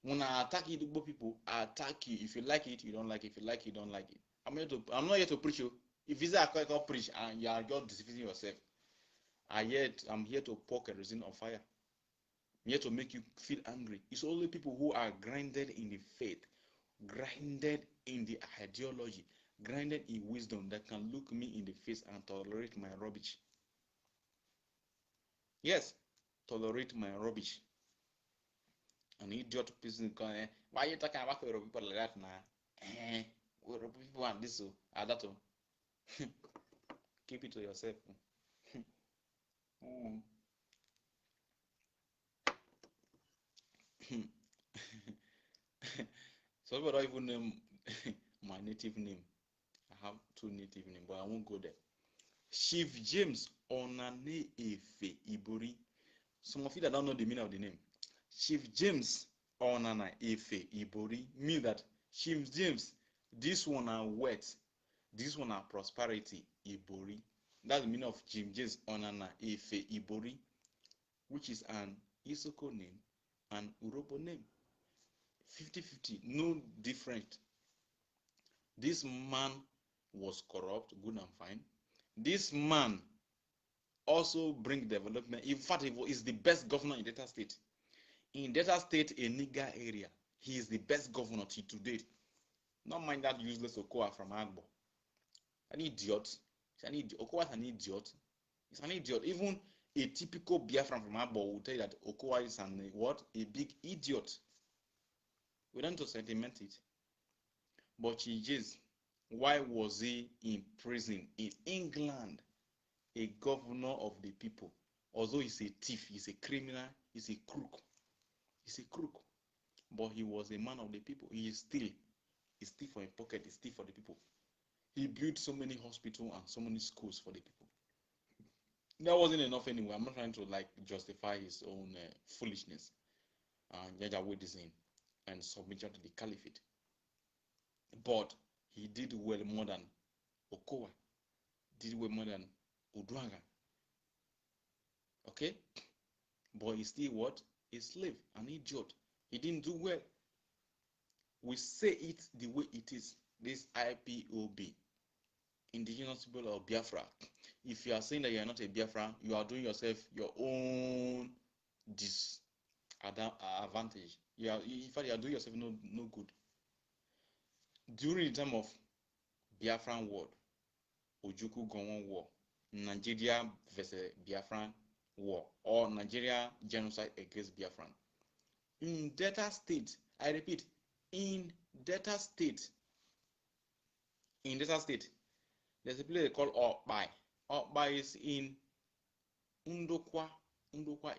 When I attack Igbo people, I attack you. If you like it, you don't like it. If you like it, you don't like it. I'm not here to preach you. If it's a preach and you are just deceiving yourself, I'm here to pour kerosene on fire. I'm here to make you feel angry. It's only people who are grounded in the faith, grounded in the ideology, grounded in wisdom that can look me in the face and tolerate my rubbish. Yes, tolerate my rubbish. An idiot person going, why are you talking about people like that now? People and this so that. Keep it to yourself. So I don't even name my native name. I have two native names, but I won't go there. Chief James Onane Efe Ibori. Some of you that don't know the meaning of the name. Chief James Onana Efe Ibori means that Chief James, this one are wet, this one are prosperity Ibori. That's the meaning of Chief James Onana Efe Ibori, which is an Isoko name and Urobo name. 50-50, no different. This man was corrupt, good and fine. This man also bring development. In fact, he is the best governor in Delta State. In Delta State, a nigger area, he is the best governor till today. Not mind that useless Okowa from Agbo. An idiot. Okowa is an idiot. He's an idiot. Even a typical Biafran from Agbo will tell you that Okowa is an what? A big idiot. We don't need to sentiment it. But Jesus, why was he in prison in England? A governor of the people. Although he's a thief, he's a criminal, he's a crook. He's a crook. But he was a man of the people. He steal for his pocket, he steal for the people. He built so many hospitals and so many schools for the people. That wasn't enough anyway. I'm not trying to justify his own foolishness and Jajawadism and submission to the caliphate. But he did well more than Okowa, did well more than Udwanga. Okay? But he's still what? A slave, an idiot. He didn't do well. We say it the way it is. This IPOB, Indigenous People of Biafra. If you are saying that you are not a Biafra, you are doing yourself your own disadvantage. In fact, you are doing yourself no good. During the time of Biafran war, Ojukwu Gowon war, Nigeria versus Biafran war, or Nigeria genocide against Biafran. In Delta State, I repeat, in Delta State, there's a place they call Okpai. Okpai is in Ndokwa. Ndokwa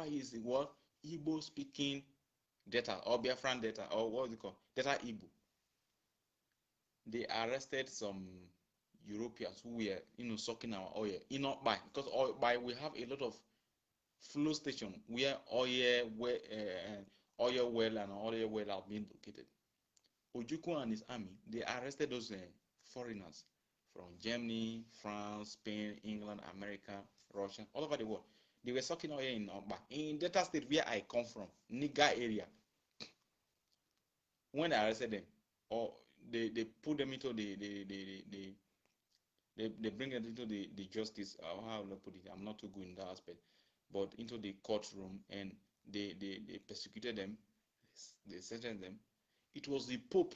is what? Igbo speaking Delta or Biafran Delta, or what is it called? Delta Igbo. They arrested some Europeans who were, sucking our oil in Okpai, because Okpai we have a lot of flow station where oil well and oil well are being located. Ojukwu and his army, they arrested those foreigners from Germany, France, Spain, England, America, Russia, all over the world. They were sucking oil in Okpa, in Delta State where I come from, Niger area. When they arrested them, or they put them into they bring them into the justice, how will I put it? I'm not too good in that aspect, but into the courtroom, and they persecuted them, they sentenced them. It was the Pope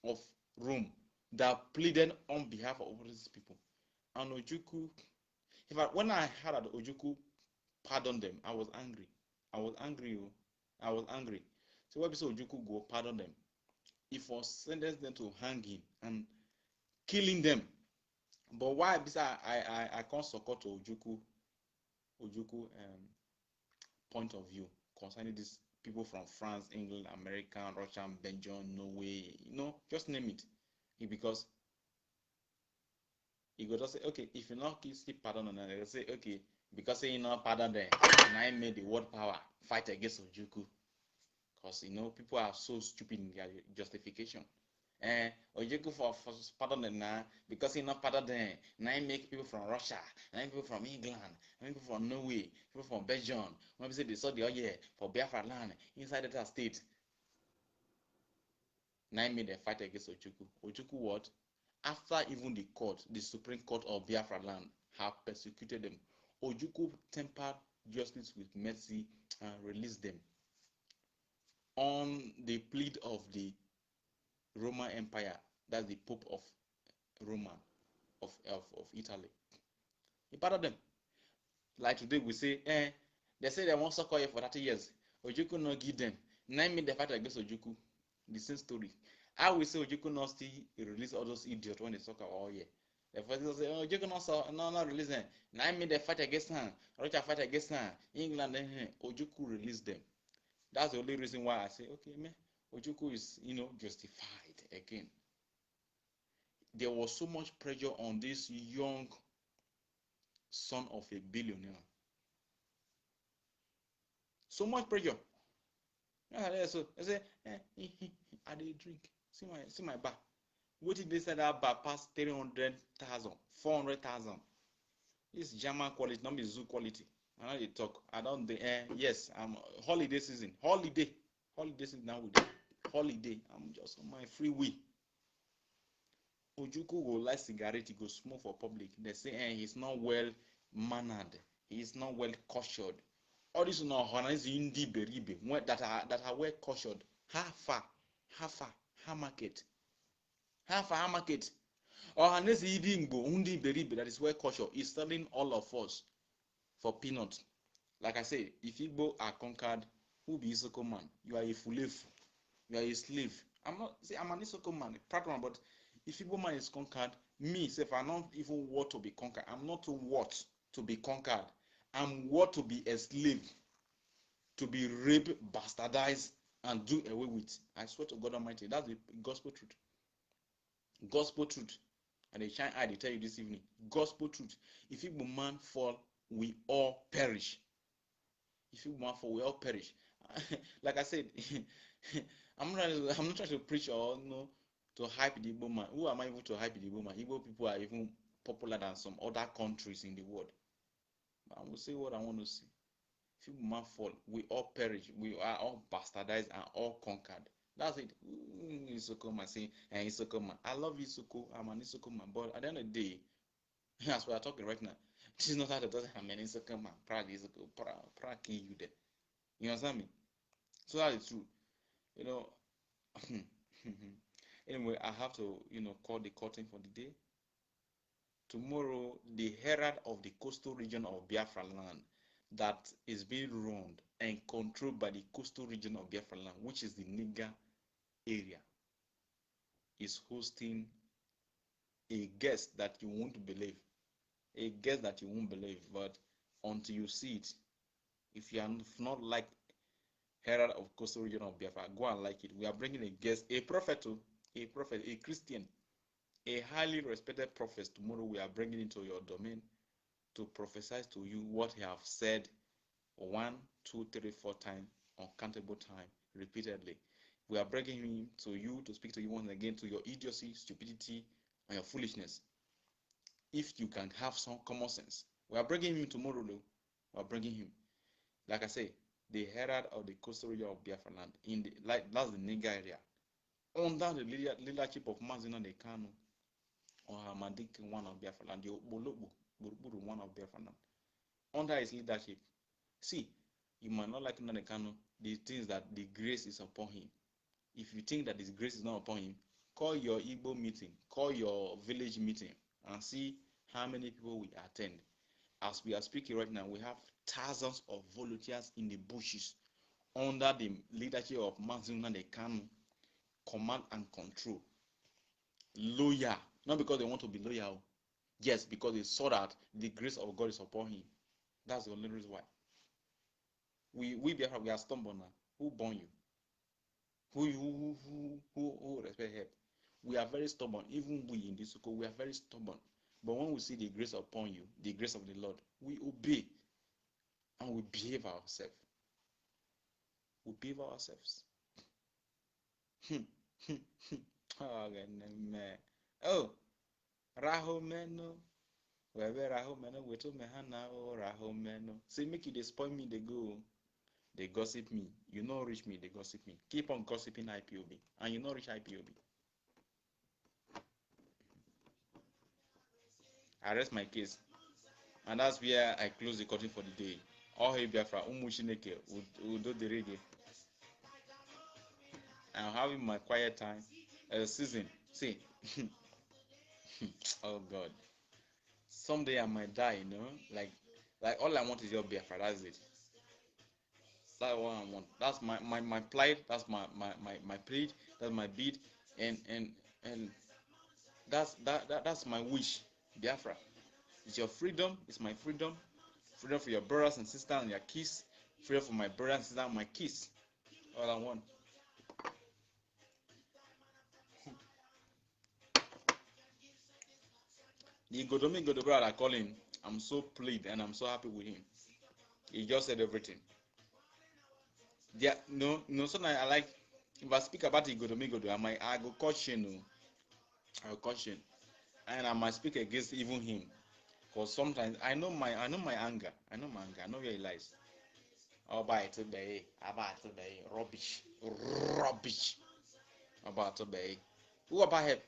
of Rome that pleaded on behalf of all these people. And Ojukwu, in fact, when I heard that Ojukwu pardoned them, I was angry. I was angry. So why say Ojukwu go pardon them? If was sentenced them to hanging and killing them. But why? Because I can't support Ojukwu point of view concerning these people from France, England, America, Russia, Belgium, Norway, just name it. Because he go just say, okay, if you not keep pardon on them, they'll say, okay, because you not pardon them, and I made the world power fight against Ojukwu. Because people are so stupid in their justification. Ojukwu for pardon them now, because he not pardon them. Now make people from Russia, now people from England, now people from Norway, people from Belgium. When we say they saw the oil for Biafra land inside that state. Now made them fight against Ojukwu. Ojukwu what? After even the court, the Supreme Court of Biafra land have persecuted them, Ojukwu tempered justice with mercy and released them on the plea of the Roman Empire. That's the Pope of Rome of Italy. He pardoned them. Like today we say, they say they won't suck oil for 30 years. Ojukwu not give them. 9 minutes they fight against Ojukwu. The same story. I will say Ojukwu not still release all those idiots when they suck oil. The first say, Ojukwu not release them. 9 minutes they fight against them. Russia fight against them. England, Ojukwu release them. That's the only reason why I say, okay, man, Ojukwu is, justified again. There was so much pressure on this young son of a billionaire. So much pressure. So I say, I dey drink. See my bar. What did they say that bar pass 300,000, 400,000? This German quality, not be zoo quality. I know they talk. I don't. Yes, I'm holiday season. Holiday season now with holiday. I'm just on my free will. Ojukwu go like cigarette, he go smoke for public. They say he's not well mannered, he's not well cautioned. All this no harness indi beribe that are well cautioned. Half market. Or harness eating go undi beribe that is well cautioned is selling all of us for peanuts. Like I say, if Igbo are conquered, who be Isoko man? You are a fulef. You are a slave. I'm an Isoko man, proud one, but if Igbo man is conquered, me, if I'm not even worth to be conquered, I'm not worth to be conquered. I'm worth to be a slave, to be raped, bastardized, and do away with. I swear to God Almighty, that's the gospel truth. Gospel truth. And they shine eye, they tell you this evening. Gospel truth. If Igbo man fall, we all perish. If Igbo man fall, we all perish. Like I said, I'm not trying to preach or to hype the Igbo man. Who am I even to hype the Igbo man? Igbo people are even popular than some other countries in the world. But I will say what I want to say. If Igbo man fall, we all perish. We are all bastardized and all conquered. That's it. Isoko man saying, and Isoko man. I love Isoko. I'm an Isoko man. But at the end of the day, as we are talking right now, this is not how to do it. I'm an Isoko man. Proud Isoko. Proud kill you there. You understand me? So that is true. You know. Anyway, I have to, call the curtain for the day. Tomorrow, the herald of the coastal region of Biafra land that is being run and controlled by the coastal region of Biafra land, which is the Niger area, is hosting a guest that you won't believe. A guest that you won't believe, but until you see it, if you are not like herald of coastal region of Biafra, go and like it. We are bringing a guest, a prophet, a Christian, a highly respected prophet. Tomorrow we are bringing into your domain to prophesy to you what he have said 1, 2, 3, 4 times, uncountable time, repeatedly. We are bringing him to you to speak to you once again to your idiocy, stupidity, and your foolishness. If you can have some common sense, we are bringing him tomorrow, though. We are bringing him. Like I say, the herald of the coastal region of Biafra land, that's the Niger area, under the leadership of Mazina Kanu or Hamadik, one of Biafra land, the Bolobo, one of Biafra land. Under his leadership, see, you might not like Nnamdi Kanu, the things that the grace is upon him. If you think that his grace is not upon him, call your Igbo meeting, call your village meeting, and see how many people will attend. As we are speaking right now, we have thousands of volunteers in the bushes under the leadership of Mazin Nnamdi Kanu, command and control. Loyal, not because they want to be loyal, yes, because they saw that the grace of God is upon him. That's the only reason why. We are stubborn now. Who born you? Who respect help? We are very stubborn. Even we in this school, we are very stubborn. But when we see the grace upon you, the grace of the Lord, we obey and we behave ourselves. We behave ourselves. Oh, Rahomeno. Wherever Rahomeno, we told me Hana, oh Rahomeno. Say, make you they spoil me, they go. They gossip me. You know reach me, they gossip me. Keep on gossiping IPOB. And you know reach IPOB. I rest my case. And that's where I close the curtain for the day. All hail Biafra, Umuchineke, Udo the reggae. I'm having my quiet time. Season. See. Oh God. Someday I might die, Like all I want is your Biafra, that's it. That's what I want. That's my plight, that's my plead, that's my bid, and that's my wish. Biafra. It's your freedom, it's my freedom. Freedom for your brothers and sisters and your kids. Freedom for my brothers and sisters and my kids. All I want. The Godomi Godobra I call him, I'm so pleased and I'm so happy with him. He just said everything. Yeah, no, so I like, if I speak about the Godomi Godo, I go caution, I go caution. And I might speak against even him. Because sometimes I know my anger. I know where he lies. About to be rubbish. Rubbish. About to be. Who about help?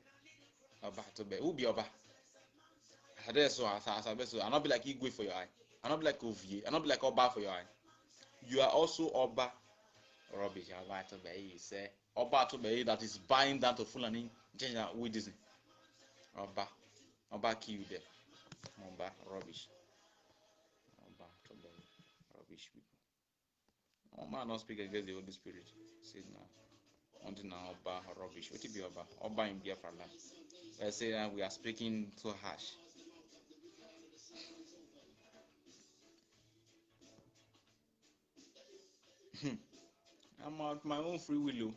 About to be. Who be about? So I not be like Igwe for your eye. I not be like Ovie. I not be like Oba for your eye. You are also Oba. Rubbish. About to be. Say Oba to be that is buying down to Fulani. Change that with this. Oba kill you there. Oba rubbish. Oba to be rubbish people. Oh man, not speak against the Holy Spirit. Say now. Until now, Oba rubbish. What be Oba? Oba in Biafra land. I say that we are speaking too harsh. I'm at my own free will.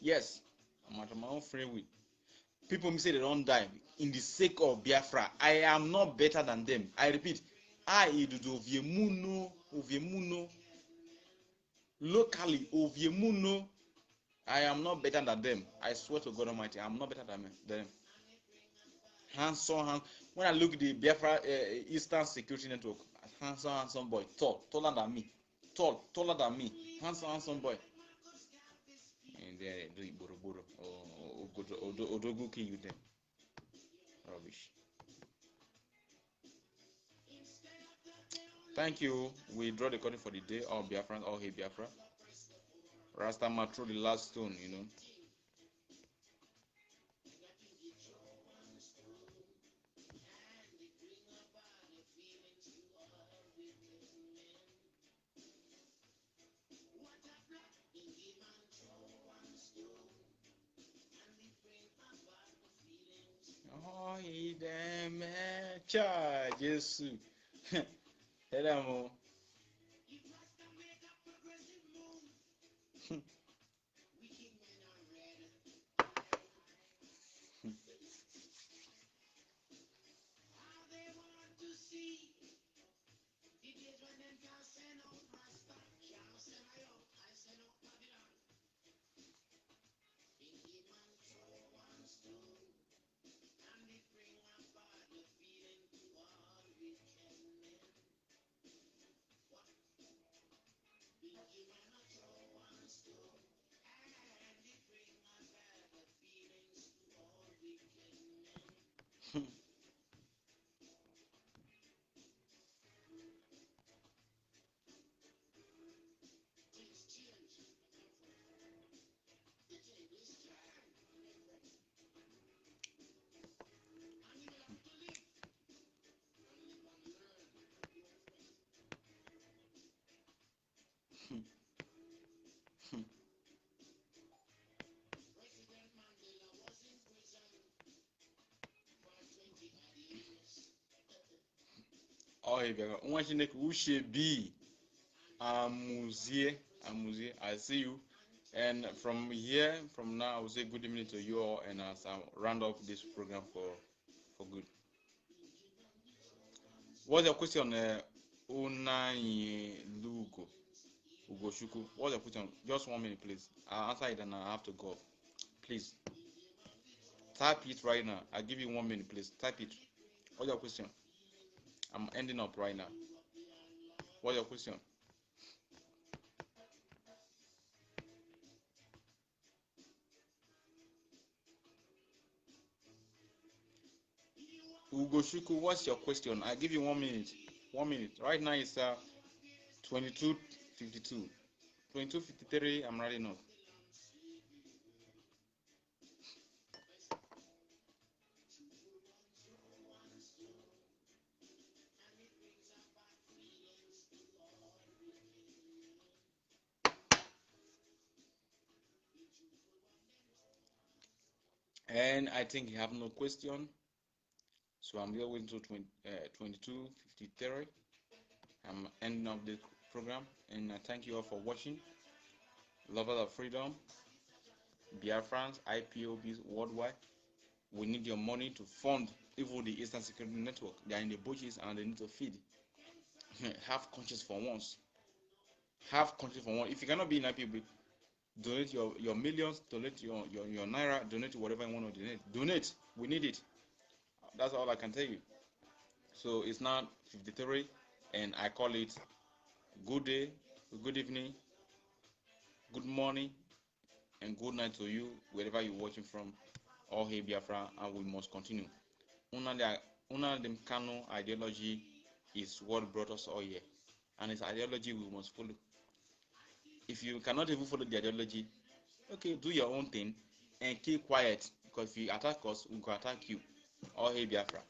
Yes, I'm at my own free will. People say they don't die in the sake of Biafra. I am not better than them. I repeat, I Idudu Oviemuno, locally Oviemuno. I am not better than them. I swear to God Almighty, I am not better than them. Handsome. When I look at the Biafra Eastern Security Network, handsome boy, taller than me, taller than me, handsome boy. And they do it boroboro or odogu ki you them. Rubbish. Thank you. We draw the curtain for the day. All Biafran, all hey Biafra. Rastama threw the last stone, you know. Oh, he damn man, charge Jesus. Hello. Oh, hey Biafra. Nwa Chineke uche be amuzie. I see you. And from here, from now, I will say good evening to you all, and as I round up this program for good. What's your question, Unai Lugo Ugoshuku? What's your question? Just 1 minute, please. I'll answer it and I have to go. Please type it right now. I'll give you 1 minute, please. Type it. What's your question? I'm ending up right now. What's your question? Ugoshuku, what's your question? I give you 1 minute. 1 minute. Right now it's 22:52. 22:53. I'm running up. And I think you have no question. So I'm going to 22:53. I'm ending up the program, and I thank you all for watching. Lovers of freedom, Biafrans, IPOBs worldwide. We need your money to fund even the Eastern Security Network. They are in the bushes and they need to feed. Have conscience for once. Have conscience for once. If you cannot be in IPOB, donate your millions, donate your naira, donate whatever you want to donate. Donate. We need it. That's all I can tell you. So it's now 53, and I call it good day, good evening, good morning, and good night to you, wherever you're watching from. All hey Biafra, and we must continue. Una dem Kano ideology is what brought us all here, and it's ideology we must follow. If you cannot even follow the ideology, okay, do your own thing and keep quiet, because if you attack us, we go attack you. All hey Biafra.